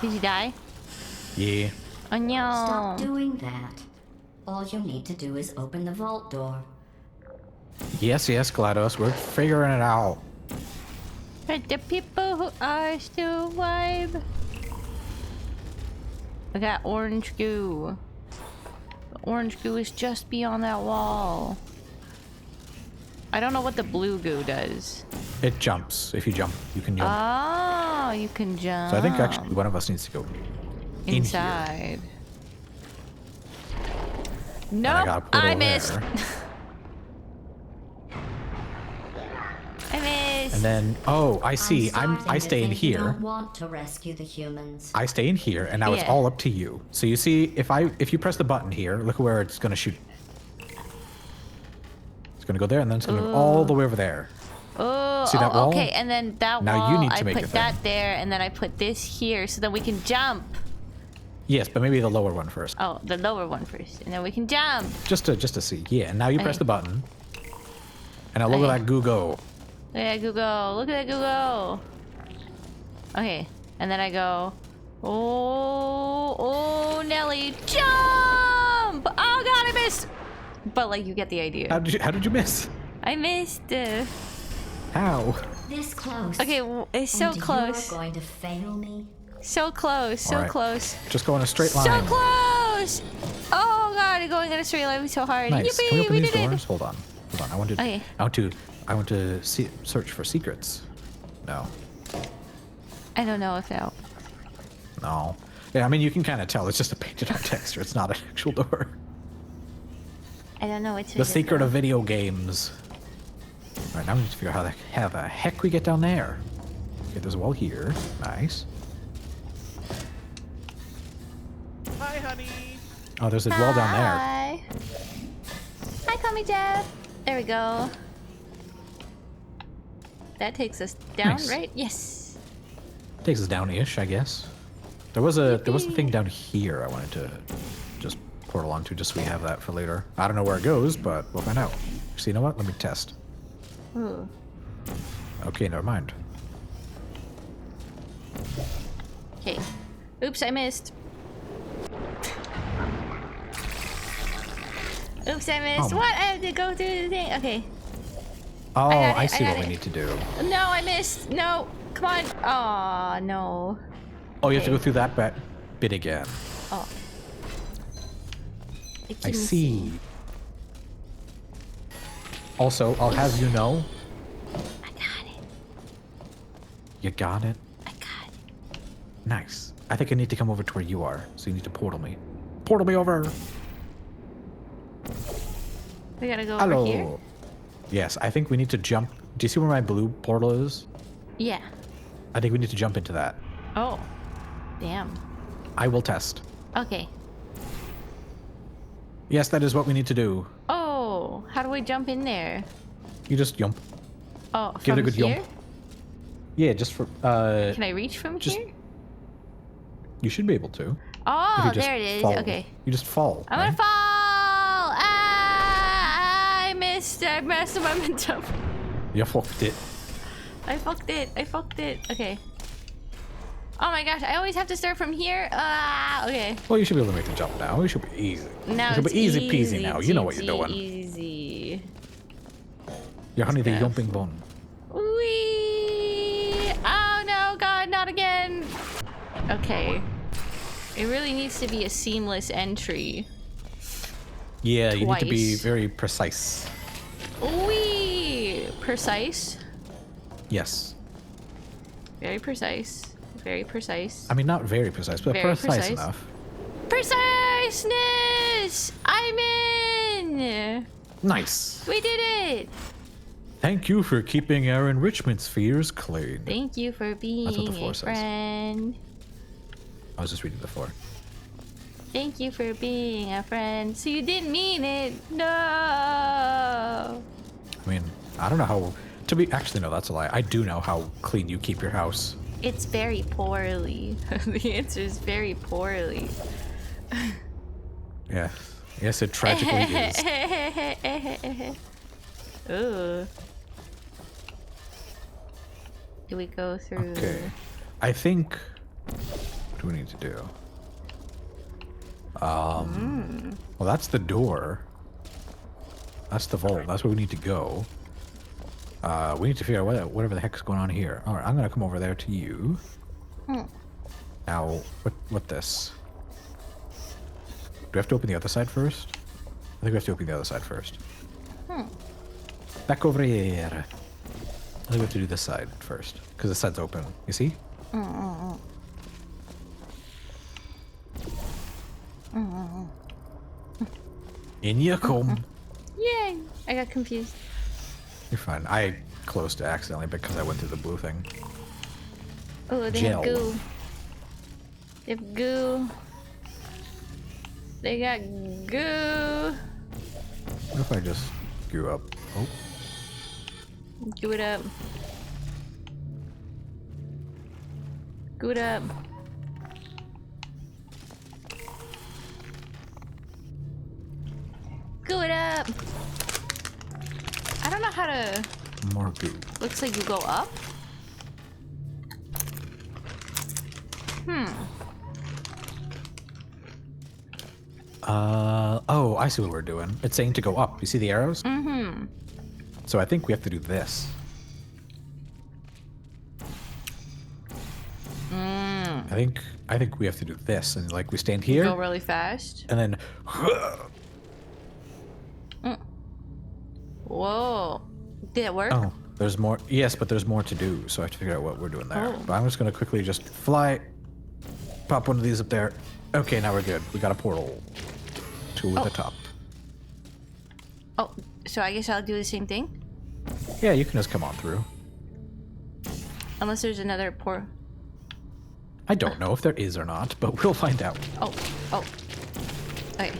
Did you die? Yeah. Oh no. Stop doing that. All you need to do is open the vault door. Yes, GLaDOS, we're figuring it out. For the people who are still alive. I got orange goo. The orange goo is just beyond that wall. I don't know what the blue goo does. It jumps. If you jump, you can jump. Oh, you can jump. So I think actually one of us needs to go in here. inside. No, gotta put I over missed. there. I missed. And then, oh, I see. starting I to stay in think you here. don't want to rescue the humans. I stay in here, and now it's Yeah. all up to you. So you see, if you press the button here, look where it's gonna shoot. It's gonna go there, and then it's gonna go all the way over there. Oh, See that wall? okay, and then that Now wall, you need to I make put your that thing. there, and then I put this here, so that we can jump. Yes, but maybe the lower one first, Oh, the lower one first, and then we can jump. just to see. Yeah, and now you press Okay. the button, and now look at Okay. that goo go. Look at that Google. Look at that Google. Okay, and then I go. Oh, Nelly, jump! Oh God, I missed. But like, you get the idea. How did you miss? I missed. How? This close. Okay, it's so and close. You're going to fail me? So close. So Alright. close. Just go in a straight line. So close! Oh God, going in a straight line was so hard. Nice. Yippee, Can we open we these did doors? it. Hold on. I want to. Okay. I want to see, search for secrets. No. I don't know if that. No. Yeah, I mean you can kind of tell. It's just a painted on texture. It's not an actual door. I don't know which. The secret of video games. All right, now we need to figure out how the heck we get down there. Okay, there's a wall here. Nice. Hi, honey. Oh, there's a wall down there. Hi. Hi, call me Jeff. There we go. That takes us down, Nice. right? Yes. Takes us down-ish, I guess. There was a thing down here I wanted to just portal onto, just so we have that for later. I don't know where it goes, but we'll find out. So you know what? Let me test. Ooh. Okay, never mind. Okay. Oops, I missed. Oops, I missed. Oh. What? I have to go through the thing. Okay. Oh, got I it, see I what got we it. need to do. No, I missed. No. Come on. Oh, no. Oh, you have to Okay. go through that bit again. Oh. I didn't see. Also, I'll have you know, I got it. you got it. I got it. Nice. I think I need to come over to where you are, so you need to portal me. Portal me over. We gotta go Hello. over here. Yes, I think we need to jump. Do you see where my blue portal is? Yeah. I think we need to jump into that. Oh. Damn. I will test. Okay. Yes, that is what we need to do. Oh, how do we jump in there? You just jump. Oh, Give it a from good here? yump. Yeah, just for Can I reach from just- here? you should be able to. If Oh, you just there it is. fall. Okay. You just fall. I'm gonna right? fall! Ah, I missed the momentum. You fucked it. I fucked it. I fucked it. Okay. Oh my gosh, I always have to start from here. Ah, okay. Well, you should be able to make the jump now. It should be easy. Now it should it's be easy peasy now. You know what you're doing. Easy. You're honey the Yes. yumping bun. Wee! Oh no, God, not again. Okay. It really needs to be a seamless entry. Yeah, you need to be Twice. very precise. Wee! Precise. Yes. Very precise. Very precise. I mean, not very precise, but Very precise precise. enough. Preciseness! I'm in! Nice. We did it! Thank you for keeping our enrichment spheres clean. Thank you for being what the a floor says. friend. I was just reading before. Thank you for being a friend. So you didn't mean it. No. I mean, I don't know how. Actually, no, that's a lie. I do know how clean you keep your house. It's very poorly. The answer is very poorly. Yeah. Yes, it tragically is. Ooh. Do we go through? Okay. I think. What do we need to do? Well, that's the door. That's the vault. That's where we need to go. We need to figure out whatever the heck's going on here. All right, I'm gonna come over there to you. Now, what this? Do we have to open the other side first? I think we have to open the other side first. Back over here. I think we have to do this side first, because this side's open. You see? In you come. Yay! I got confused. You're fine. I closed it accidentally because I went through the blue thing. Oh, they Gel. have goo. They have goo. They got goo. What if I just grew up? Oh, Goo it up. Goo it up. Goo it up. I don't know how to. more goo. Looks like you go up. Oh, I see what we're doing. It's saying to go up. You see the arrows? Mm-hmm. So I think we have to do this. I think we have to do this, and like we stand here, Go really fast. and then. Whoa. Did it work? Oh, there's more. Yes, but there's more to do, so I have to figure out what we're doing there. Oh. But I'm just gonna quickly just fly, pop one of these up there. Okay, now we're good. We got a portal to the top. Oh, so I guess I'll do the same thing? Yeah, you can just come on through. Unless there's another port. I don't know if there is or not, but we'll find out. Oh. Okay.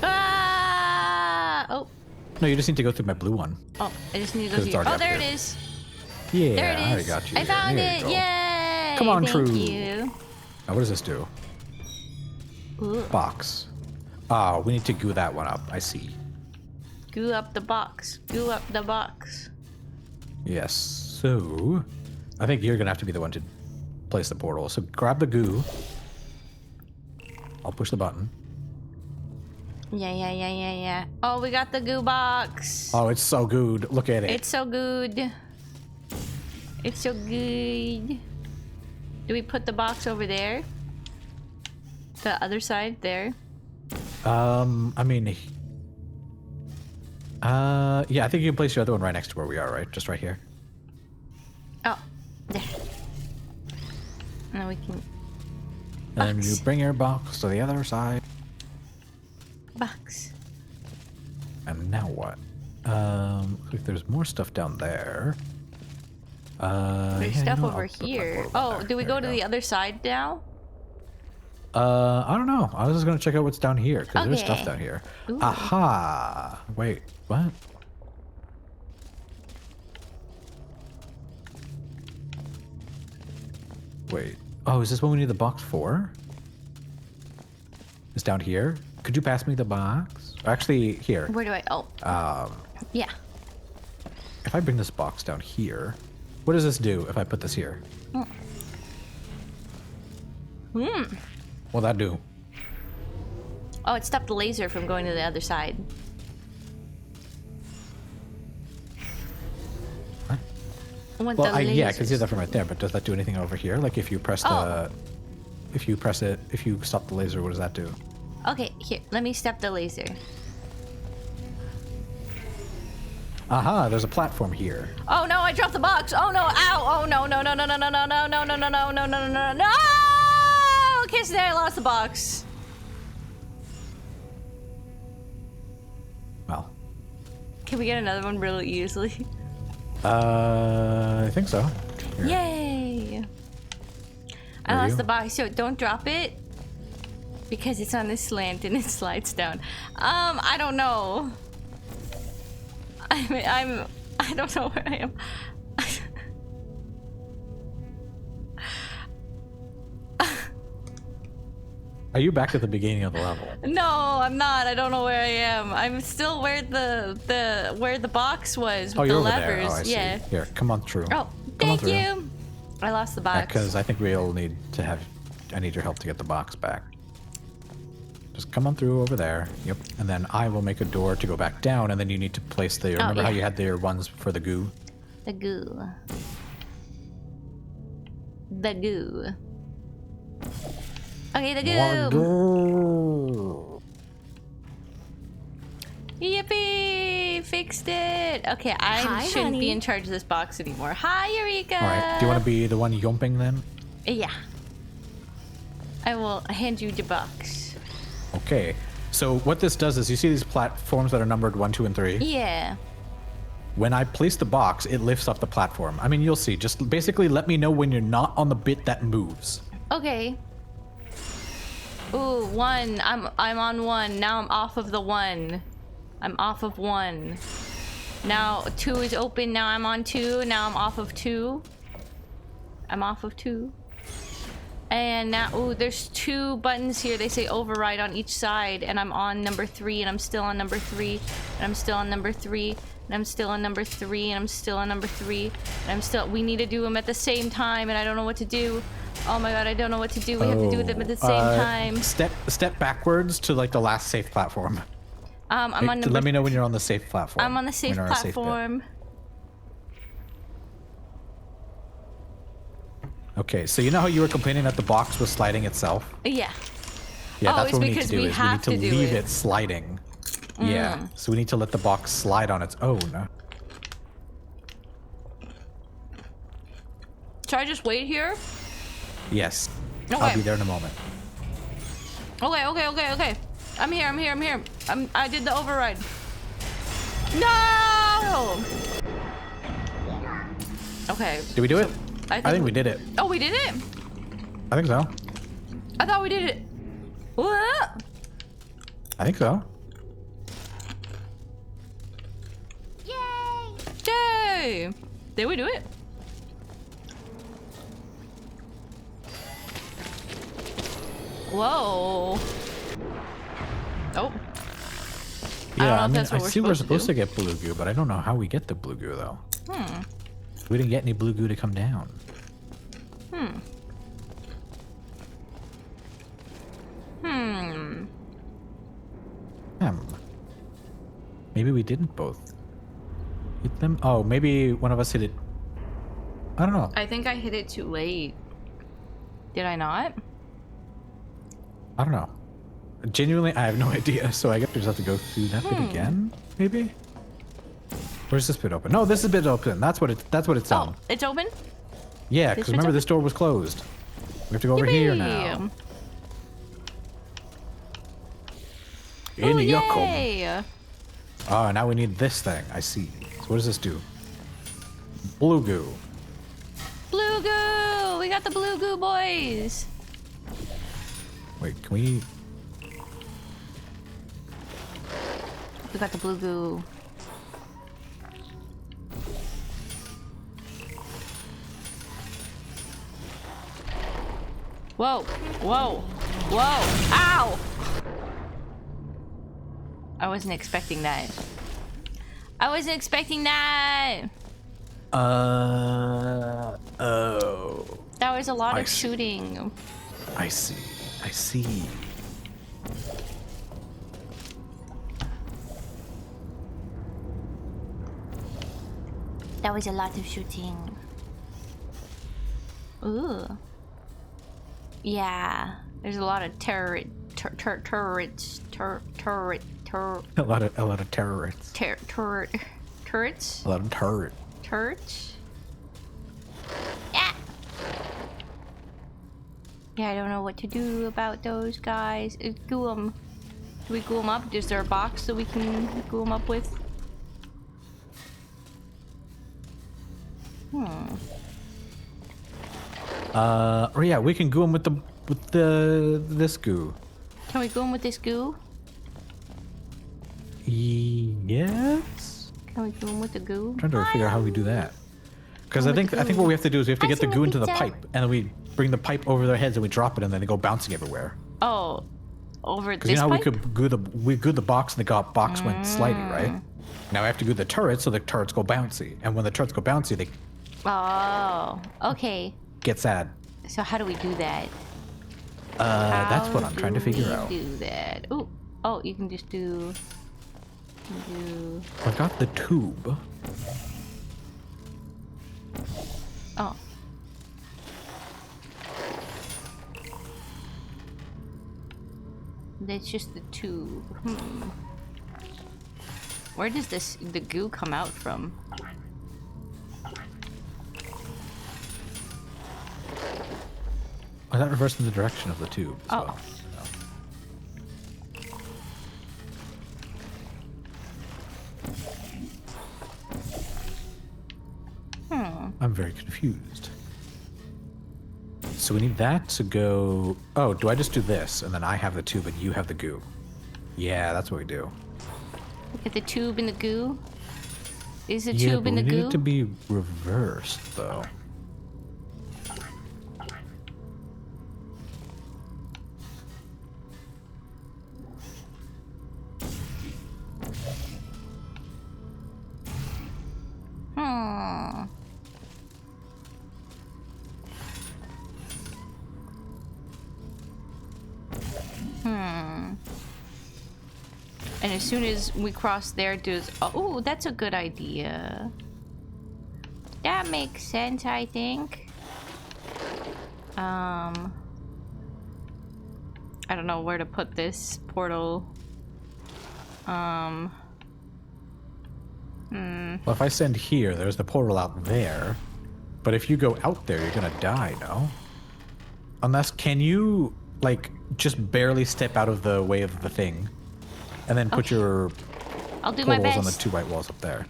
Ah! Oh. No, you just need to go through my blue one. Oh, I just need to go 'Cause it's through. already Oh, up there here. it is. Yeah, There it I already is. got you. I found There you it. go. Yay! Come on, Thank True. you. Now, what does this do? Ooh. Box. Ah, we need to goo that one up. I see. Goo up the box. Goo up the box. Yes. So, I think you're gonna have to be the one to place the portal. So grab the goo. I'll push the button. Yeah. Oh, we got the goo box. Oh, it's so good. Look at it. It's so good. It's so good. Do we put the box over there? The other side there? I mean, yeah, I think you can place your other one right next to where we are, right? Just right here. Oh, there. Now we can. And then you Box. bring your box to the other side. Box. And now what? Looks like there's more stuff down there. There's yeah, stuff you know, over I'll put my here. portal down Oh, there. do we There go to the other side now? I don't know. I was just gonna check out what's down here because there's stuff Okay. down here. Ooh. Aha! Wait, what? Wait. Oh, is this what we need the box for? It's down here. Could you pass me the box? Actually, here. Where do I? Oh, yeah. If I bring this box down here, what does this do if I put this here? What'll that do? Oh, it stopped the laser from going to the other side. What? I want Well, the yeah, I can see lasers. that from right there, but does that do anything over here? Like if you press the... Oh. If you press it, if you stop the laser, what does that do? Okay, here. Let me step the laser. Aha, there's a platform here. Oh no, I dropped the box. Oh no, ow. Oh no. No! Okay, so there I lost the box. Well, Can we get another one really easily? I think so. Here. Yay! I Are lost you? the box, so don't drop it. Because it's on this slant and it slides down. I don't know. I don't know where I am. Are you back at the beginning of the level? No, I'm not. I don't know where I am. I'm still where the box was with Oh, the you're over levers. there. Oh, I see. Yeah. Here, come on through. Oh, Come on thank through. you. I lost the box. Because I think we'll need to have... I need your help to get the box back. Just come on through over there. Yep. And then I will make a door to go back down, and then you need to place the... Remember how yeah. you had the ones for the goo? The goo. The goo. Okay, the goo. Yippee! Fixed it. Okay, I Hi, shouldn't be honey. in charge of this box anymore. Hi, Eureka. All right. Do you want to be the one yomping then? Yeah. I will hand you the box. Okay. So what this does is you see these platforms that are numbered 1, 2, and 3. Yeah. When I place the box, it lifts up the platform. I mean, you'll see. Just basically let me know when you're not on the bit that moves. Okay. Ooh, 1. I'm on 1. Now I'm off of the 1. I'm off of 1. Now 2 is open. Now I'm on 2. Now I'm off of 2. I'm off of 2. And now, ooh, there's 2 buttons here. They say override on each side, and I'm on number 3, and I'm still on number 3, and I'm still on number 3, and I'm still on number 3, and I'm still on number 3, and I'm still. We need to do them at the same time, and I don't know what to do. Oh my god, I don't know what to do. We have to do them at the same time. Step backwards to like the last safe platform. I'm on number. Let me know when you're on the safe platform. I'm on the safe platform. Okay, so you know how you were complaining that the box was sliding itself? Yeah. Yeah, Oh, that's it's what we need because to do. we Is have we need to to do leave it. it sliding. Yeah, so we need to let the box slide on its own. Should I just wait here? Yes. Okay. I'll be there in a moment. Okay. I'm here. I did the override. No! Okay. Did we do it? I think we did it. Oh, we did it? I think so. I thought we did it. What? I think so. Yay! Did we do it? Whoa. Oh. Yeah, I mean, that's I what we're see we're supposed supposed to get blue goo, but I don't know how we get the blue goo though. We didn't get any blue goo to come down. Maybe we didn't both hit them. Oh, maybe one of us hit it. I don't know. I think I hit it too late. Did I not? I don't know. Genuinely, I have no idea. So I guess we just have to go through that bit again, maybe. Where's this bit open? No, this is bit open. That's what it's on. Oh, it's open? Yeah, this because bit's remember open? this door was closed. We have to go over here now. In Ooh, you come. yay! Oh, now we need this thing. I see. So what does this do? Blue goo. Blue goo! We got the blue goo boys! Wait, can we? We got the blue goo. Whoa! Whoa! Whoa! Ow! I wasn't expecting that. I wasn't expecting that! Oh. That was a lot I of see. shooting. I see. I see. That was a lot of shooting. Ooh. Yeah. There's a lot of turrets. A lot of terrorists. Turrets? A lot of turret. Turrets? Yeah. Yeah, I don't know what to do about those guys. Goo them. Do we goo them up? Is there a box that we can goo them up with? Or yeah, we can goo them with this goo. Can we goo them with this goo? Yes. Can we goo them with the goo? Trying to figure out how we do that. Because I think what we have to do is we have to get the goo into the pipe, and then we bring the pipe over their heads and we drop it, and then they go bouncing everywhere. Oh, over Because this you know how pipe? we goo the box and the box went slidey, right? Now we have to goo the turrets so the turrets go bouncy, and when the turrets go bouncy, they Oh, okay. get sad. So how do we do that? That's what I'm trying to figure How out. do we do that? Ooh. Oh, you can just do... I've got the tube. Oh. That's just the tube. Where does the goo come out from? Oh, that reversed in the direction of the tube. So. Oh. confused. So we need that to go... Oh, do I just do this, and then I have the tube and you have the goo? Yeah, that's what we do. Get the tube in the goo. Is the Yeah, tube but in we the need goo? it to be reversed, though. Hmm. And as soon as we cross there, does oh, that's a good idea. That makes sense, I think. I don't know where to put this portal. Well, if I send here, there's the portal out there. But if you go out there, you're gonna die, no? Unless, can you, like, just barely step out of the way of the thing? And then put your I'll do my portals on the best. 2 white walls up there.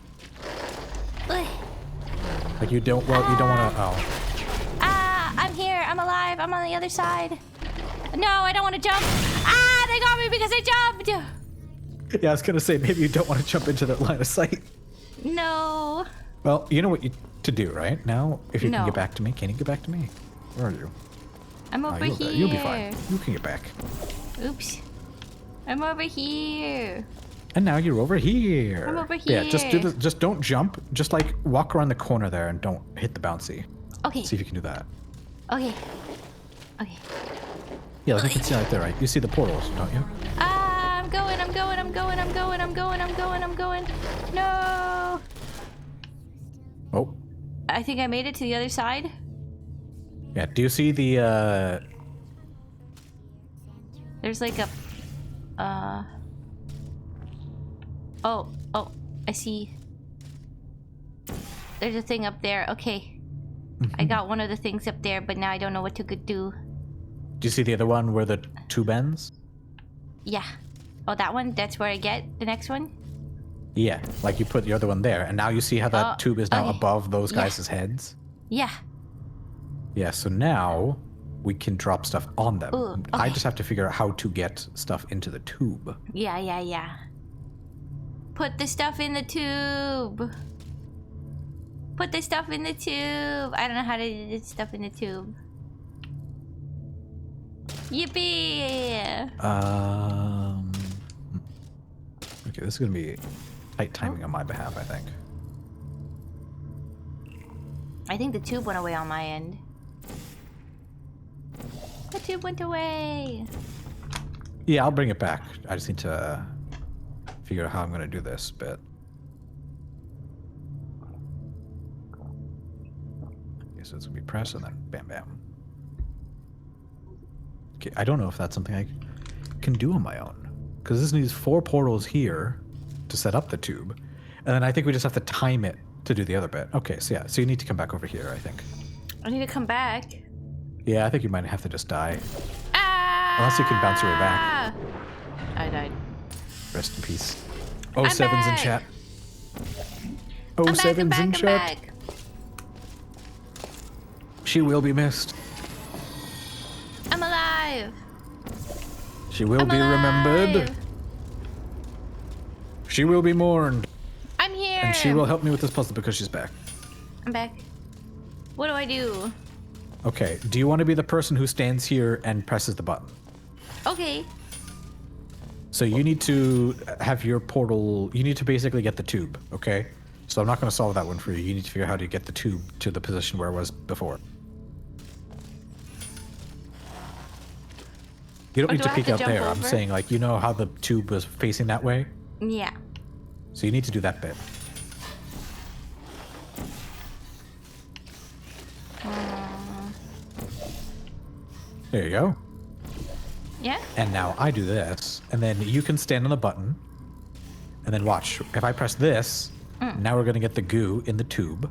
Ugh. Like, you don't, well, you don't wanna, oh. Ah, I'm here. I'm alive. I'm on the other side. No, I don't want to jump. Ah, they got me because I jumped. Yeah, I was gonna say, maybe you don't want to jump into that line of sight. No. Well, you know what you to do, right? Now, if you No. can get back to me, can you get back to me? Where are you? I'm over here. You'll be fine. You can get back. Oops. I'm over here. And now you're over here. I'm over Yeah, just do here. this. Just don't jump. Just like walk around the corner there and don't hit the bouncy. Okay. See if you can do that. Okay. Okay. Yeah, like you can see right there, right? You see the portals, don't you? Ah, I'm going. No. Oh, I think I made it to the other side. yeah. Do you see the? There's like a oh, I see. There's a thing up there. Okay. I got one of the things up there, but now I don't know what to do. Do you see the other one where the tube ends? Yeah. Oh, that one? That's where I get the next one? Yeah, like you put the other one there, and now you see how that Oh, tube is now okay. above those Yeah. guys' heads. Yeah. Yeah, so now we can drop stuff on them. Ooh, I okay. just have to figure out how to get stuff into the tube. Yeah. Put the stuff in the tube. Put the stuff in the tube. I don't know how to do this stuff in the tube. Yippee! Okay, this is gonna be tight timing on my behalf, I think. I think the tube went away on my end. The tube went away. Yeah, I'll bring it back. I just need to figure out how I'm gonna do this bit. Okay, so it's gonna be press and then bam bam. Okay, I don't know if that's something I can do on my own. Because this needs 4 portals here to set up the tube. And then I think we just have to time it to do the other bit. Okay, so yeah, so you need to come back over here, I think. I need to come back. Yeah, I think you might have to just die. Ah! Unless you can bounce your way back. I died. Rest in peace. I'm 07's in back. chat. I'm 07's back, in I'm chat. back. She will be missed. I'm alive. She will I'm be remembered. alive. She will be mourned. I'm here. And she will help me with this puzzle because she's back. I'm back. What do I do? Okay, do you want to be the person who stands here and presses the button? Okay. So you need to have your portal, you need to basically get the tube, okay? So I'm not going to solve that one for you. You need to figure out how to get the tube to the position where it was before. You don't Oh, need do to I have peek to out jump there. I'm over? saying, like, you know how the tube was facing that way? Yeah. So you need to do that bit. There you go. Yeah? And now I do this, and then you can stand on the button, and then watch. If I press this, now we're gonna get the goo in the tube.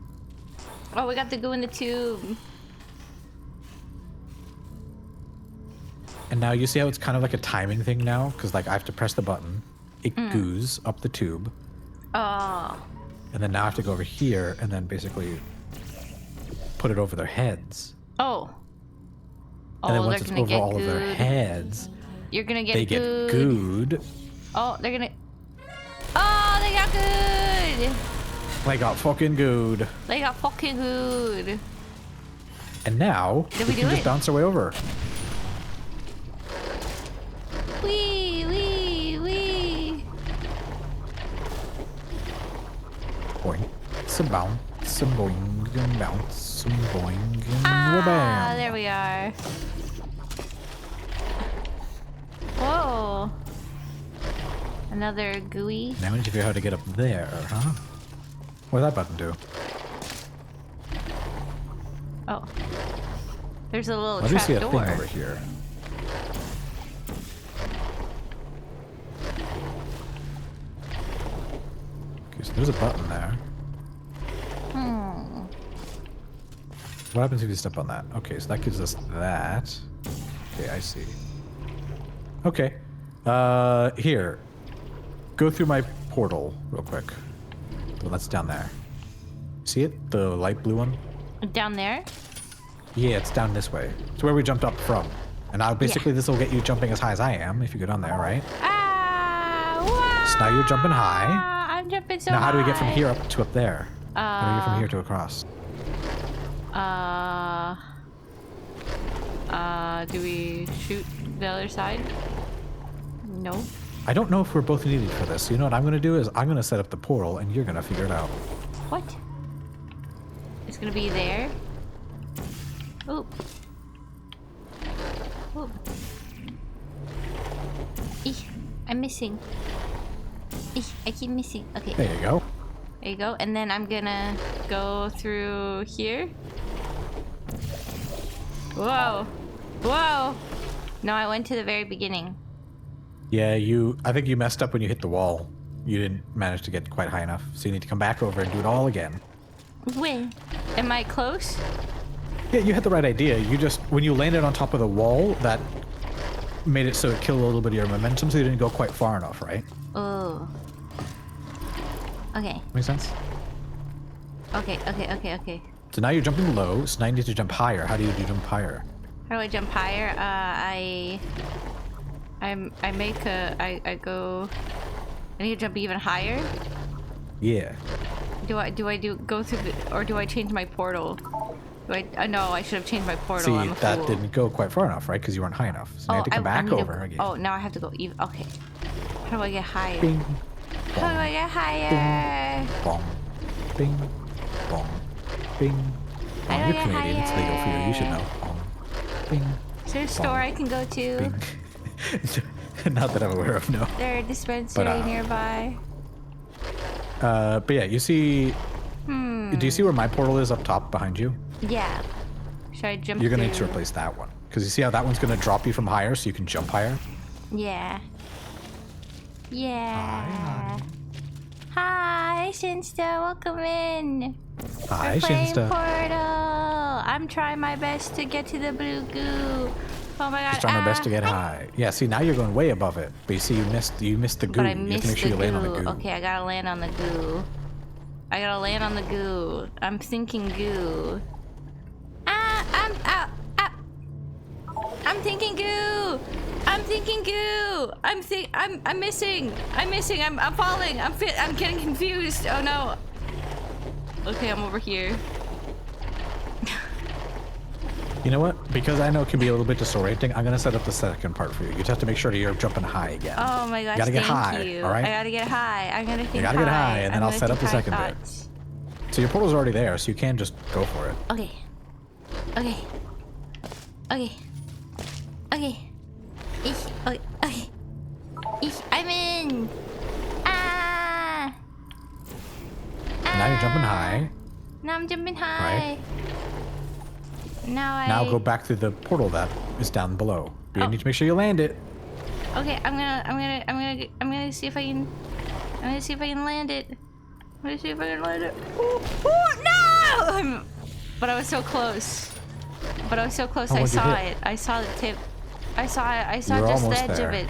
Oh, we got the goo in the tube. And now you see how it's kind of like a timing thing now? Because like I have to press the button, it goos up the tube, Oh. and then now I have to go over here and then basically put it over their heads. Oh. And then Oh, once they're it's gonna over get all of their gooed. heads, You're gonna get they get gooed. Oh, they're gonna. Oh, they got good. They got fucking gooed. They got fucking good. And now Did we we can do just it? bounce our way over. Wee, wee, wee. Boing, some bounce, some boing, and bounce, some boing, and Ah, bam. there we are. Whoa. Another gooey. Now we need to figure out how to get up there, huh? What does that button do? Oh. There's a little I do see a trap thing door. over here. Okay, so there's a button there. What happens if you step on that? Okay, so that gives us that. Okay, I see. Okay. Here. Go through my portal real quick. Well, that's down there. See it? The light blue one? Down there? Yeah, it's down this way. It's where we jumped up from. And now basically this will get you jumping as high as I am if you get on there, right? Ah! Wow. So now you're jumping high. I'm jumping so Now how do we get from high. here up to up there? How do we get from here to across? Do we shoot the other side? No. I don't know if we're both needed for this. You know what I'm gonna do is I'm gonna set up the portal and you're gonna figure it out. What? It's gonna be there? Oop. Oop. Eek, I'm missing. Eek, I keep missing. Okay, There you go. there you go. And then I'm gonna go through here. Whoa. Whoa. No, I went to the very beginning. Yeah, I think you messed up when you hit the wall. You didn't manage to get quite high enough. So you need to come back over and do it all again. When? Am I close? Yeah, you had the right idea. You just, when you landed on top of the wall, that made it so it killed a little bit of your momentum, so you didn't go quite far enough, right? Oh. Okay. Make sense? Okay. So now you're jumping low, so now you need to jump higher. How do you jump higher? How do I jump higher? I need to jump even higher? Yeah. Do I go through the, or do I change my portal? Do I, no, I should have changed my portal. See, I'm a that fool. didn't go quite far enough, right? Because you weren't high enough. So now you have to come back need to- over again. Oh, now I have to go even, okay. How do I get higher? Bing, How do I get higher? bong, bing, bong, bing. How do I You're get Canadian, it's legal for you. You should higher? know. Bong, bing, Is there a store I can go to? bing. Not that I'm aware of, no. Is there a dispensary nearby? But yeah, you see. Do you see where my portal is up top behind you? Yeah. Should I jump You're gonna need to through? replace that one because you see how that one's gonna drop you from higher, so you can jump higher. Yeah. Yeah. Hi, Shinsta. Welcome in. Hi, We're playing Shinsta. Portal. I'm trying my best to get to the blue goo. Oh my god. Just trying my best to get high. Yeah, see now you're going way above it, but you see you missed the goo. But I You have missed to make sure the you land on the goo. goo. Okay, I gotta land on the goo. I gotta land on the goo. I'm thinking goo. I'm thinking goo. I'm thinking goo. I'm missing. I'm falling. I'm getting confused. Oh no. Okay, I'm over here. You know what? Because I know it can be a little bit disorienting, I'm gonna set up the second part for you. You just have to make sure that you're jumping high again. Oh my gosh, gotta get thank high, you. all right? I gotta get high. I'm gonna think You gotta get high, and then I'll set up the think second high bit. thoughts. So your portal's already there, so you can just go for it. Okay. Okay. Okay. Okay. Okay. I'm in. Ah. Now you're jumping high. Now I'm jumping high. Now go back to the portal that is down below. But you Oh. need to make sure you land it. Okay, I'm gonna see if I can. I'm gonna see if I can land it. I'm gonna see if I can land it. Ooh, no! But I was so close. Oh, I what'd you saw hit? it. I saw the tip. I saw it. I saw You were just the almost edge there. of it.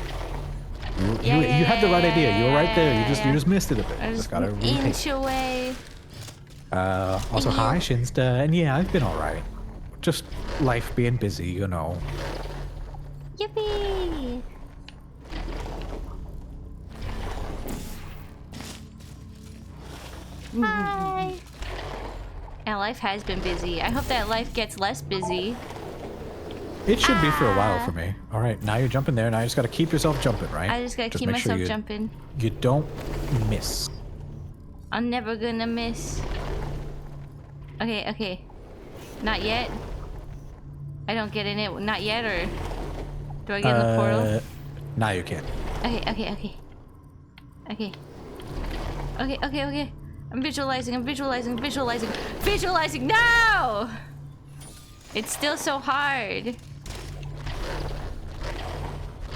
You had the right idea. You were right there. You just missed it a bit. I was Just gotta an retake. inch away. Also, hi, Shinsta. And yeah, I've been alright. Just life being busy, you know. Yippee! Hi! Yeah, life has been busy. I hope that life gets less busy. It should be for a while for me. Alright, now you're jumping there. Now you just gotta keep yourself jumping, right? I just gotta keep make myself sure jumping. You don't miss. I'm never gonna miss. Okay, okay. Not yet? I don't get in it. Not yet, or do I get in the portal? Now you can. Okay, okay, okay. Okay. Okay, okay, okay. I'm visualizing, I'm visualizing, visualizing, visualizing. No! It's still so hard.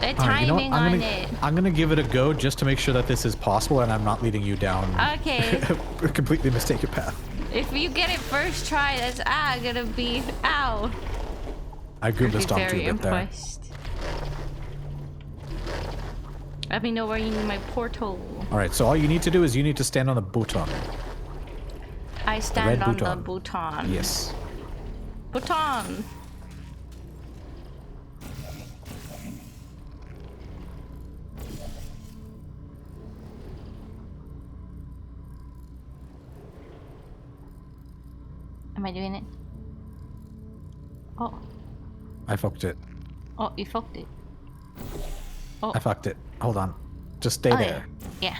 The All right, you know what? timing on it. I'm gonna give it a go just to make sure that this is possible and I'm not leading you down Okay. a completely mistaken path. If you get it first try, that's gonna be ow. I Goomba Be stomped you very a bit there. impressed. Let me know where you need my portal. Alright, so all you need to do is you need to stand on the button. I stand red on button. the button. Yes. Button. Am I doing it? Oh. I fucked it. Oh, you fucked it. I fucked it. Hold on. Just stay Oh, there. Yeah.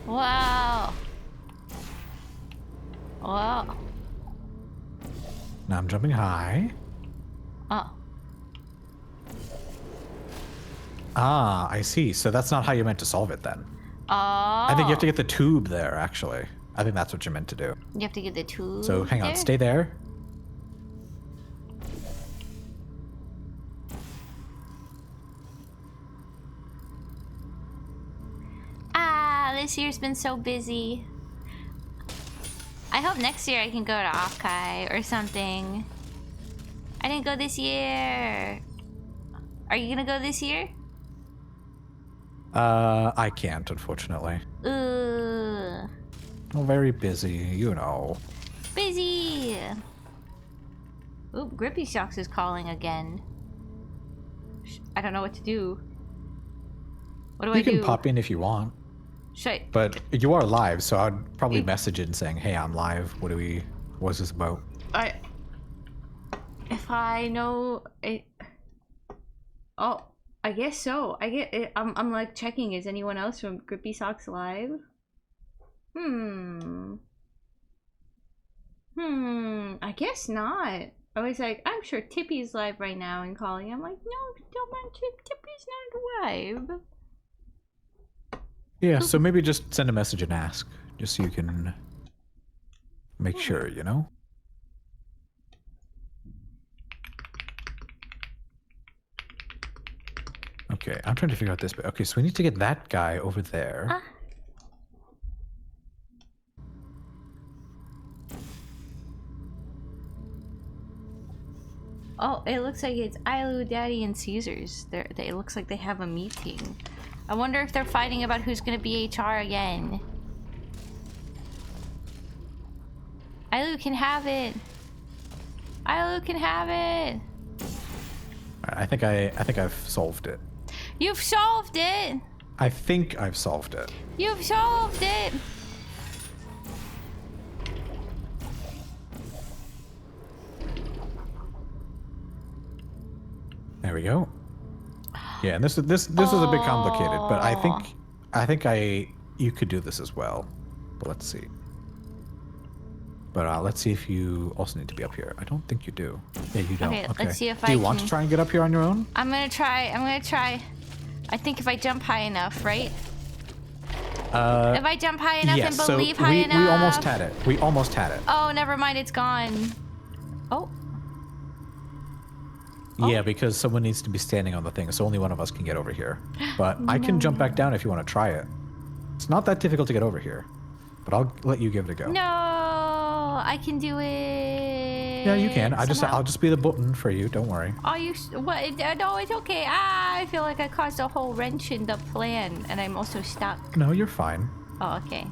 Wow. Wow. Now I'm jumping high. Oh. Ah, I see. So that's not how you meant to solve it then. Oh. I think you have to get the tube there, actually. I think that's what you meant to do. You have to get the tube. So hang on, there? stay there. This year's been so busy. I hope next year I can go to Akai or something. I didn't go this year. Are you gonna go this year? I can't, unfortunately. Ugh. I'm very busy, you know. Busy. Oop, Grippy Shocks is calling again. I don't know what to do. What do I do? You can pop in if you want. Should I? But you are live, so I'd probably message in saying, "Hey, I'm live. What's this about?" If I know it. Oh, I guess so. I get it. I'm like checking. Is anyone else from Grippy Socks live? I guess not. I was like, I'm sure Tippy's live right now and calling. I'm like, no, don't mention Tippy's not live. Yeah, so maybe just send a message and ask, just so you can make sure, you know? Okay, I'm trying to figure out this bit. Okay, so we need to get that guy over there. Oh, it looks like it's Ailu, Daddy, and Caesars. It looks like they have a meeting. I wonder if they're fighting about who's gonna be HR again. Ailu can have it. Ailu can have it. I think I've solved it. You've solved it. I think I've solved it. You've solved it. There we go. Yeah, and this is a bit complicated, but I think you could do this as well. But let's see. But let's see if you also need to be up here. I don't think you do. Yeah, you don't. Okay, Okay. let's see if do you want to try and get up here on your own? I'm gonna try. I think if I jump high enough, right? If I jump high enough and believe high enough. We almost had it. We almost had it. Oh, never mind. It's gone. Oh. Yeah, because someone needs to be standing on the thing, so only one of us can get over here. But I can jump back down if you want to try it. It's not that difficult to get over here, but I'll let you give it a go. No, I can do it. Yeah, you can. I'll just be the button for you. Don't worry. Oh, you? What? No, it's okay. I feel like I caused a whole wrench in the plan, and I'm also stuck. No, you're fine. Oh, okay.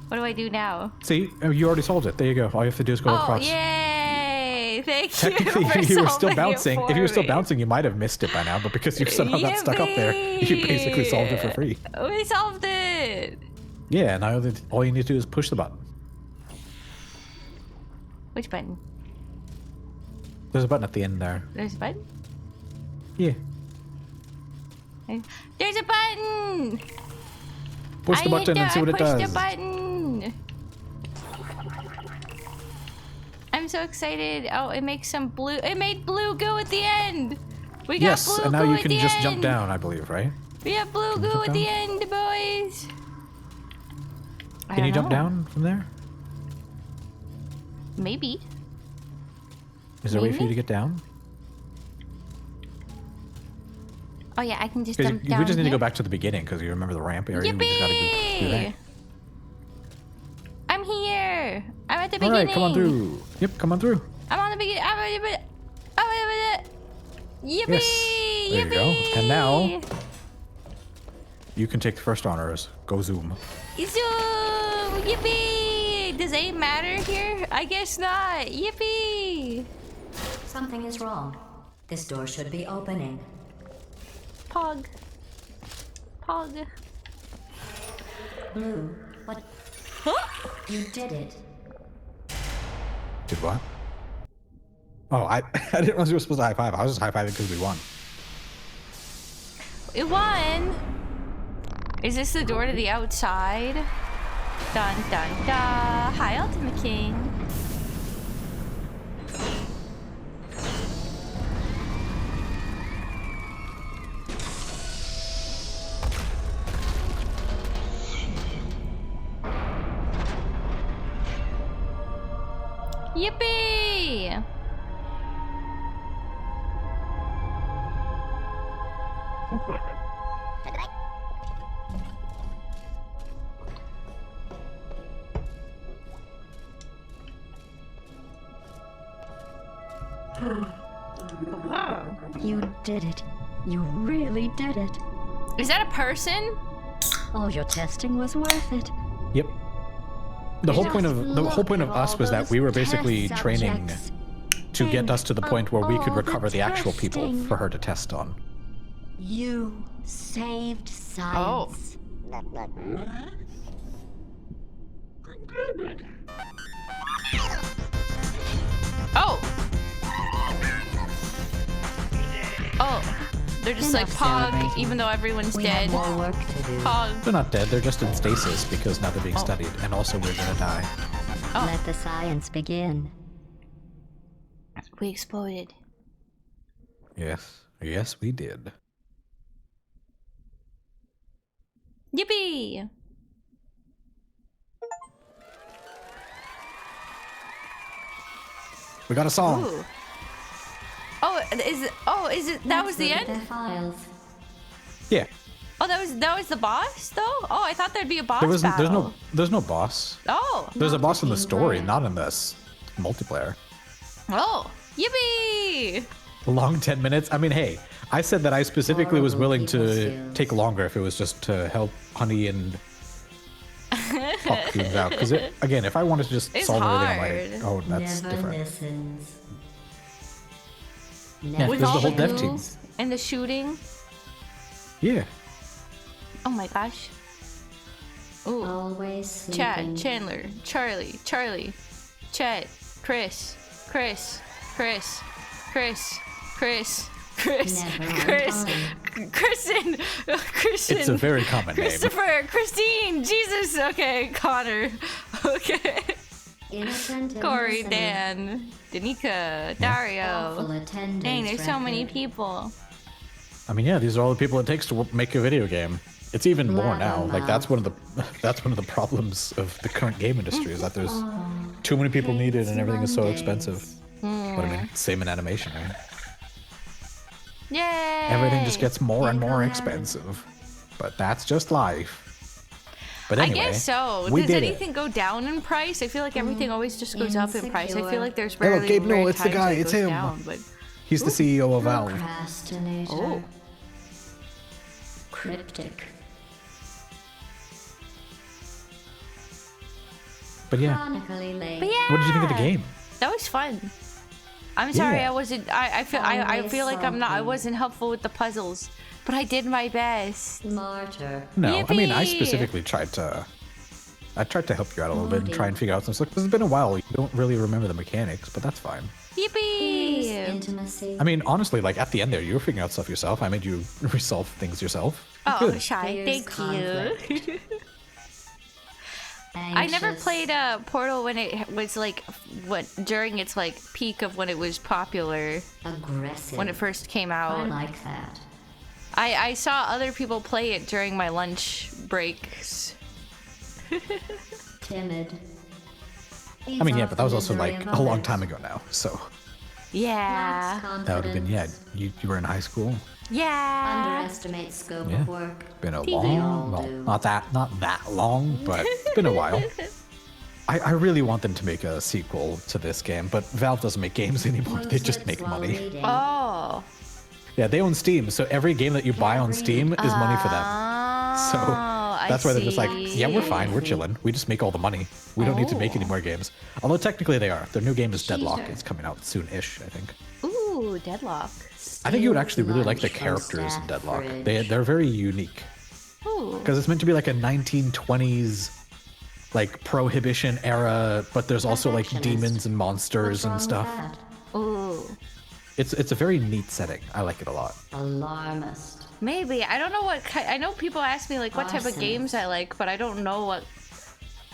What do I do now? See, you already solved it. There you go. All you have to do is go Oh, across. yay! Thank you. Technically, for if you were still solving it bouncing, for if you were still me. bouncing, you might have missed it by now. But because you somehow got stuck up there, you basically solved it for free. We solved it. Yeah, now all you need to do is push the button. Which button? There's a button at the end there. There's a button? Yeah. There's a button! Push the button and see what it does. Push the button! I'm so excited. Oh, it makes some blue. It made blue goo at the end! We got Yes, blue and now goo you at can the just end. jump down, I believe, right? We have blue Can you goo jump at the down? end, boys. I Can you don't jump know. down from there? Maybe. Is there a way for Maybe? you to get down? Oh yeah, I can just 'Cause jump down. we just need to here. go back to the beginning because you remember the ramp area. We just gotta do that. Yippee! I'm here. I'm at the All beginning. right, come on through. Yep, come on through. I'm on the beginning. Yippee! Yes, there you go. And now you can take the first honors. Go zoom. Zoom! Yippee! Does aim matter here? I guess not. Yippee! Something is wrong. This door should be opening. Pog. Pog. Blue, what? You did it. Did what? Oh, I didn't realize you were supposed to high five. I was just high fiving because we won. It won. Is this the door to the outside? Dun dun dun. Hi, Ultimate King. Yippee! You did it. You really did it. Is that a person? All your testing was worth it. Yep. The whole point of us was that we were basically Test training subjects. to get us to the point where we could all the recover the actual people testing. for her to test on. You saved science. Oh! Oh, they're just like Enough Pog, celebrating. even though everyone's We dead. have more work to do. Pog. They're not dead, they're just in stasis because now they're being studied, and also we're gonna die. Let the science begin. We exploded. Yes. Yes, we did. Yippee! We got a song. Ooh. Is it that was the Let's look at end? their files. Yeah. Oh, that was the boss though? Oh, I thought there'd be a boss There's battle. no boss. Oh. There's a Not boss in the looking story, bad. not in this multiplayer. Oh. Yippee! A long 10 minutes. I mean, hey, I said that I specifically was Horrible willing people to skills. take longer if it was just to help Honey and Puck things out. Because again, if I wanted to just It's solve everything on my hard. own, that's Never different. listens. Yeah, Never With there's all the the whole dev team. ghouls and the shooting. Yeah. Oh my gosh. Ooh. Always sleeping. Chad, Chandler, Charlie, Chad, Chris, Never on time. Kristen, It's a very common name. Christopher, Christine, Jesus, okay, Connor, okay, Innocent and Corey, listening. Dan, Danica, Awful Dario. attendance Dang, there's so many record. people. I mean, yeah, these are all the people it takes to make a video game. It's even more now. Blabbermouth. Like that's one of the problems of the current game industry is that there's too many people needed and everything is so Mondays. expensive. But I mean, same in animation, right? Yay! Everything just gets more and more Incoherent. expensive. But that's just life. But I anyway, guess so. we Does did anything go down in price? I feel like everything always just goes up in price. I Insecure. feel like there's Hello, rarely Gabe Newell, rare it's the times guy, that it it's goes him. down, but He's the CEO of Valve. Procrastinator. Oh. Cryptic. But yeah, Chronically late. But yeah, what did you think of the game? That was fun. I'm sorry Yeah. I wasn't. I feel like I something. wasn't helpful with the puzzles, but I did my best. Smarter. No, I mean, I Yippee! specifically tried to help you out a little bit and try and figure out some stuff. 'Cause it's been a while. You don't really remember the mechanics, but that's fine. Here's Yippee! intimacy. I mean, honestly, like at the end there, you were figuring out stuff yourself. I made you resolve things yourself. Oh, Good. shy. Here's Thank conflict. you. I never Anxious. played Portal when it was like during its like peak of when it was popular Aggressive. when it first came I out. like that. I saw other people play it during my lunch breaks. Timid. I mean, yeah, but that was also like a long time ago now. So Yeah. that would have been, yeah, you were in high school. Yeah. Underestimate scope Yeah. of work. Been a They all long, well, do. not that long, but it's been a while. I really want them to make a sequel to this game, but Valve doesn't make games anymore. They just make money. Oh. Yeah, they own Steam, so every game that you buy on Steam is money for them. So that's why they're just like, yeah, we're fine, we're chilling. We just make all the money. We don't need to make any more games. Although technically they are. Their new game is Deadlock. It's coming out soon-ish, I think. Ooh, Deadlock. I think you would actually really like the Lunch from characters in staff Deadlock. fridge. They're very unique. Ooh. Because it's meant to be like a 1920s like prohibition era, but there's also like Perfectionist. demons and monsters What's wrong and with stuff. that? Ooh. It's a very neat setting. I like it a lot. Alarmist. Maybe. I don't know what I know people ask me like what type of Arsonist. games I like, but I don't know what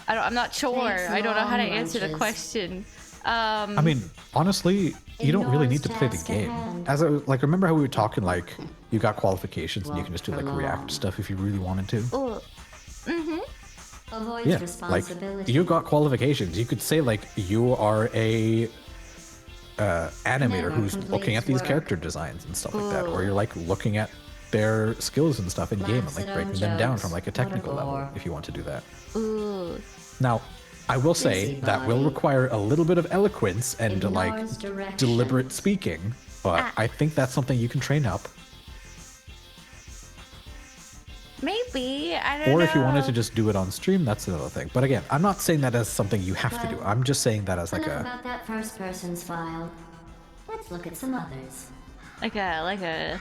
I'm not sure. Takes I don't know how to long answer the lunches. question. I mean, honestly, you don't really need to play the Ignores game. task at As like, remember how we were talking like you got qualifications and you can just do like React stuff if you really wanted to. Ooh. Avoids Yeah, like responsibility. you got qualifications. You could say like you are a animator Never who's looking at these completes character designs and stuff like that, or you're like looking at their skills and stuff in game and Laughs like at breaking own them down jokes. from like a What a technical level bore. if you want to do that. Ooh. Now, I will say Busybody. that will require a little bit of eloquence and like Ignores direction. deliberate speaking, but I think that's something you can train up. Maybe. I don't know. Or if you wanted to just do it on stream, that's another thing. But again, I'm not saying that as something you have to do. I'm just saying that as like Enough a about that first person's file. Let's look at some others. like a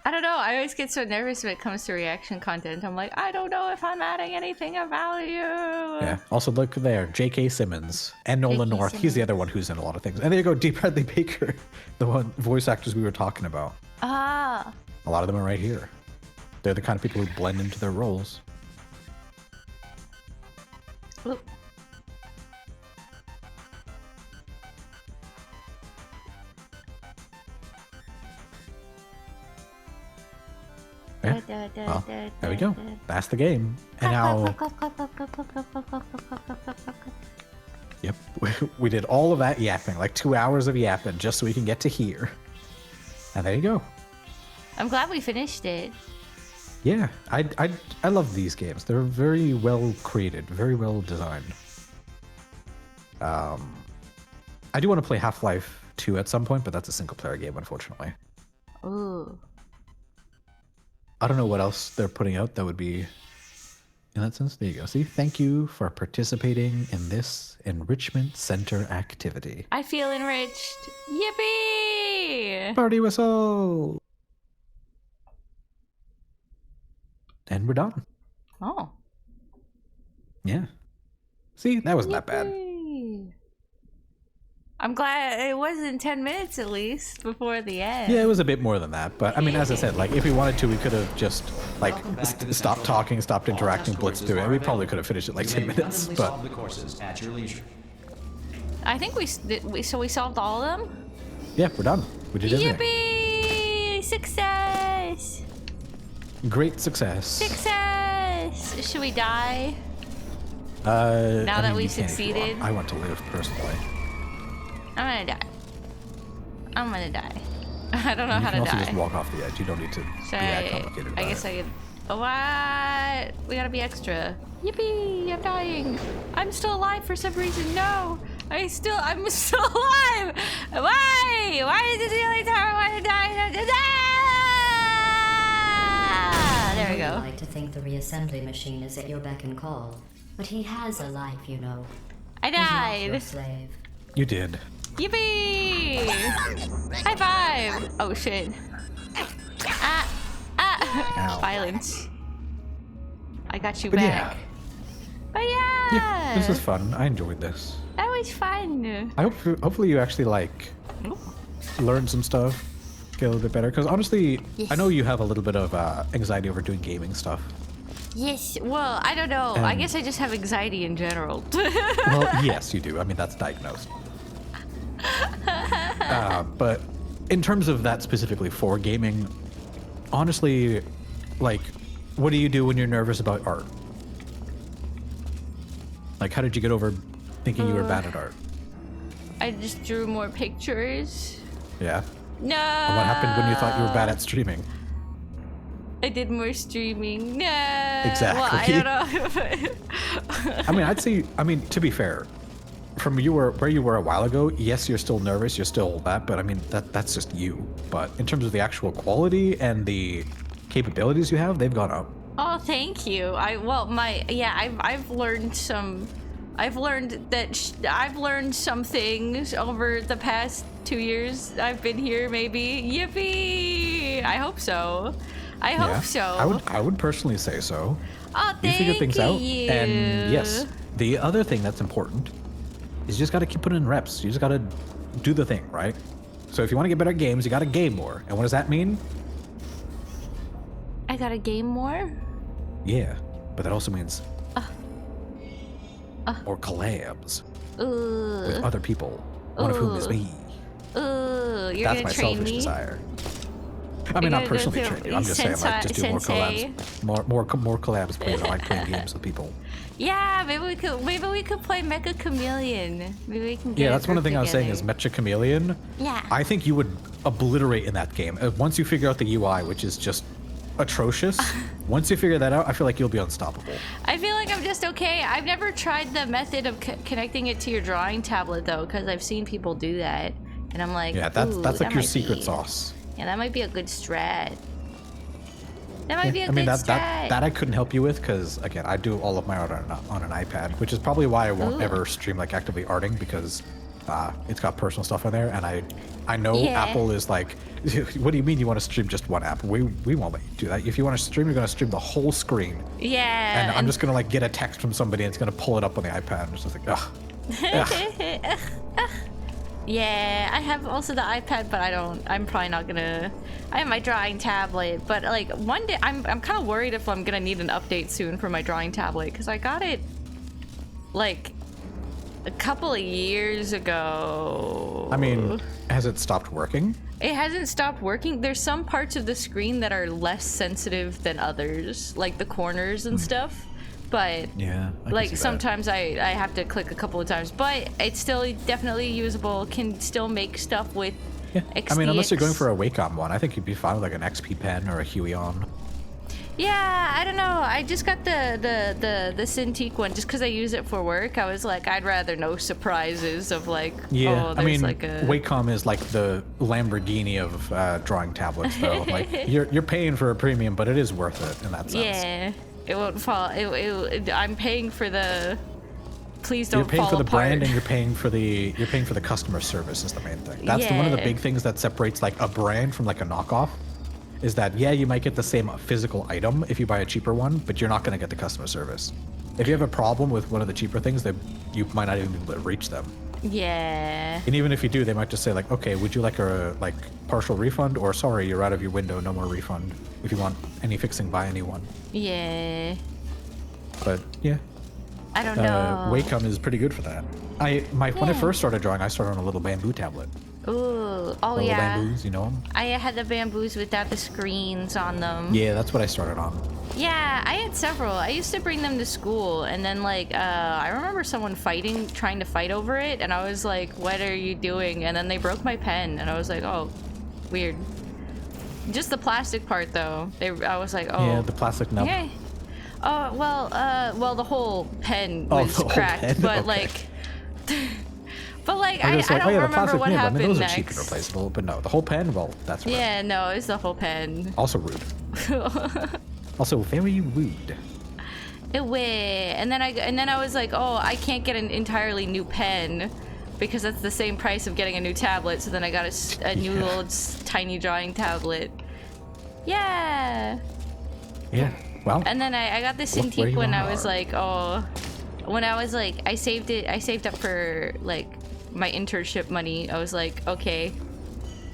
I don't know. I always get so nervous when it comes to reaction content. I'm like, I don't know if I'm adding anything of value. yeah. Also, look there, J.K. Simmons and Nolan J.K. North. He's the other one who's in a lot of things. And there you go, D. Bradley Baker, the one voice actors we were talking about. Ah. A lot of them are right here. They're the kind of people who blend into their roles. Ooh. Yeah. Well, there we go. That's the game. And now, yep, we did all of that yapping, like 2 hours of yapping, just so we can get to here. And there you go. I'm glad we finished it. Yeah, I love these games. They're very well created, very well designed. I do want to play Half-Life 2 at some point, but that's a single-player game, unfortunately. Ooh. I don't know what else they're putting out that would be in that sense. There you go. See, thank you for participating in this Enrichment Center activity. I feel enriched. Yippee! Party whistle! And we're done. Oh. Yeah. See, that wasn't that bad. Yippee. I'm glad it wasn't 10 minutes at least before the end. Yeah, it was a bit more than that, but I mean, as I said, like if we wanted to, we could have just like stopped talking, stopped interacting, blitzed through it. We probably could have finished it like 10 minutes, but the courses at your leisure. I think we solved all of them. yeah, we're done. We did everything. Yippee! Success! Great success. Success! Should we die? Now that we've succeeded? I want to live personally. I'm gonna die. I don't know You how can to also die. just walk off the edge. You don't need to be that complicated. I guess I could. What? We gotta be extra. Yippee! I'm dying. I'm still alive for some reason. No, I'm still alive. Why? Why is this the only time I want to die? There we I go. like to think the reassembly machine is at your beck and call. But he has a life, you know. I He's not your died. slave. You did. Yippee! High five! Oh shit. Ow. Violence. I got you But back. But yeah! Yeah, this was fun. I enjoyed this. That was fun. I hope hopefully you actually like learn some stuff, get a little bit better. Because honestly, I know you have a little bit of anxiety over doing gaming stuff. Yes, well, I don't know. I Um, guess I just have anxiety in general. Well, yes, you do. I mean, that's diagnosed. But in terms of that specifically for gaming, honestly, like, what do you do when you're nervous about art? Like, how did you get over thinking you were bad at art? I just drew more pictures. Yeah. No. And what happened when you thought you were bad at streaming? I did more streaming. No. Exactly. Well, I don't know. I mean, I'd say, I mean, to be fair, from where you were a while ago, yes, you're still nervous, you're still that, but I mean, that's just you. But in terms of the actual quality and the capabilities you have, they've gone up. Oh, thank you. I've learned some. I've learned some things over the past 2 years I've been here. Maybe. Yippee! I hope so. I hope so. I would personally say so. Oh, You thank figure things out, you. and yes, the other thing that's important is you just got to keep putting in reps. You just got to do the thing, right? So if you want to get better at games, you got to game more. And what does that mean? I gotta game more. Yeah, but that also means more collabs with other people, one of whom is me. You're That's gonna my train selfish me. desire. I mean, not gonna do personally train you. I'm just saying, like, just do more sensei. collabs, more collabs. Players. I like playing games with people. Yeah, maybe we could play Mecha Chameleon. Maybe we can get Yeah, a that's one of the group things I was saying is together. Mecha Chameleon. Yeah. I think you would obliterate in that game. Once you figure out the UI, which is just atrocious, once you figure that out, I feel like you'll be unstoppable. I feel like I'm just okay. I've never tried the method of connecting it to your drawing tablet though, because I've seen people do that, and I'm like, Yeah, that's ooh, like that your might secret be- sauce. Yeah, that might be a good strat. That might be a I mean, good that strat. I couldn't help you with because, again, I do all of my art on an iPad, which is probably why I won't Ooh. ever stream like actively arting, because it's got personal stuff on there, and I know Yeah. Apple is like, what do you mean you want to stream just one app? We won't let you do that. If you want to stream, you're going to stream the whole screen, Yeah. and I'm just going to like get a text from somebody and it's going to pull it up on the iPad, and it's just like, ugh. Ugh. Yeah, I have also the iPad, but I'm probably not gonna. I have my drawing tablet, but like one day, I'm kind of worried if I'm gonna need an update soon for my drawing tablet, because I got it like a couple of years ago. I mean, has it stopped working? It hasn't stopped working. There's some parts of the screen that are less sensitive than others, like the corners and stuff. But Yeah. I can like see that. sometimes I have to click a couple of times, but it's still definitely usable. Can still make stuff with Yeah. XDX. I mean, unless you're going for a Wacom one, I think you'd be fine with like an XP pen or a Huion. Yeah, I don't know. I just got the Cintiq one just because I use it for work. I was like, I'd rather no surprises of like, Yeah, oh, I there's mean, like a Wacom is like the Lamborghini of drawing tablets, though. Like, you're paying for a premium, but it is worth it in that sense. yeah. It won't fall. I'm paying for the. Please don't You're paying fall for the apart. brand, and you're paying for the customer service is the main thing. That's one of the Yeah. big things that separates like a brand from like a knockoff. Is that, yeah, you might get the same physical item if you buy a cheaper one, but you're not going to get the customer service. If you have a problem with one of the cheaper things, then you might not even be able to reach them. Yeah. And even if you do, they might just say like, okay, would you like a like partial refund, or sorry, you're out of your window, no more refund. If you want any fixing, buy anyone. Yeah. But yeah, I don't know. Wacom is pretty good for that. When I first started drawing, I started on a little bamboo tablet. Ooh. Oh Little yeah. bamboos, you know 'em? I had the bamboos without the screens on them. Yeah, that's what I started on. Yeah, I had several. I used to bring them to school, and then like I remember someone trying to fight over it, and I was like, "What are you doing?" And then they broke my pen, and I was like, "Oh, weird." Just the plastic part, though. I was like, "Oh." Yeah, the plastic nub. Yeah. Oh well, the whole pen Oh, was the whole cracked, pen? but Okay. like. But like, I I was like, don't oh yeah, the remember plastic what nib. I happened mean, those next. are cheap and replaceable, but no, the whole pen. Well, that's rude. Yeah, no, it's the whole pen. Also rude. Also very rude. Away. And then I was like, oh, I can't get an entirely new pen because that's the same price of getting a new tablet. So then I got a new little tiny drawing tablet. Yeah. Yeah. Well. And then I got the Cintiq when I was like, oh, when I was like, I saved up for like my internship money. I was like, okay,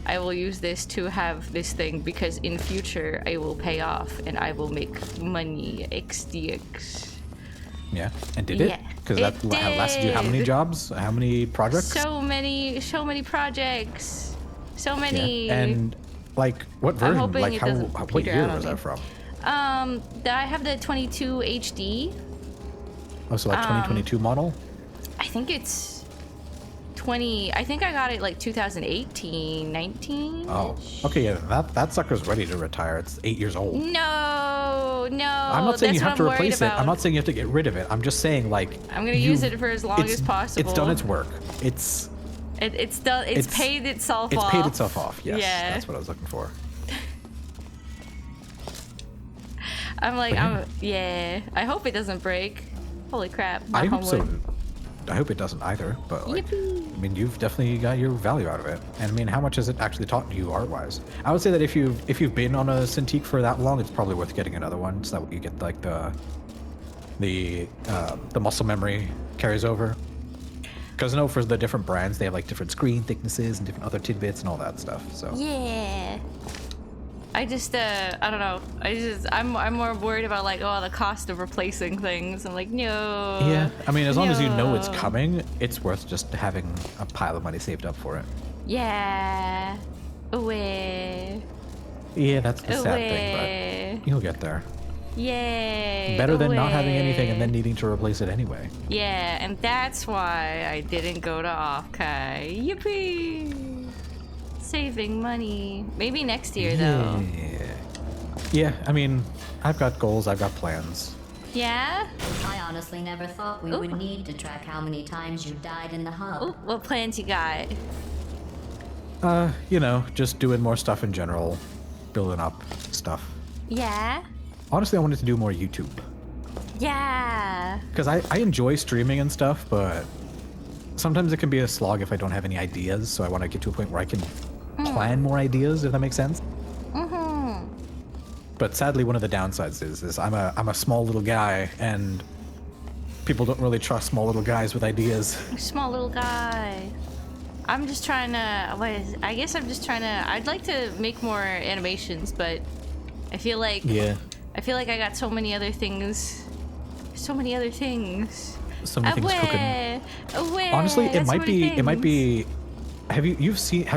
I will use this to have this thing because in future I will pay off and I will make money. XDX. Yeah. And did it? Because that lasted you how many jobs? How many projects? So many projects. So many. Yeah. And like, what version? Like, it how? doesn't What peter year out on was me. that from? I have the 22 HD. Oh, so like 2022 model? I think it's 20. I think I got it like 2018, 19. Oh, okay. Yeah, that sucker's ready to retire. It's 8 years old. No. I'm not saying you have to replace it. I'm not saying you have to get rid of it. I'm just saying like I'm gonna use it for as long as possible. It's done its work. It's done. It's paid itself off. It's paid itself off. Yes, Yeah. that's what I was looking for. I'm like, yeah. I hope it doesn't break. Holy crap. I knock hope on so. wood. I hope it doesn't either. But like, Yippee. I mean, you've definitely got your value out of it. And I mean, how much has it actually taught you art-wise? I would say that if you've been on a Cintiq for that long, it's probably worth getting another one, so that way you get like the muscle memory carries over. Because I know for the different brands, they have like different screen thicknesses and different other tidbits and all that stuff. So Yeah. I just I don't know. I'm more worried about like, oh, the cost of replacing things. I'm like, no. yeah, I mean, as long as you know it's No. coming, it's worth just having a pile of money saved up for it. Yeah. Away. Yeah, that's the sad Away. thing, but you'll get there. Yay. Better than not having anything and then away. needing to replace it anyway. Yeah, and that's why I didn't go to Offkai. Yippee! Saving money. Maybe next year though. Yeah, I mean, I've got goals, I've got plans. Yeah? I honestly never thought we would need to track how many times you died in the hub. Ooh, what plans you got? You know, just doing more stuff in general, building up stuff. Yeah? Honestly, I wanted to do more YouTube. Yeah. Because I enjoy streaming and stuff, but sometimes it can be a slog if I don't have any ideas, so I want to get to a point where I can plan more ideas, if that makes sense. Mm-hmm. But sadly, one of the downsides is I'm a small little guy, and people don't really trust small little guys with ideas. Small little guy. I'm just trying to, I guess I'm just trying to, I'd like to make more animations, but I feel like, I feel like I got so many other things. So many other things. So many things cooking. Away. Honestly, it That's so might many be. things. Have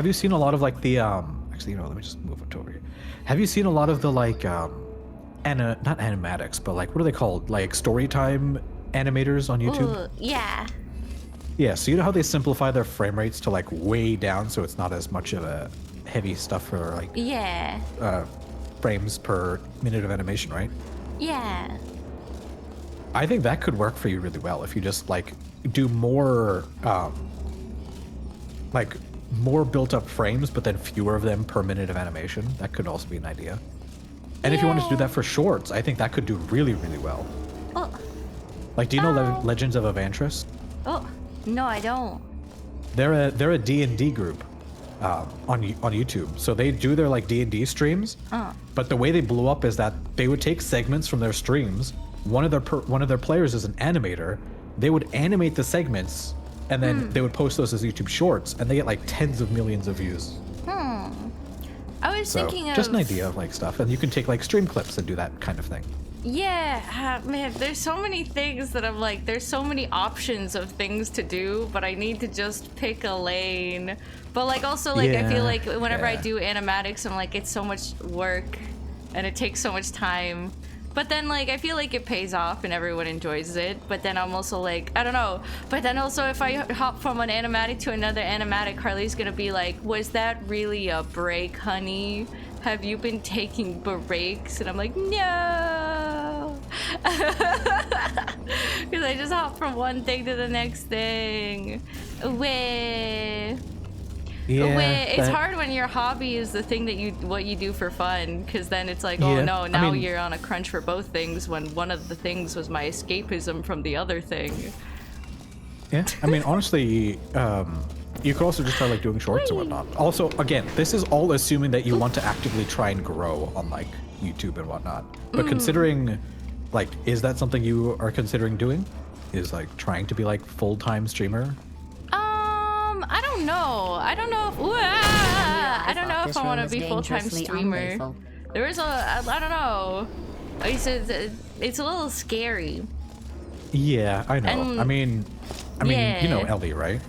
you seen a lot of like the actually, you know, let me just move it over here. Have you seen a lot of the like not animatics, but like what are they called? Like story time animators on YouTube? Ooh, yeah. Yeah, so you know how they simplify their frame rates to like way down so it's not as much of a heavy stuff for like Yeah. frames per minute of animation, right? Yeah. I think that could work for you really well if you just like do more like more built up frames but then fewer of them per minute of animation. That could also be an idea. And if you wanted to do that for shorts, I think that could do really, really well. Oh. Like, do you know Legends of Evantris? Oh. No, I don't. They're a D&D group on YouTube. So they do their like D&D streams. But the way they blew up is that they would take segments from their streams. One of their players is an animator. They would animate the segments and then they would post those as YouTube shorts, and they get like tens of millions of views. I was So thinking of just an idea of like stuff, and you can take like stream clips and do that kind of thing. Yeah, man, there's so many things that I'm like, there's so many options of things to do, but I need to just pick a lane. But like also like I feel like whenever I do animatics, I'm like, it's so much work and it takes so much time. But then like I feel like it pays off and everyone enjoys it. But then I'm also like, I don't know. But then also if I hop from one animatic to another animatic, Harley's gonna be like, was that really a break, honey? Have you been taking breaks? And I'm like, no. Because I just hop from one thing to the next thing. Away. Yeah, It's hard when your hobby is the thing that what you do for fun, because then it's like, oh Yeah, no, I now mean- you're on a crunch for both things when one of the things was my escapism from the other thing. Yeah, I mean, honestly, you could also just try like doing shorts and whatnot. Also, again, this is all assuming that you want to actively try and grow on like YouTube and whatnot. But considering, like, is that something you are considering doing? Is like trying to be like full-time streamer? I don't know. I don't know if I don't know if I want to be full-time streamer. There is I don't know. It's a little scary. Yeah, I know. And- I mean, you know yeah. Ellie, right?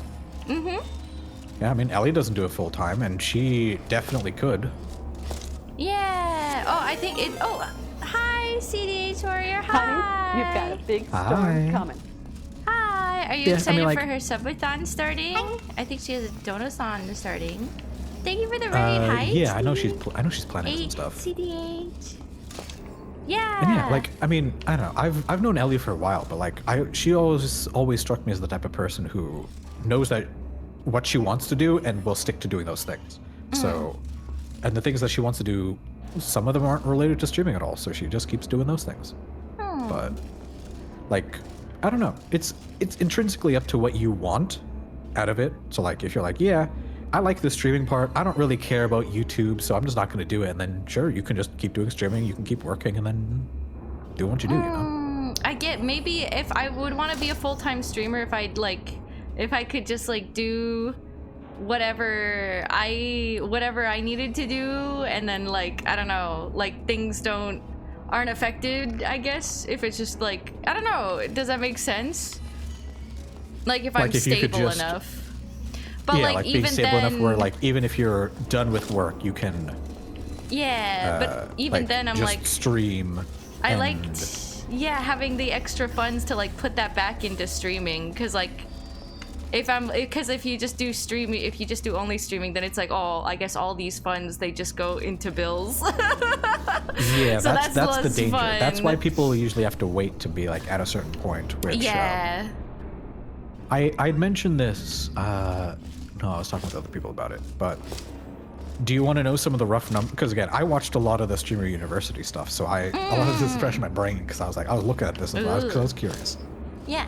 Yeah, I mean, Ellie doesn't do it full-time, and she definitely could. Yeah. Oh, I think it. Oh, hi, CDH Warrior. Hi. Honey, you've got a big storm Hi. coming. Hi. Are you Yeah, I excited mean, like- for her subathon starting? I think she has a donathon starting. Thank you for the raid. Hi. Yeah, I know T. she's planning some stuff. CDH. Yeah. And yeah, like, I mean, I don't know. I've known Ellie for a while, but like, she always struck me as the type of person who knows that what she wants to do and will stick to doing those things. So, and the things that she wants to do, some of them aren't related to streaming at all. So she just keeps doing those things. But like, I don't know. It's intrinsically up to what you want out of it. So like, if you're like, yeah, I like the streaming part. I don't really care about YouTube, so I'm just not going to do it. And then sure, you can just keep doing streaming. You can keep working and then do what you do, you know? I get maybe if I would want to be a full-time streamer, if I could just like do whatever I needed to do, and then like, I don't know, like things aren't affected, I guess, if it's just like, I don't know, does that make sense? Like if I'm Like, if you could stable just- enough. But Yeah, like like being even stable then, enough where like, even if you're done with work, you can yeah, but even like, then I'm just like, stream. I and- liked, yeah, having the extra funds to like put that back into streaming, because like if you just do streaming, if you just do only streaming, then it's like, oh, I guess all these funds, they just go into bills. Yeah, So that's that's the less danger. That's why fun. people usually have to wait to be like at a certain point, which Yeah. I'd mentioned this. No, I was talking with other people about it. But do you want to know some of the rough numbers? Because again, I watched a lot of the Streamer University stuff, so a lot of this is fresh in my brain because I was looking at this and I was curious. Yeah.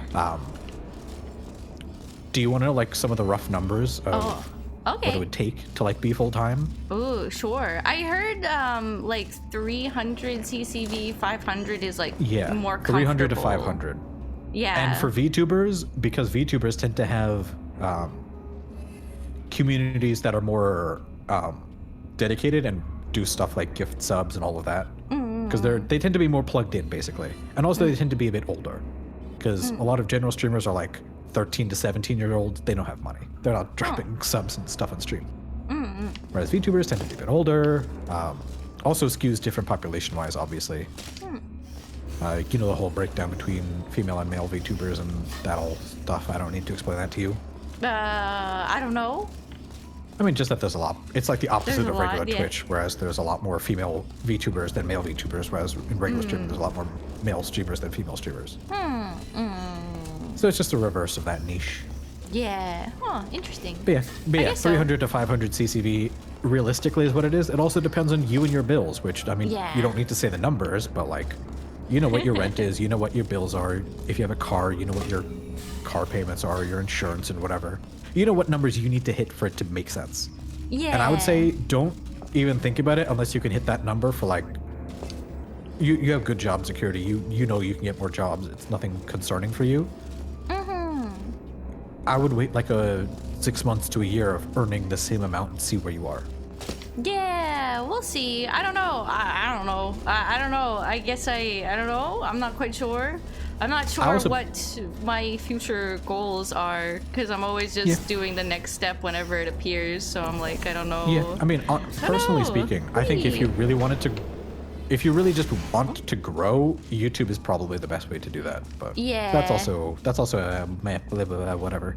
Do you want to know like some of the rough numbers of Oh, what it okay. would take to like be full time? Ooh, sure. I heard like 300 CCV, 500 is like Yeah, more comfortable. 300 to 500. Yeah. And for VTubers, because VTubers tend to have communities that are more dedicated and do stuff like gift subs and all of that, because they tend to be more plugged in basically, and also they tend to be a bit older, because a lot of general streamers are like 13 to 17-year-olds. They don't have money. They're not dropping subs and stuff on stream. Whereas VTubers tend to be a bit older. Also skews different population-wise, obviously. You know the whole breakdown between female and male VTubers and that all stuff. I don't need to explain that to you. I don't know. I mean, just that there's a lot. It's like the opposite There's a of lot, regular yeah. Twitch, whereas there's a lot more female VTubers than male VTubers, whereas in regular streaming there's a lot more male streamers than female streamers. So it's just the reverse of that niche. Yeah. Huh, interesting. But yeah, guess so. 300 to 500 CCV realistically is what it is. It also depends on you and your bills, which, I mean, Yeah. you don't need to say the numbers, but like, you know what your rent is, you know what your bills are. If you have a car, you know what your car payments are, your insurance and whatever. You know what numbers you need to hit for it to make sense. Yeah. And I would say don't even think about it unless you can hit that number for like, you have good job security. You know you can get more jobs. It's nothing concerning for you. I would wait like 6 months to a year of earning the same amount and see where you are. Yeah, we'll see. I don't know. I don't know. I don't know. I guess I don't know. I'm not quite sure. I'm not sure also- what my future goals are, because I'm always just Yeah. doing the next step whenever it appears. So I'm like, I don't know. Yeah, I mean, personally know. speaking, I think if you really wanted to, if you really just want to grow, YouTube is probably the best way to do that. But Yeah. that's also meh, blah, blah, blah, whatever.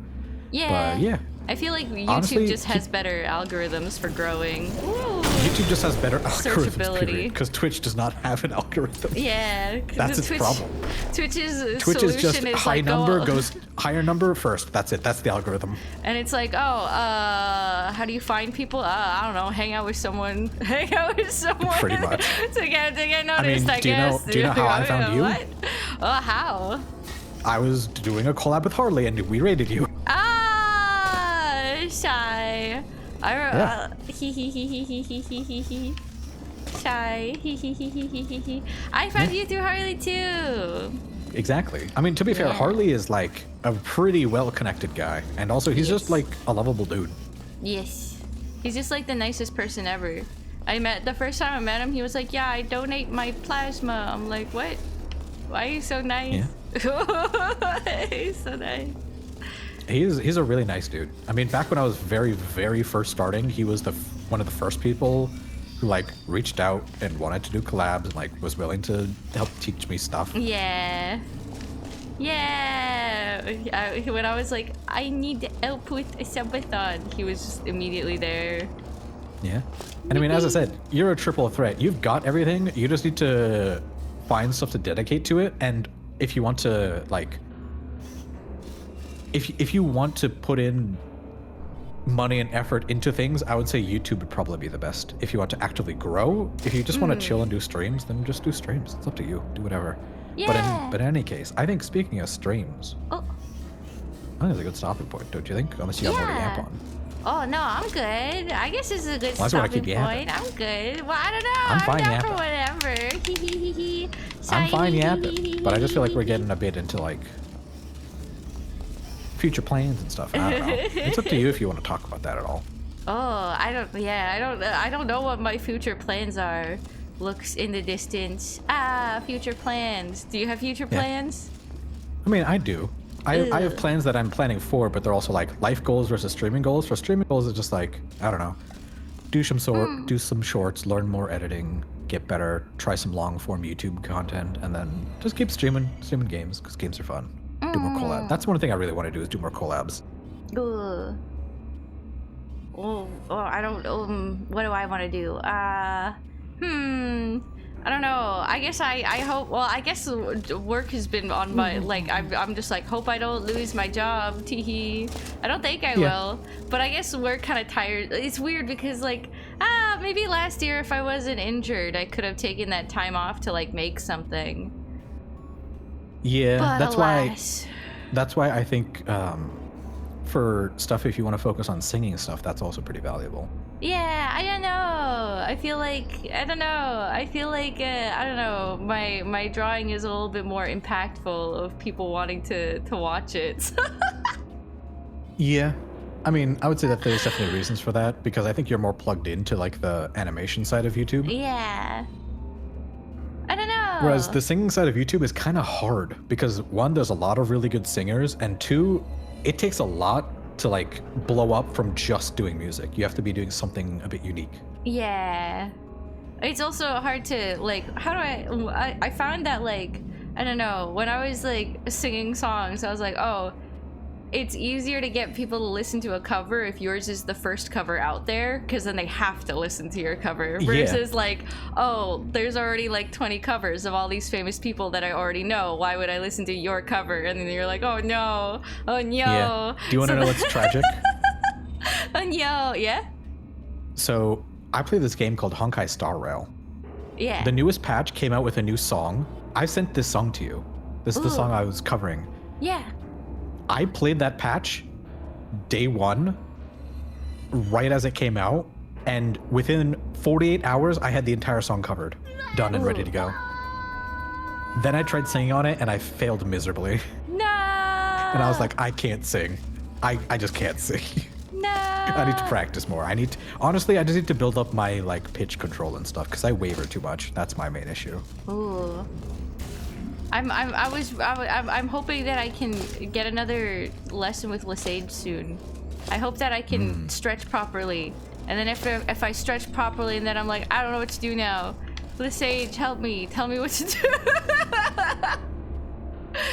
Yeah. But yeah, I feel like YouTube Honestly, just has better algorithms for growing. Ooh. YouTube just has better algorithms, Searchability. because Twitch does not have an algorithm. Yeah, 'cause That's the its Twitch, problem. Twitch's Twitch is just solution is high like, number oh, goes higher number first. That's it. That's the algorithm. and it's like, how do you find people? I don't know, hang out with someone, hang out with someone. Pretty much. to get noticed, I do you know- guess. do you know how I found you? What? Oh, how? I was doing a collab with Harley, and we raided you. Ah, shy. Yeah. Shy. I found you through Harley too. Exactly. I mean, to be fair, Yeah. Harley is like a pretty well-connected guy, and also he's just like a lovable dude. Yes. He's just like the nicest person ever. The first time I met him, he was like, yeah, I donate my plasma. I'm like, what? Why are you so nice? He's so nice. He's a really nice dude. I mean, back when I was very, very first starting, he was one of the first people who like reached out and wanted to do collabs and like was willing to help teach me stuff. Yeah. Yeah. When I was like, I need help with a subathon, he was just immediately there. Yeah. And I mean, as I said, you're a triple threat. You've got everything. You just need to find stuff to dedicate to it. And if you want to like, if you want to put in money and effort into things, I would say YouTube would probably be the best. If you want to actively grow, if you just want to chill and do streams, then just do streams. It's up to you. Do whatever. Yeah. But in any case, I think speaking of streams, Oh. I think it's a good stopping point, don't you think? Unless you have more to yap on. Oh no, I'm good. I guess this is a good Well, that's what I stopping keep yapping. point. I'm good. Well, I don't know. I'm fine down yapping. for whatever. I'm fine yapping, but I just feel like we're getting a bit into like future plans and stuff. I don't know. It's up to you if you want to talk about that at all. Oh, I don't know what my future plans are. Looks in the distance. Future plans. Do you have future Yeah. plans? I mean, I do. I have plans that I'm planning for, but they're also like life goals versus streaming goals. For streaming goals, it's just like, I don't know, do some shorts, learn more editing, get better, try some long form YouTube content, and then just keep streaming games because games are fun. Do more collabs. That's one thing I really want to do is do more collabs. Ugh. Oh, I don't. What do I want to do? I don't know. I guess I hope. Well, I guess work has been on my like. I'm just like hope I don't lose my job. Teehee. I don't think I will. But I guess we're kind of tired. It's weird because like maybe last year if I wasn't injured, I could have taken that time off to like make something. Yeah, But that's alas. why. That's why I think for stuff, if you want to focus on singing stuff, that's also pretty valuable. Yeah, I don't know. I feel like I don't know. My drawing is a little bit more impactful of people wanting to watch it. Yeah. I mean, I would say that there's definitely reasons for that because I think you're more plugged into like the animation side of YouTube. Yeah. I don't know. Whereas the singing side of YouTube is kind of hard because one, there's a lot of really good singers, and two, it takes a lot to like blow up from just doing music. You have to be doing something a bit unique. Yeah. It's also hard to like. How do I found that like I don't know. When I was like singing songs, I was like, oh. It's easier to get people to listen to a cover if yours is the first cover out there, because then they have to listen to your cover. Versus like, oh, there's already like 20 covers of all these famous people that I already know. Why would I listen to your cover? And then you're like, oh no, oh no. Yeah. Do you want to know what's tragic? Oh no, yeah? So I play this game called Honkai Star Rail. Yeah. The newest patch came out with a new song. I sent this song to you. This is the song I was covering. Yeah. I played that patch day one, right as it came out, and within 48 hours, I had the entire song covered, done and ready to go. Then I tried singing on it, and I failed miserably. No. And I was like, I can't sing. I just can't sing. No. I need to practice more. Honestly, I just need to build up my like pitch control and stuff because I waver too much. That's my main issue. Ooh. I'm hoping that I can get another lesson with Lesage soon. I hope that I can stretch properly, and then if I stretch properly, and then I'm like, I don't know what to do now. Lesage, help me. Tell me what to do.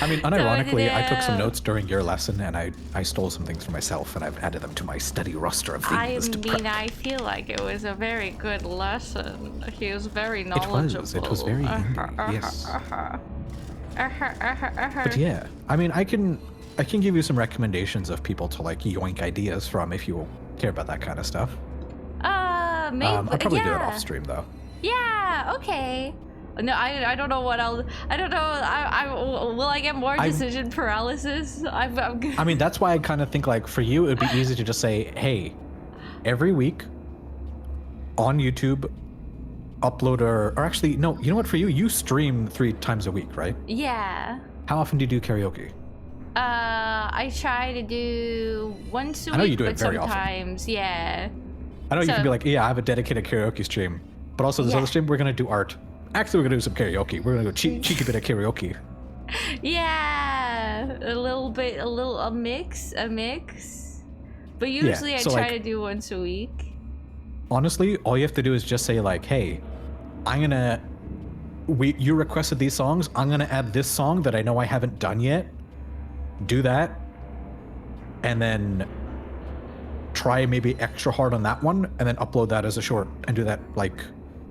I mean, unironically, I took some notes during your lesson, and I stole some things for myself, and I've added them to my study roster of things to prep. I feel like it was a very good lesson. He was very knowledgeable. It was very indie, yes. But yeah, I mean, I can give you some recommendations of people to like yoink ideas from if you care about that kind of stuff. Maybe. I'll probably do it yeah. off stream though. Yeah. Okay. No, I don't know what I'll. I don't know. Will I get more decision paralysis? I mean, that's why I kind of think like for you, it'd be easy to just say, hey, every week on YouTube, upload or actually no, you know what? For you stream 3 times a week, right? Yeah. How often do you do karaoke? I try to do once a week. I know you do it but very sometimes, yeah. I know you can be like, yeah, I have a dedicated karaoke stream, but also this other stream, we're gonna do art. Actually, we're gonna do some karaoke. We're gonna go cheeky bit of karaoke. Yeah, a mix. But usually I try to do once a week. Honestly, all you have to do is just say like, hey, you requested these songs. I'm gonna add this song that I know I haven't done yet. Do that, and then try maybe extra hard on that one, and then upload that as a short, and do that like.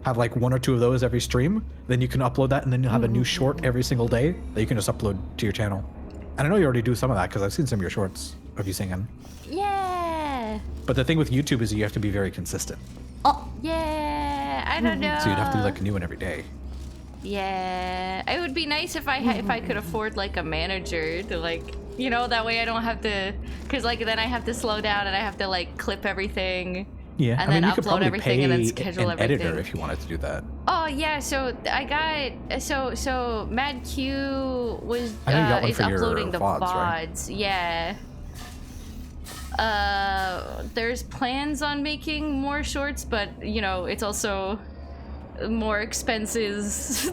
Have like 1 or 2 of those every stream, then you can upload that, and then you'll have a new short every single day that you can just upload to your channel. And I know you already do some of that because I've seen some of your shorts of you singing. Yeah. But the thing with YouTube is you have to be very consistent. Oh. Yeah. I don't know. So you'd have to do like a new one every day. Yeah. It would be nice if I could afford like a manager to like, you know, that way I don't have to, because like then I have to slow down and I have to like clip everything. Yeah, and I mean, then you could upload probably everything pay and then schedule an everything. editor if you wanted to do that. Oh yeah, so I got so Mad Q was is uploading the VODs, right? Yeah. There's plans on making more shorts, but you know it's also more expenses.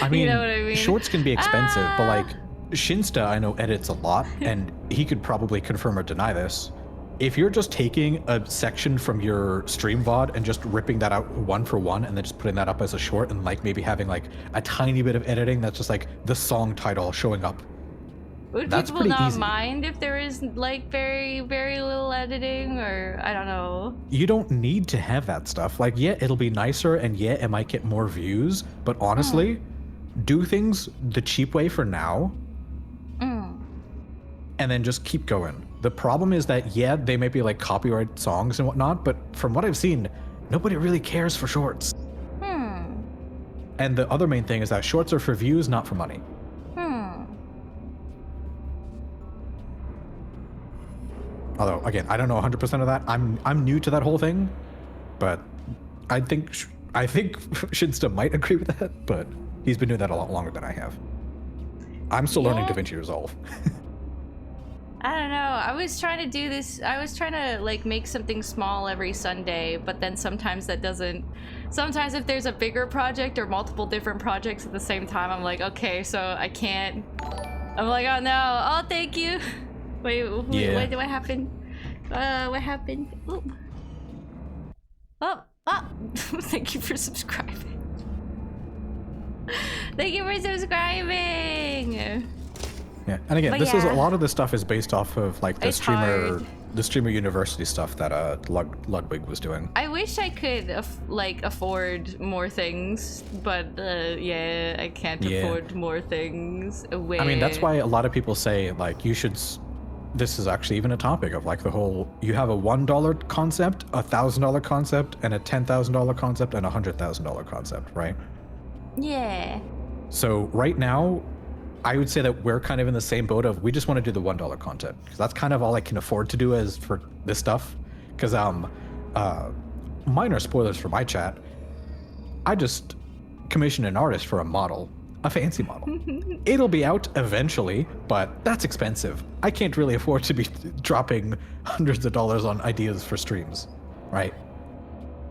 I mean, you know what I mean? Shorts can be expensive, but like Shinsta, I know edits a lot, and he could probably confirm or deny this. If you're just taking a section from your stream VOD and just ripping that out 1 for 1 and then just putting that up as a short and like maybe having like a tiny bit of editing that's just like the song title showing up. Would people not mind if there is like very, very little editing, or I don't know? You don't need to have that stuff. Like, yeah, it'll be nicer and yeah, it might get more views, but honestly, do things the cheap way for now and then just keep going. The problem is that, yeah, they may be like copyright songs and whatnot, but from what I've seen, nobody really cares for shorts. And the other main thing is that shorts are for views, not for money. Although, again, I don't know 100% of that. I'm new to that whole thing, but I think Shinsta might agree with that, but he's been doing that a lot longer than I have. I'm still learning DaVinci Resolve. I don't know. I was trying to do this. I was trying to like make something small every Sunday, but then sometimes that doesn't. Sometimes if there's a bigger project or multiple different projects at the same time, I'm like, okay, so I can't. I'm like, oh no. Oh, thank you. Wait, what happened? What happened? Ooh. Oh. Thank you for subscribing. Thank you for subscribing. Yeah, and again, this is a lot of this stuff is based off of like the streamer university stuff that Ludwig was doing. I wish I could afford more things, but yeah, I can't afford more things. I mean, that's why a lot of people say like you should. This is actually even a topic of like the whole. You have a $1 concept, a $1,000 concept, and a $10,000 concept, and a $100,000 concept, right? Yeah. So right now, I would say that we're kind of in the same boat of we just want to do the $1 content because that's kind of all I can afford to do as for this stuff. Because minor spoilers for my chat, I just commissioned an artist for a model, a fancy model. It'll be out eventually, but that's expensive. I can't really afford to be dropping hundreds of dollars on ideas for streams, right?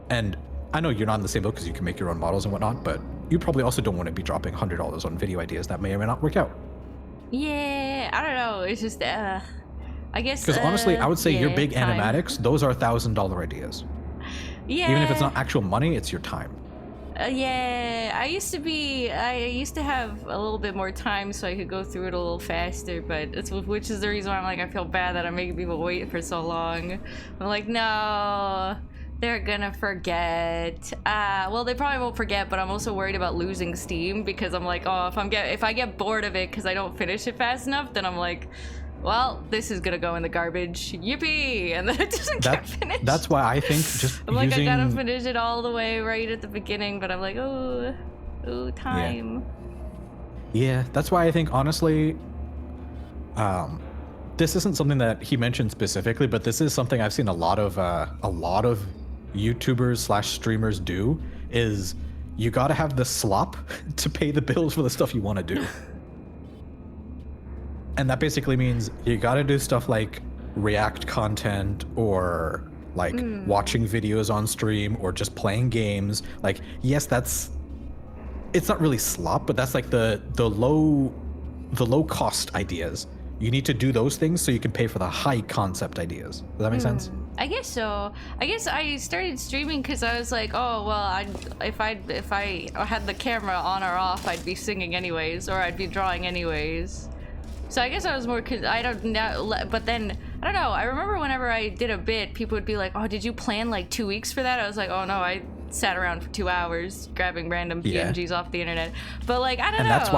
And I know you're not in the same boat because you can make your own models and whatnot, but you probably also don't want to be dropping $100 on video ideas that may or may not work out. Yeah, I don't know. It's just, I guess. Because honestly, I would say your big animatics, those are $1,000 ideas. Yeah. Even if it's not actual money, it's your time. Yeah, I used to have a little bit more time so I could go through it a little faster, but which is the reason why I'm like, I feel bad that I'm making people wait for so long. I'm like, no, they're gonna forget. Well, they probably won't forget, but I'm also worried about losing Steam because I'm like, oh, if I get bored of it because I don't finish it fast enough, then I'm like, well, this is gonna go in the garbage. Yippee! And then it doesn't get finished. That's why I think just I'm like, using... I gotta finish it all the way right at the beginning, but I'm like, oh, time. Yeah, that's why I think, honestly, this isn't something that he mentioned specifically, but this is something I've seen a lot of YouTubers / streamers do, is you gotta have the slop to pay the bills for the stuff you want to do. And that basically means you gotta do stuff like react content or like watching videos on stream or just playing games. Like, yes, it's not really slop, but that's like the low cost ideas. You need to do those things so you can pay for the high concept ideas. Does that make sense? I guess so. I guess I started streaming because I was like, oh well, if I had the camera on or off, I'd be singing anyways, or I'd be drawing anyways. So I guess I was more, I don't know, but then, I don't know, I remember whenever I did a bit, people would be like, oh, did you plan like 2 weeks for that? I was like, oh no, I sat around for 2 hours grabbing random PNGs off the internet. But like, I don't know. And that's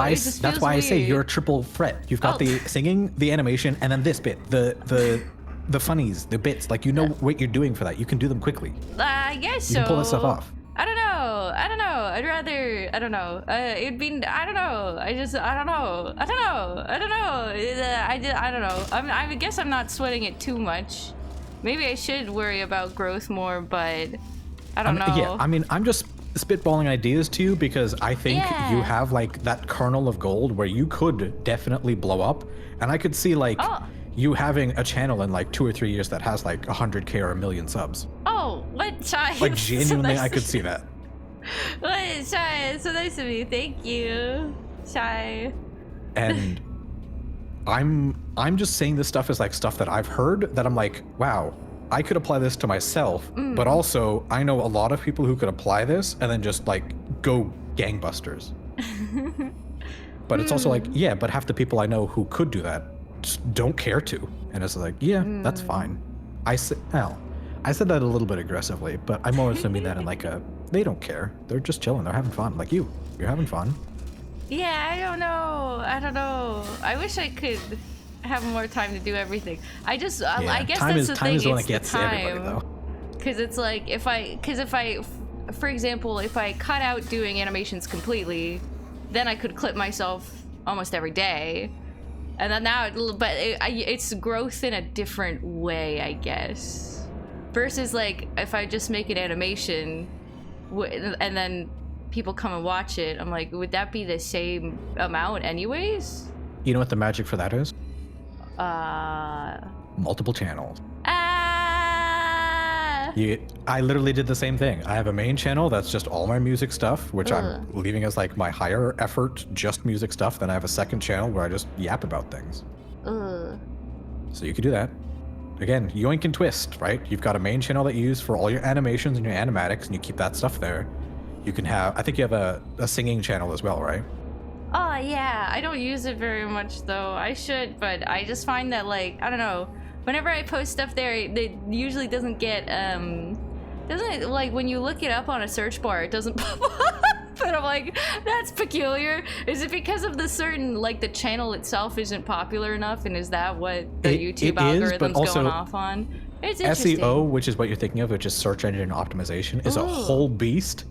why I say you're a triple threat. You've got the singing, the animation, and then this bit, the funnies, the bits, like, you know what you're doing for that. You can do them quickly. I guess so. You can pull that stuff off. I don't know. I'd rather, I don't know. It'd be, I don't know. I don't know. I guess I'm not sweating it too much. Maybe I should worry about growth more, but I don't know. Yeah, I mean, I'm just spitballing ideas to you because I think you have like that kernel of gold where you could definitely blow up, and I could see like you having a channel in like 2 or 3 years that has like 100K or 1 million subs. Oh, what? Shy? Like, genuinely, I could see that. What? Shy, it's so nice of you. Thank you, Shy. And I'm just saying this stuff is like stuff that I've heard that I'm like, wow, I could apply this to myself, but also I know a lot of people who could apply this and then just like go gangbusters. But it's also like, yeah, but half the people I know who could do that just don't care to. And it's like, yeah, that's fine. I said that a little bit aggressively, but I'm always mean that in like they don't care. They're just chilling. They're having fun. Like you're having fun. Yeah, I don't know. I wish I could have more time to do everything. I guess that's the thing. Time is when it gets everybody, though. Because it's like, if I, for example, if I cut out doing animations completely, then I could clip myself almost every day. And then now, it's growth in a different way, I guess. Versus like, if I just make an animation and then people come and watch it, I'm like, would that be the same amount anyways? You know what the magic for that is? Multiple channels. I literally did the same thing. I have a main channel that's just all my music stuff, which I'm leaving as like my higher effort, just music stuff. Then I have a second channel where I just yap about things. So you could do that. Again, yoink and twist, right? You've got a main channel that you use for all your animations and your animatics, and you keep that stuff there. You can have, I think you have a singing channel as well, right? Oh yeah, I don't use it very much though. I should, but I just find that like, I don't know, whenever I post stuff there, it usually doesn't get, doesn't, like when you look it up on a search bar, it doesn't pop up. And I'm like, that's peculiar. Is it because of the certain, like the channel itself isn't popular enough, and is that what the YouTube algorithm's going off on? It's interesting. SEO, which is what you're thinking of, which is search engine optimization, is a whole beast.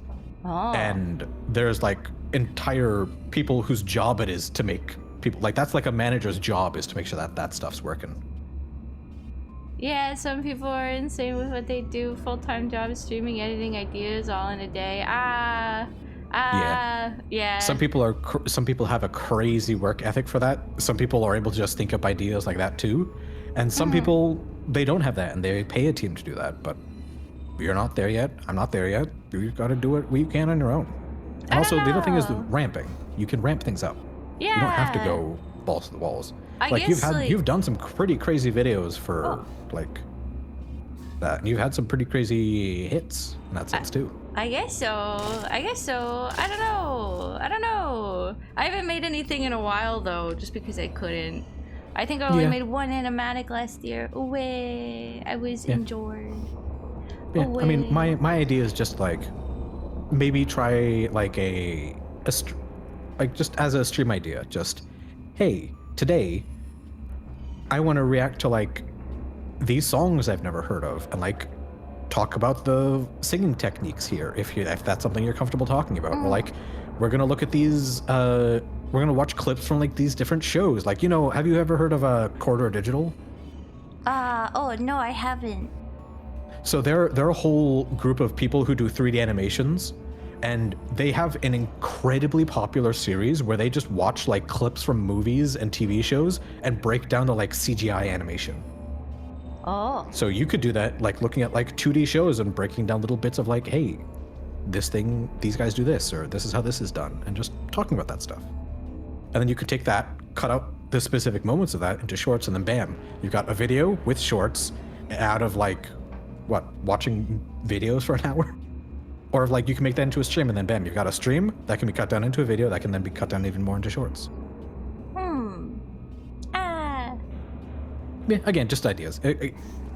And there's like entire people whose job it is to make people, like that's like a manager's job, is to make sure that that stuff's working. Yeah, some people are insane with what they do. Full-time job, streaming, editing ideas all in a day. Yeah. Some people have a crazy work ethic for that. Some people are able to just think up ideas like that too. And some people, they don't have that and they pay a team to do that. But you're not there yet. I'm not there yet. You've got to do it what you can on your own. And also, the other thing is the ramping. You can ramp things up. Yeah. You don't have to go balls to the walls. You've done some pretty crazy videos for like that. And you've had some pretty crazy hits in that sense too. I guess so. I guess so. I don't know. I don't know. I haven't made anything in a while though, just because I couldn't. I think I only Yeah. made one animatic last year. Away. I was injured. Yeah, I mean, my idea is just like maybe try like like just as a stream idea, just hey, today I want to react to like these songs I've never heard of and like talk about the singing techniques here if that's something you're comfortable talking about. Or like we're gonna look at these we're gonna watch clips from like these different shows. Like, you know, have you ever heard of Corridor Digital? Oh no, I haven't. So they're a whole group of people who do 3D animations, and they have an incredibly popular series where they just watch like clips from movies and TV shows and break down the like CGI animation. Oh. So you could do that, like looking at like 2D shows and breaking down little bits of like, hey, this thing, these guys do this, or this is how this is done, and just talking about that stuff. And then you could take that, cut out the specific moments of that into shorts, and then bam, you've got a video with shorts out of like, what, watching videos for an hour? Or like you can make that into a stream, and then bam, you've got a stream that can be cut down into a video that can then be cut down even more into shorts. Yeah, again, just ideas.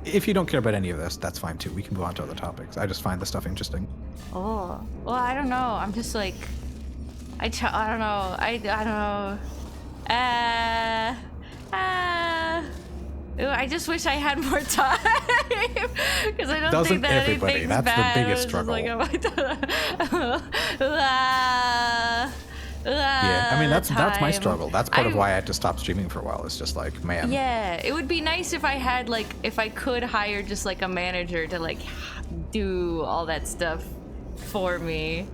If you don't care about any of this, that's fine too. We can move on to other topics. I just find this stuff interesting. Oh. Well, I don't know. I'm just like, I don't know. I don't know. I just wish I had more time because I don't Doesn't think that everybody? anything's That's the bad. biggest I was just struggle. like, Yeah, I mean that's my time. struggle. That's part of why I had to stop streaming for a while. It's just like, man. Yeah, it would be nice if I had like, if I could hire just like a manager to like do all that stuff for me,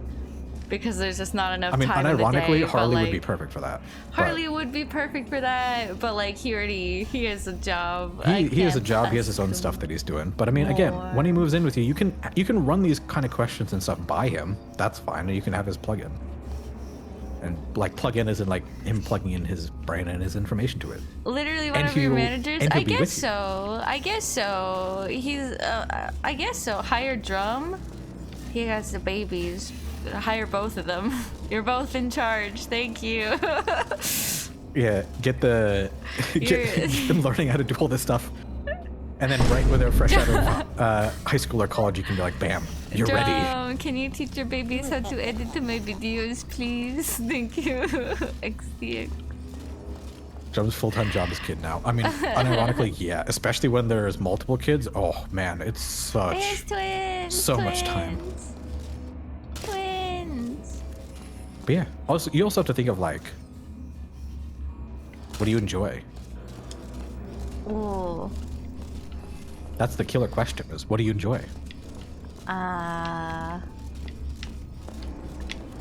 because there's just not enough I mean, time in the unironically, day, Harley but, would be like, perfect for that. Harley would be perfect for that, but like he has a job. He has a job. He has his own stuff that he's doing. But I mean, again, when he moves in with you, you can run these kind of questions and stuff by him. That's fine, and you can have his plugin. And like plug-in isn't like him plugging in his brain and his information to it. Literally one And of your he'll- managers? and I he'll be guess with you. so. I guess so. He's, I guess so. Hire Drum. He has the babies. Hire both of them. You're both in charge. Thank you. Yeah, get them learning how to do all this stuff. And then right when they're fresh out of high school or college, you can be like, bam, you're ready. Drum, can you teach your babies how to edit to my videos, please? Thank you. XDX. Drum's full-time job is kid now. I mean, unironically, yeah, especially when there's multiple kids. Oh man, it's There's twins. so much time. Twins. But yeah, also you also have to think of like, what do you enjoy? Ooh. That's the killer question: is what do you enjoy?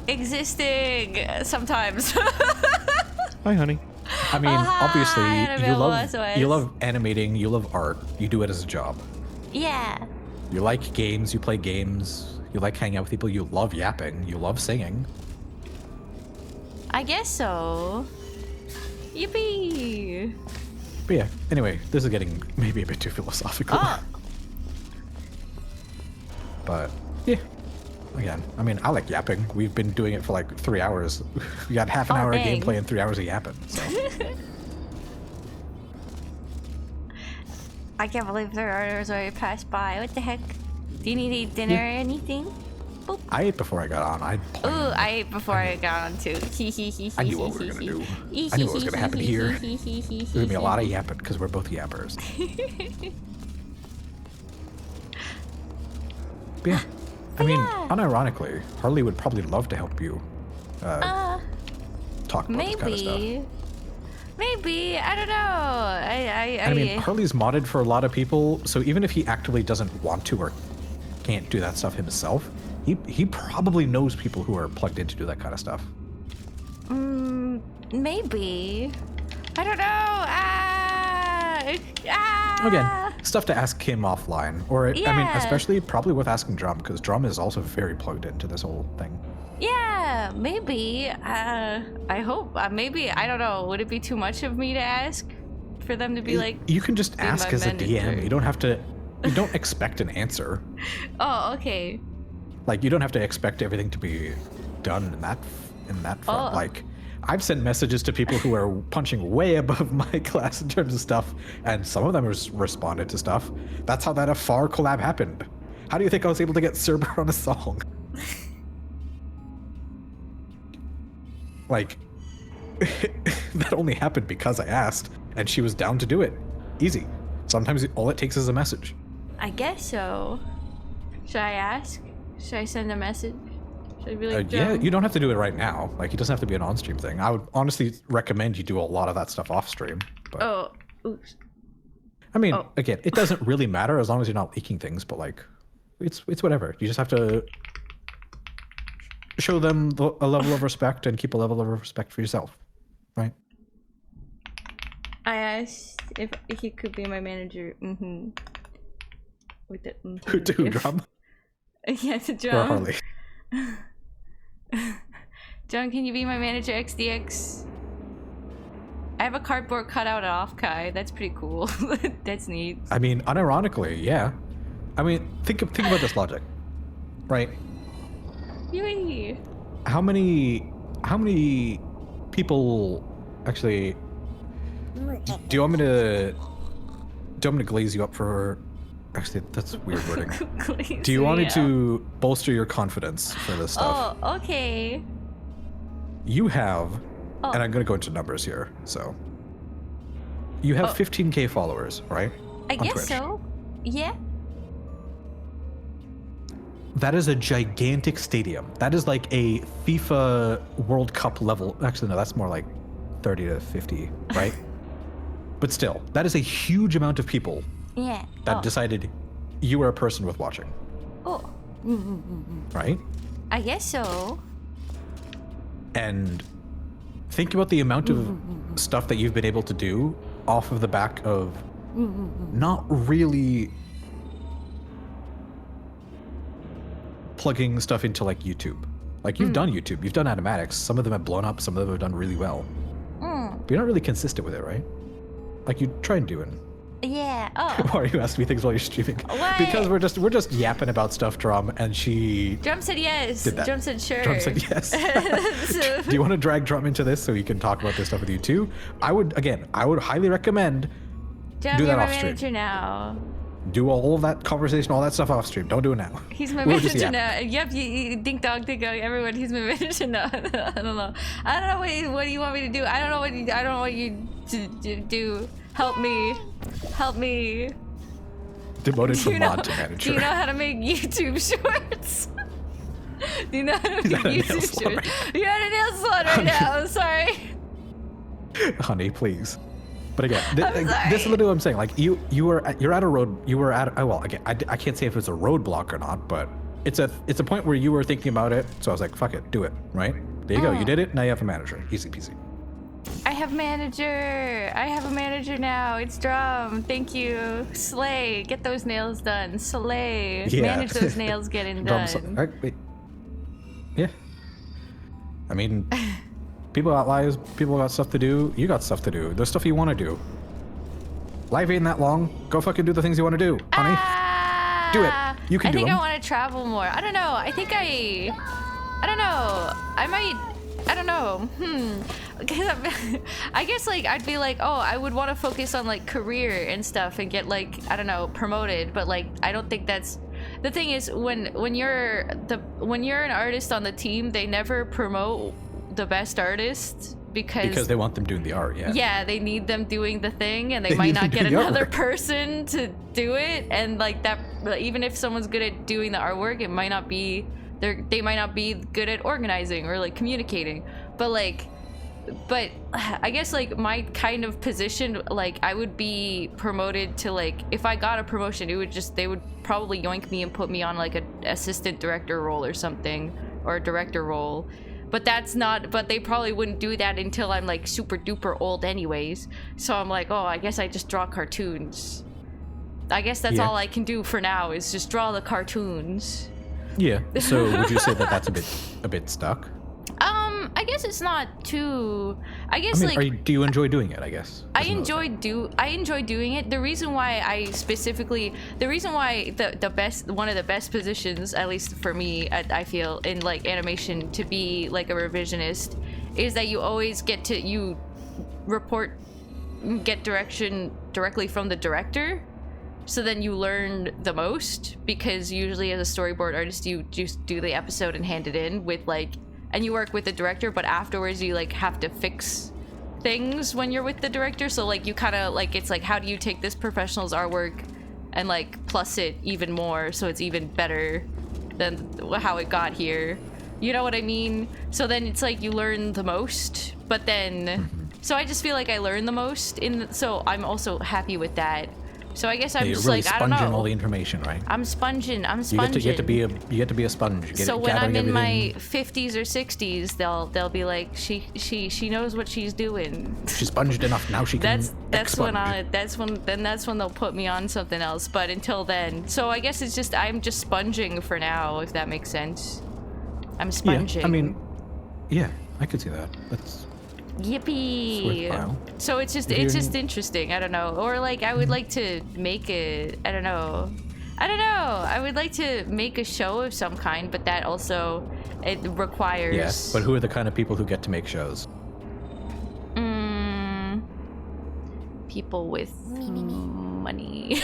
Existing sometimes. Hi, honey. I mean, obviously, Annabelle you love animating, you love art, you do it as a job. Yeah. You like games, you play games, you like hanging out with people, you love yapping, you love singing. I guess so. Yippee! But yeah, anyway, this is getting maybe a bit too philosophical. Oh. But yeah, again, I mean, I like yapping. We've been doing it for like 3 hours. We got half an hour of dang. gameplay and 3 hours of yapping. So. I can't believe 3 hours already passed by. What the heck? Do you need to eat dinner or anything? Boop. I ate before I got on. Ooh, I ate before I got on too. I knew what we were gonna do. I knew what was gonna happen here. There's gonna be a lot of yapping because we're both yappers. But yeah, I mean, unironically, Harley would probably love to help you talk about this kind of stuff. Maybe. I don't know. I mean, Harley's modded for a lot of people, so even if he actively doesn't want to or can't do that stuff himself, he probably knows people who are plugged in to do that kind of stuff. Maybe. I don't know. Again, stuff to ask him offline, or I mean, Yeah. especially probably worth asking Drum, because Drum is also very plugged into this whole thing. Yeah, maybe. I hope. Maybe. I don't know. Would it be too much of me to ask for them to be like? You can just be ask my as a DM. manager? You don't have to. You don't expect an answer. Oh, okay. Like, you don't have to expect everything to be done in that front. Like, I've sent messages to people who are punching way above my class in terms of stuff, and some of them responded to stuff. That's how that Afar collab happened. How do you think I was able to get Cerber on a song? Like, that only happened because I asked, and she was down to do it. Easy. Sometimes all it takes is a message. I guess so. Should I ask? Should I send a message? Should I be like, yeah, you don't have to do it right now. Like, it doesn't have to be an on-stream thing. I would honestly recommend you do a lot of that stuff off-stream. But, oh, oops. I mean, again, it doesn't really matter as long as you're not leaking things, but like, it's whatever. You just have to show them a level of respect and keep a level of respect for yourself, right? I asked if he could be my manager. Mm-hmm. With the Who drum? Yeah, the Or drum. Harley? John, can you be my manager, XDX? I have a cardboard cutout of Kai. That's pretty cool. That's neat. I mean, unironically, yeah. I mean, think about this logic, right? Yui. How many people actually? Do you want me to glaze you up for? Actually, that's weird wording. Do you want me to bolster your confidence for this stuff? Oh, okay. You have, and I'm gonna go into numbers here. So, you have 15K followers, right? I On guess Twitch. so. Yeah. That is a gigantic stadium. That is like a FIFA World Cup level. Actually, no, that's more like 30 to 50, right? But still, that is a huge amount of people Yeah. that decided you were a person worth watching, Oh. right? I guess so. And think about the amount of stuff that you've been able to do off of the back of not really plugging stuff into like YouTube. Like, you've done YouTube, you've done animatics. Some of them have blown up, some of them have done really well. But you're not really consistent with it, right? Like, you try and do it. Yeah. Oh. Why are you asking me things while you're streaming? What? Because we're just yapping about stuff, Drum, and she Drum said yes. did that. Drum said sure. Drum said yes. So- Do you want to drag Drum into this so he can talk about this stuff with you too? I would highly recommend Drum, do you're that my off stream. manager now. Do all of that conversation, all that stuff off stream. Don't do it now. He's my We'll just manager yap. now. Yep, ding dong, everyone. He's my manager now. I don't know. I don't know what do you want me to do. I don't know what you to do. Help me. Help me. Demoted from Do you know- mod to manager. Do you know how to make YouTube shorts? Do you know how to He's make at a nail YouTube salon shorts? You're at a nail salon right now. I'm sorry. Honey, please. But again, I'm sorry. this is literally what I'm saying. Like, you're at a road. You were at well, again, I can't say if it's a roadblock or not, but it's a point where you were thinking about it. So I was like, fuck it, do it. Right? There you go. You did it. Now you have a manager. Easy peasy. I have manager. I have a manager now. It's Drum. Thank you. Slay. Get those nails done. Slay. Yeah. Manage those nails getting Drum, done. wait. Yeah. I mean, people got lives. People got stuff to do. You got stuff to do. There's stuff you want to do. Life ain't that long. Go fucking do the things you want to do, honey. Do it. You can I do think them. I want to travel more. I don't know. I don't know. I might. I don't know. Because I guess like I'd be like, oh, I would want to focus on like career and stuff and get like, I don't know, promoted. But like, I don't think that's the thing. Is when you're an artist on the team, they never promote the best artist because they want them doing the art. Yeah. yeah, they need them doing the thing, and they They might need not them get doing the another artwork. person to do it. And like that, even if someone's good at doing the artwork, it might not be they might not be good at organizing or like communicating. But I guess like my kind of position, like I would be promoted to like, if I got a promotion, they would probably yoink me and put me on like an assistant director role or something, or a director role. But they probably wouldn't do that until I'm like super duper old anyways. So I'm like, oh, I guess I just draw cartoons. I guess that's Yeah. all I can do for now is just draw the cartoons. Yeah. So would you say that that's a bit stuck? I guess guess it's not too. I I guess mean, like do you enjoy doing it? I guess. I is another enjoy doing it. The reason why the best, one of the best positions, at least for me, I feel in like animation to be like a revisionist, is that you always get direction directly from the director. So then you learn the most, because usually as a storyboard artist, you just do the episode and hand it in with like, and you work with the director, but afterwards you like have to fix things when you're with the director. So like you kind of like, it's like, how do you take this professional's artwork and like plus it even more so it's even better than how it got here? You know what I mean? So then it's like you learn the most, but then, so I just feel like I learn the most so I'm also happy with that. So I guess I'm just really like, I don't sponging know. all the information, right? I'm sponging. You get to be a sponge. So when I'm in my everything. 50s or 60s, they'll be like, she knows what she's doing. She's sponged enough now. She can. That's when expunge. they'll put me on something else. But until then, so I guess it's just I'm just sponging for now, if that makes sense. I'm sponging. Yeah, I mean, yeah, I could see that. That's yippee. worthwhile. So it's just interesting. I don't know. Or like I would like to make I don't know. I would like to make a show of some kind, but that also it requires. Yes, but who are the kind of people who get to make shows? People with money.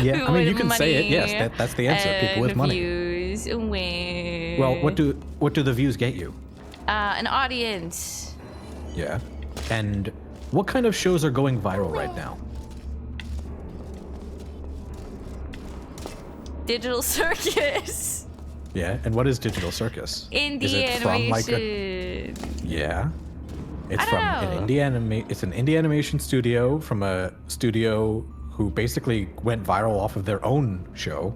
Yeah. I mean, you can say it. Yes, that's the answer. People with money. Views. Well, what do the views get you? An audience. Yeah. And what kind of shows are going viral right now? Digital Circus. Yeah. And what is Digital Circus? Indie Is it from animation. Yeah. It's I from don't know. It's an indie animation studio from a studio who basically went viral off of their own show.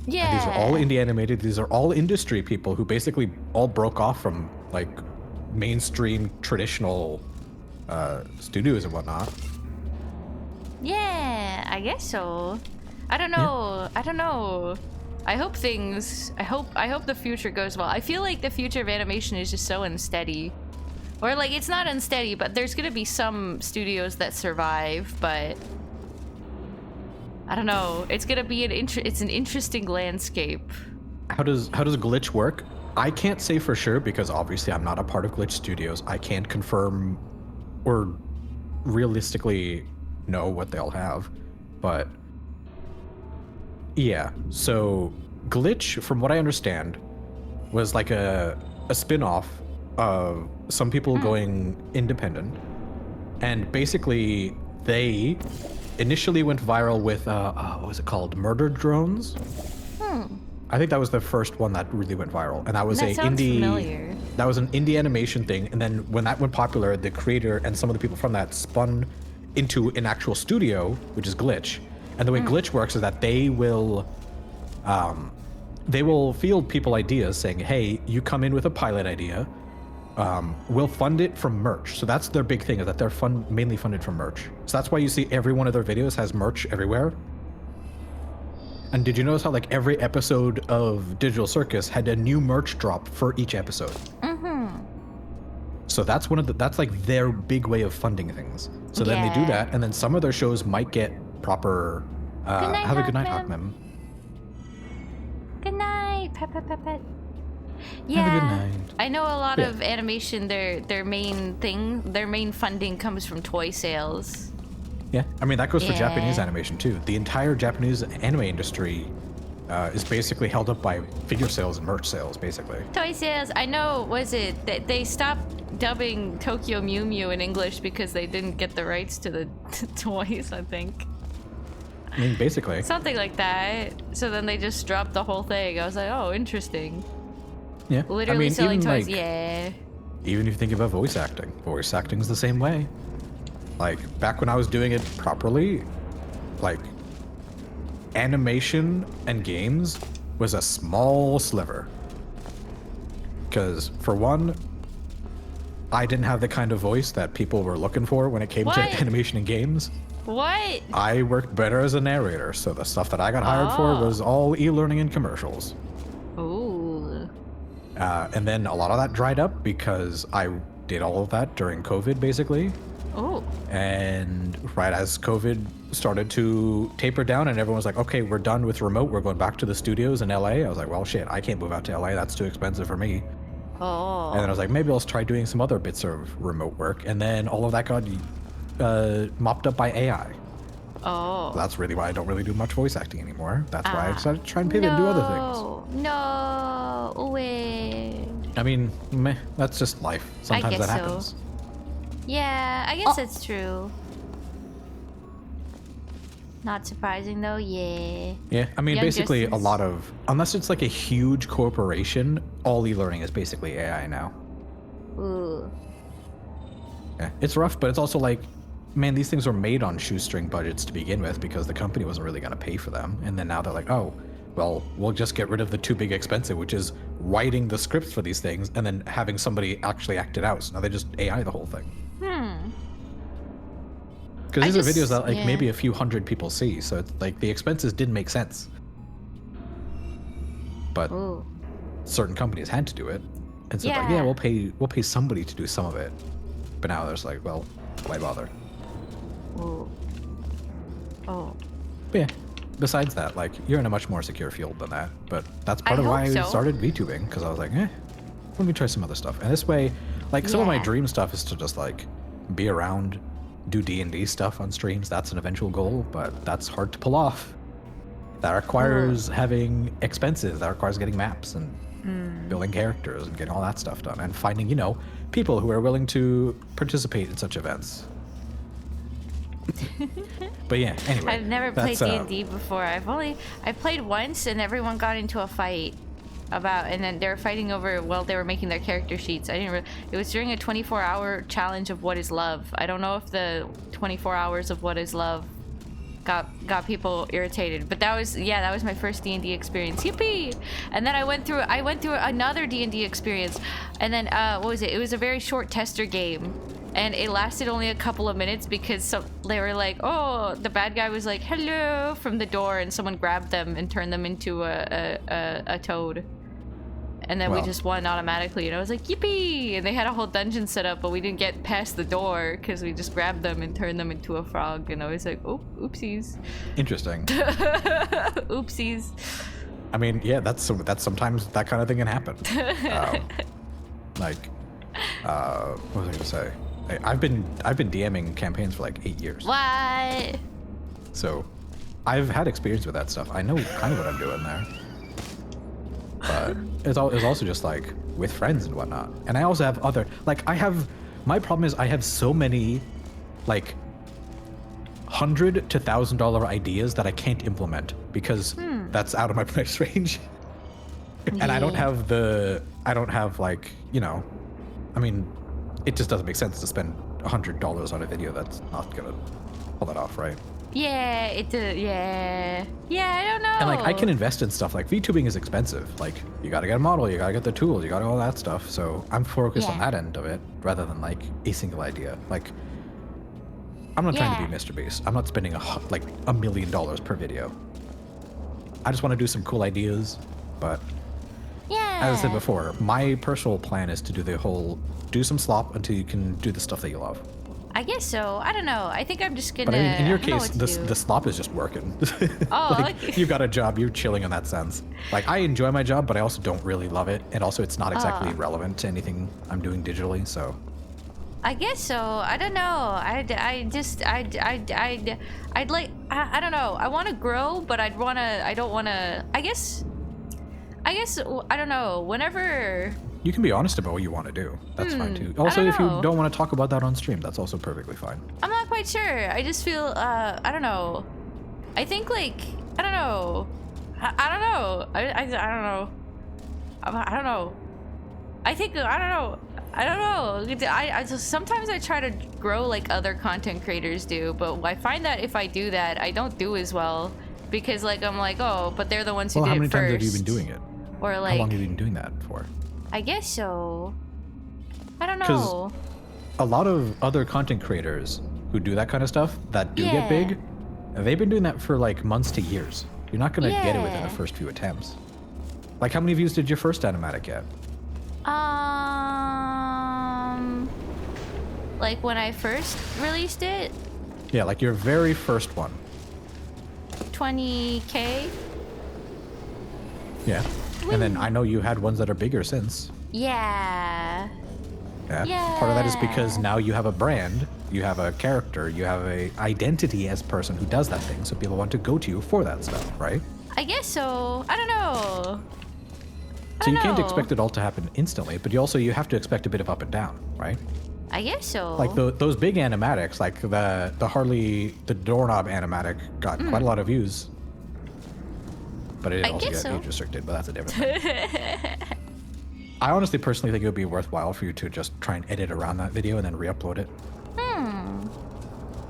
Yeah. And these are all indie animated. These are all industry people who basically all broke off from like mainstream traditional studios and whatnot. Yeah, I guess so. I don't know. I don't know. I hope the future goes well. I feel like the future of animation is just so unsteady. Or like it's not unsteady, but there's gonna be some studios that survive, but I don't know. It's gonna be it's an interesting landscape. How does Glitch work? I can't say for sure because obviously I'm not a part of Glitch Studios. I can't confirm or realistically know what they'll have, but yeah. So Glitch, from what I understand, was like a spin-off of some people going independent, and basically they initially went viral with what was it called? Murder Drones. I think that was the first one that really went viral, and that was That sounds familiar. That was an indie animation thing. And then when that went popular, the creator and some of the people from that spun into an actual studio, which is Glitch. And the way Glitch works is that they will field people ideas saying, hey, you come in with a pilot idea, we'll fund it from merch. So that's their big thing, is that they're mainly funded from merch. So that's why you see every one of their videos has merch everywhere. And did you notice how like every episode of Digital Circus had a new merch drop for each episode? So that's that's like their big way of funding things. So then they do that, and then some of their shows might get proper have a good night, Hawkmem. Good night, pet. Yeah, have a good night. I know a lot of animation. Their main funding comes from toy sales. Yeah, I mean that goes for Japanese animation too. The entire Japanese anime industry is basically held up by figure sales and merch sales, basically. Toy sales. I know. Was it that they stopped dubbing Tokyo Mew Mew in English because they didn't get the rights to the toys? I think. I mean, basically. Something like that. So then they just dropped the whole thing. I was like, oh, interesting. Yeah. Literally selling toys. Even if you think about voice acting's the same way. Like back when I was doing it properly, like animation and games was a small sliver. Because for one, I didn't have the kind of voice that people were looking for when it came to animation and games. What? I worked better as a narrator, so the stuff that I got hired for was all e-learning and commercials. Ooh. And then a lot of that dried up because I did all of that during COVID, basically. Oh. And right as COVID started to taper down and everyone was like, okay, we're done with remote. We're going back to the studios in LA. I was like, well, shit, I can't move out to LA. That's too expensive for me. Oh. And then I was like, maybe I'll try doing some other bits of remote work. And then all of that got mopped up by AI. Oh. That's really why I don't really do much voice acting anymore. That's why I decided to try and pivot and do other things. No, wait. I mean, meh, that's just life. Sometimes guess that so. happens. Yeah, I guess that's true. Not surprising though, yeah. Yeah, I mean, Young basically Justice. a lot of, unless it's like a huge corporation, all e-learning is basically AI now. Ooh. Yeah, it's rough, but it's also like, man, these things were made on shoestring budgets to begin with because the company wasn't really going to pay for them. And then now they're like, oh, well, we'll just get rid of the too big expensive, which is writing the scripts for these things and then having somebody actually act it out. So now they just AI the whole thing. Because these are videos that like maybe a few hundred people see. So it's like the expenses didn't make sense. But Ooh. certain companies had to do it. And so it's like, yeah, we'll pay somebody to do some of it. But now there's like, well, why bother? Ooh. Oh. But yeah, besides that, like, you're in a much more secure field than that. But that's part of why hope I so. started VTubing, because I was like, let me try some other stuff. And this way, like, some of my Yeah. dream stuff is to just, like, be around, do D&D stuff on streams. That's an eventual goal, but that's hard to pull off. That requires having expenses. That requires getting maps and building characters and getting all that stuff done. And finding, you know, people who are willing to participate in such events. But yeah, anyway. I've never played that's, D&D before. I played once and everyone got into a fight and then they were fighting over, well, they were making their character sheets. It was during a 24-hour challenge of What is Love. I don't know if the 24 hours of What is Love got people irritated, but that was my first D&D experience. Yippee! And then I went through another D&D experience, and then what was it? It was a very short tester game. And it lasted only a couple of minutes because they were like, oh, the bad guy was like, hello, from the door, and someone grabbed them and turned them into a toad. And then we just won automatically, and I was like, yippee! And they had a whole dungeon set up, but we didn't get past the door because we just grabbed them and turned them into a frog, and I was like, oh, oopsies. Interesting. Oopsies. I mean, yeah, that's sometimes that kind of thing can happen. What was I gonna say? I've been DMing campaigns for like 8 years. What? So I've had experience with that stuff. I know kind of what I'm doing there. But it's also just like with friends and whatnot. And I also have other, like, my problem is I have so many like $100 to $1,000 ideas that I can't implement because that's out of my price range. And I don't have like, you know, I mean, it just doesn't make sense to spend $100 on a video that's not gonna pull that off, right? Yeah, yeah, I don't know. And like, I can invest in stuff. Like, VTubing is expensive. Like, you gotta get a model, you gotta get the tools, you gotta all that stuff. So I'm focused on that end of it rather than like a single idea. Like, I'm not trying to be Mr. Beast. I'm not spending like $1 million per video. I just want to do some cool ideas, but as I said before, my personal plan is to do some slop until you can do the stuff that you love. I guess so. I don't know. I think I'm just gonna. But I mean, in your I don't know case, what to do. the slop is just working. Oh, like, you've got a job, you're chilling in that sense. Like, I enjoy my job, but I also don't really love it, and also it's not exactly relevant to anything I'm doing digitally. So. I guess so. I don't know. I'd like. I don't know. I want to grow, but I don't want to. I guess. I don't know. Whenever. You can be honest about what you want to do. That's fine too. Also, if you don't want to talk about that on stream, that's also perfectly fine. I'm not quite sure. I just feel, I don't know. I think, like, I don't know. I don't know. I don't know. I don't know. I think, I don't know. I don't know. I just, sometimes I try to grow like other content creators do, but I find that if I do that, I don't do as well. Because, like, I'm like, oh, but they're the ones who did it first. How many times have you been doing it? Or, like... How long have you been doing that for? I guess so. I don't know. Because a lot of other content creators who do that kind of stuff that do get big, they've been doing that for like months to years. You're not going to get it within the first few attempts. Like, how many views did your first animatic get? Like when I first released it, Yeah, like your very first one. 20K. Yeah. And then I know you had ones that are bigger since. Yeah. Yeah. Part of that is because Yeah. now you have a brand, you have a character, you have a identity as a person who does that thing, so people want to go to you for that stuff, right? I guess so. I don't know. So you can't know. expect it all to happen instantly, but you have to expect a bit of up and down, right? I guess so. Like those big animatics, like the Harley, the doorknob animatic got quite a lot of views. But it I also guess got so. age restricted, but that's a different thing. I honestly personally think it would be worthwhile for you to just try and edit around that video and then re-upload it.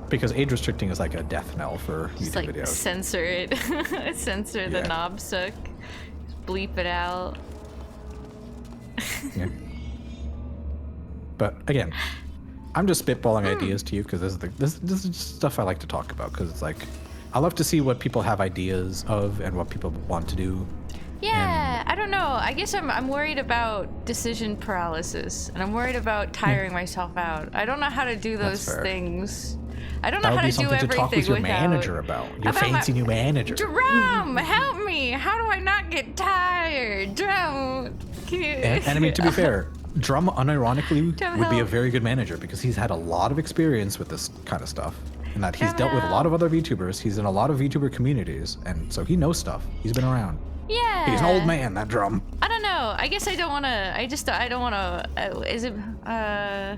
Because age restricting is like a death knell for Just YouTube like videos. censor it. Censor the Yeah. knob suck. Just bleep it out. Yeah. But again, I'm just spitballing ideas to you because this is just stuff I like to talk about because it's like I love to see what people have ideas of and what people want to do. Yeah, I don't know. I guess I'm worried about decision paralysis, and I'm worried about tiring myself out. I don't know how to do those That's fair. things. I don't That know would how be to do something to everything talk with your without... manager about. Your About my- fancy new manager. Drum, help me! How do I not get tired? Drum, can you... And I mean, to be fair, Drum unironically Drum would be a help. very good manager because he's had a lot of experience with this kind of stuff. And that he's Drum dealt with a lot of help. other VTubers. He's in a lot of VTuber communities. And so he knows stuff. He's been around. Yeah. He's an old man, that Drum. I don't know. I guess I don't want to. I don't want to. Is it? I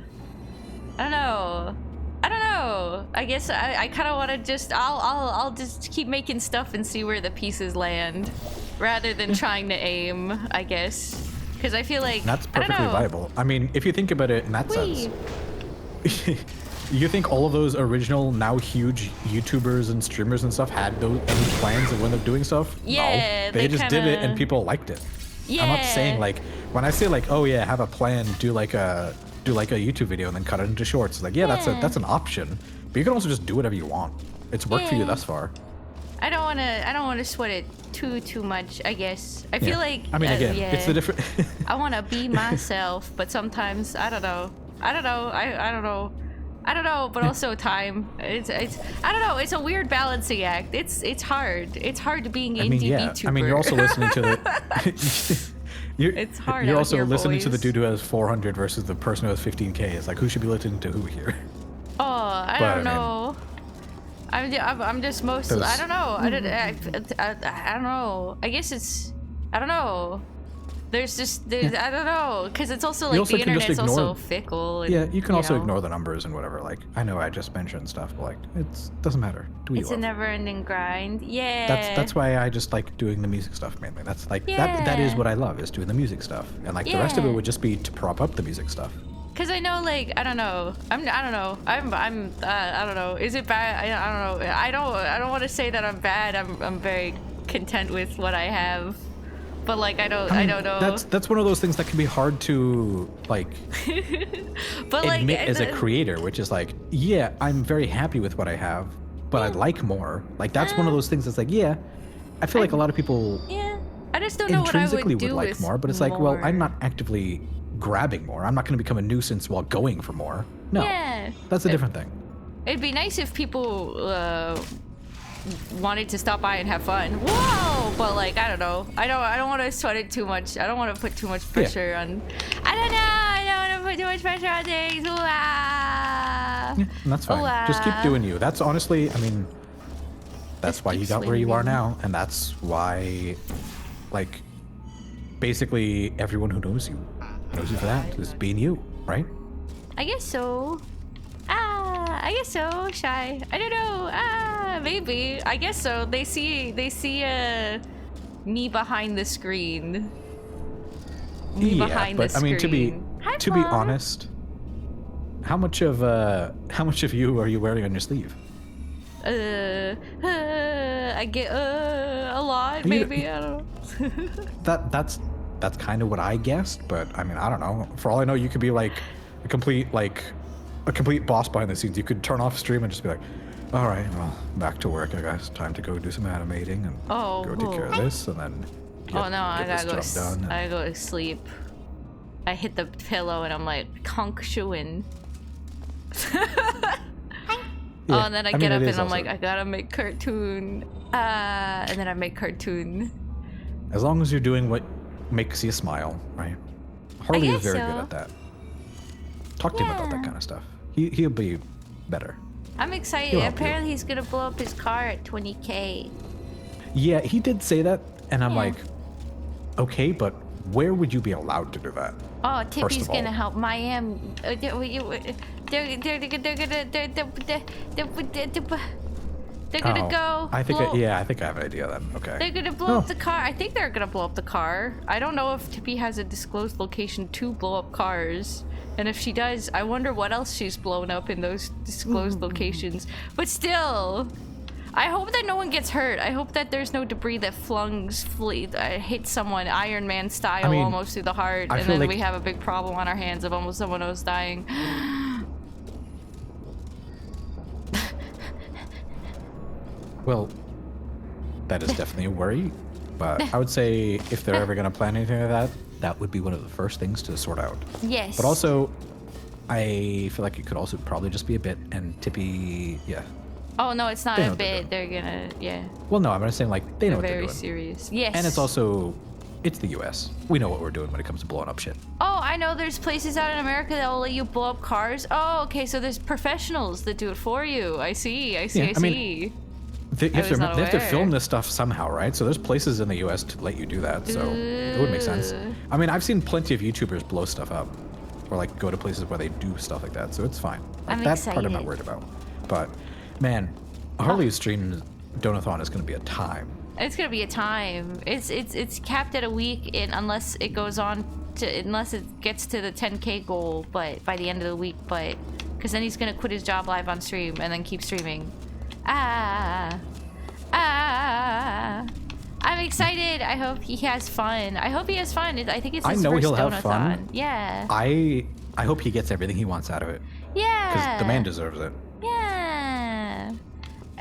don't know. I don't know. I guess I kind of want to just. I'll just keep making stuff and see where the pieces land, rather than trying to aim. I guess, because I feel like That's I don't perfectly know. viable. I mean, if you think about it in that Wee. sense, you think all of those original, now huge YouTubers and streamers and stuff had those any plans of when they're doing stuff? Yeah, no, they they just did it kinda- and people liked it. Yeah. I'm not saying like when I say like, oh yeah, have a plan, do like a YouTube video and then cut it into shorts. It's like, yeah, Yeah. that's an option. But you can also just do whatever you want. It's worked for you Yeah. thus far. I don't want to sweat it too much. I guess I feel Yeah. like. I mean, again, yeah. it's the different. I want to be myself, but sometimes I don't know. I don't know, but also time. It's I don't know. It's a weird balancing act. It's hard. It's hard being I mean, indie yeah. VTuber. I mean, you're also listening to the. It's hard You're out also here, listening to the boys. dude who has 400 versus the person who has 15K. It's like, who should be listening to who here? Oh, I But, I don't mean- know. I'm just mostly. I don't know. I don't know. I guess it's. I don't know. There's I don't know, because it's also like also the can just internet's also ignore- fickle. And, Yeah, you can also know, ignore the numbers and whatever. Like, I know I just mentioned stuff, but like, it doesn't matter. Do what It's you a love. never-ending grind. Yeah. That's why I just like doing the music stuff mainly. That's like that is Yeah. what I love is doing the music stuff, and like the rest of it Yeah. would just be to prop up the music stuff. Cause I know, like, I don't know. I don't know. I don't know. Is it bad? I don't know. I don't want to say that I'm bad. I'm very content with what I have. But like, I don't know. That's one of those things that can be hard to like but like, admit as a creator, which is like, yeah, I'm very happy with what I have, but I'd like more. Like that's one of those things that's like, yeah, I feel like a lot of people yeah. I just don't know what I intrinsically would do like with more, but it's like, well, I'm more. not actively grabbing more. I'm not going to become a nuisance while going for more. No, Yeah. that's a different thing. It'd be nice if people wanted to stop by and have fun. Whoa! But like, I don't know. I don't want to sweat it too much. I don't want to put too much pressure on. I don't know. I don't want to put too much pressure on things. Ooh, ah. Yeah, and that's fine. Just keep doing you. That's honestly, I mean, that's Just why keep you got where you are swinging. now, and that's why, like, basically everyone who knows you for that is being you, right? I guess so. I guess so. Shy. I don't know. Maybe. I guess so. They see me behind the screen. Me Yeah, behind but the I mean, screen. Hi, to be Mom. honest, how much of you are you wearing on your sleeve? I get a lot, You- maybe. I don't know. That's kind of what I guessed, but I mean, I don't know. For all I know, you could be like a complete boss behind the scenes. You could turn off stream and just be like, all right, well, back to work, I guess. Time to go do some animating and go take care of this, and then Oh no, I get gotta this go. job done. I go to sleep. I hit the pillow and I'm like conk shooing. Oh, and then I get up it and is I'm also- like, I gotta make cartoon. And then I make cartoon. As long as you're doing what makes you smile, right? Harley is guess very so. good at that. Talk to him about that Yeah. kind of stuff. He'll be better. I'm excited. He'll help you. Apparently he's gonna blow up his car at 20K. Yeah, he did say that, and I'm Yeah. like, okay, but where would you be allowed to do that? Oh, First Tippy's of all. gonna help Miami. They're gonna go. I think, blow- yeah, I think I have an idea then. Okay. They're gonna blow up Oh. the car. I think they're gonna blow up the car. I don't know if Tippy has a disclosed location to blow up cars. And if she does, I wonder what else she's blown up in those disclosed locations. But still, I hope that no one gets hurt. I hope that there's no debris that hits someone Iron Man style I mean, almost through the heart. I And feel then like- we have a big problem on our hands of almost someone else dying. Well, that is definitely a worry, but I would say if they're ever going to plan anything like that, that would be one of the first things to sort out. Yes. But also, I feel like it could also probably just be a bit, and Tippy, yeah. Oh, no, it's not They know a what they're bit. They're gonna, yeah. Well, no, I'm just saying, like, they know They're what they're very doing. serious. Yes. And it's also, it's the US. We know what we're doing when it comes to blowing up shit. Oh, I know there's places out in America that will let you blow up cars. Oh, okay, so there's professionals that do it for you. I see, I see, Yeah, I I mean, see. They I have, was to, not they have to aware. film this stuff somehow, right? So there's places in the US to let you do that, so it would make sense. Ooh. I mean, I've seen plenty of YouTubers blow stuff up, or like go to places where they do stuff like that, so it's fine. Like, I'm that part I'm not excited. worried about. But, man, Harley's stream Donathon is going to be a time. It's gonna be a time. It's capped at a week, unless it goes on to unless it gets to the 10K goal, but by the end of the week, but because then he's gonna quit his job live on stream and then keep streaming. I'm excited. I hope he has fun. I hope he has fun. I think it's I his know first he'll have Donathon. fun. Yeah. I hope he gets everything he wants out of it, because Yeah. the man deserves it. Yeah.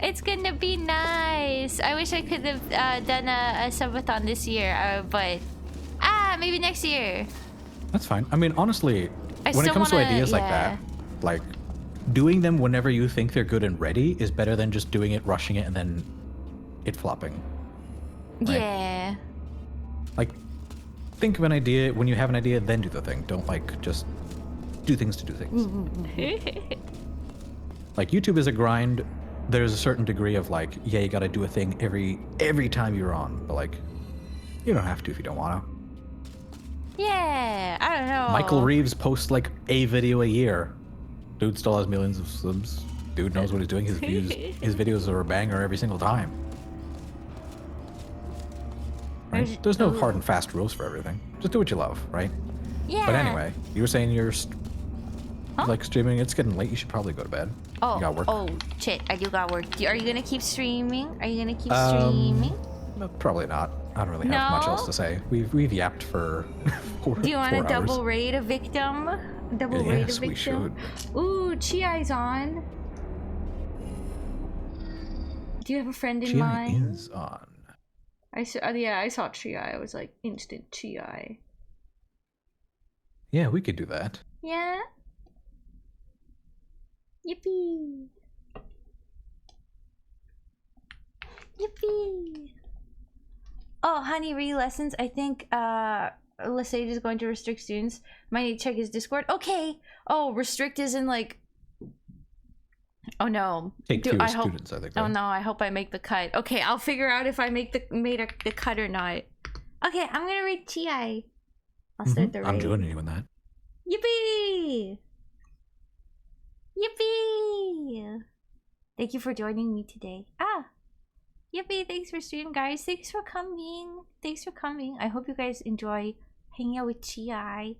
It's gonna be nice. I wish I could have done a subathon this year, but maybe next year. That's fine. I mean, honestly, I when it still comes wanna- to ideas like yeah. that, like doing them whenever you think they're good and ready is better than just doing it, rushing it, and then it flopping. Right. Yeah. Like, think of an idea. When you have an idea, then do the thing. Don't like just do things to do things. Like, YouTube is a grind. There's a certain degree of like, yeah, you gotta do a thing every time you're on, but like, you don't have to if you don't wanna. Yeah. I don't know. Michael Reeves posts like a video a year. Dude still has millions of subs. Dude knows what he's doing. His videos are a banger every single time. Right? There's no hard and fast rules for everything. Just do what you love, right? Yeah. But anyway, you were saying you're like streaming. It's getting late. You should probably go to bed. Oh. You got work. Oh shit! I do got work. Are you gonna keep streaming? Are you gonna keep streaming? No, probably not. I don't really have much No? else to say. We've yapped for 4 Do you want to 4 hours. double raid a victim? Double raid a Yes, we victim. should. Ooh, Chi-I's on. Do you have a friend in Chi mind? is on. I saw. Yeah, I saw Chi-I. I was like instant Chi-I. Yeah, we could do that. Yeah. Yippee. Yippee. Oh, honey, re-lessons. I think Lesage is going to restrict students. Might need to check his Discord. Okay. Oh, restrict is in like. Oh no. Take Do- fewer I hope- students, I think. Oh right? no, I hope I make the cut. Okay, I'll figure out if I make the cut or not. Okay, I'm gonna read Ti. I'll start the raid. I'm doing anyone that. Yippee! Yippee! Thank you for joining me today. Yippee! Thanks for streaming, guys. Thanks for coming. Thanks for coming. I hope you guys enjoy hanging out with Chi.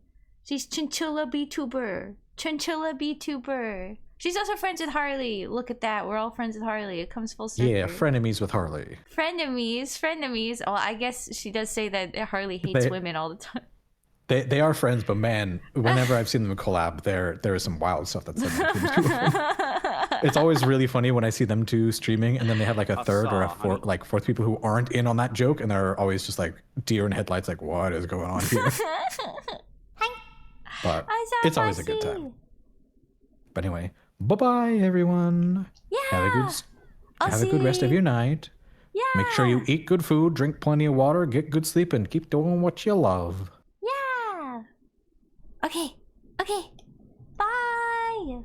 She's Chinchilla VTuber. Chinchilla VTuber. She's also friends with Harley. Look at that. We're all friends with Harley. It comes full circle. Yeah, frenemies with Harley. Frenemies. Oh, I guess she does say that Harley hates women all the time. They are friends, but man, whenever I've seen them collab, there is some wild stuff that's it's always really funny when I see them two streaming, and then they have like a third or a fourth people who aren't in on that joke, and they're always just like deer in headlights, like what is going on here? But it's always a good time. But anyway, Bye-bye, everyone. Yeah. Have a good rest of your night. Yeah. Make sure you eat good food, drink plenty of water, get good sleep, and keep doing what you love. Yeah. Okay. Okay. Bye.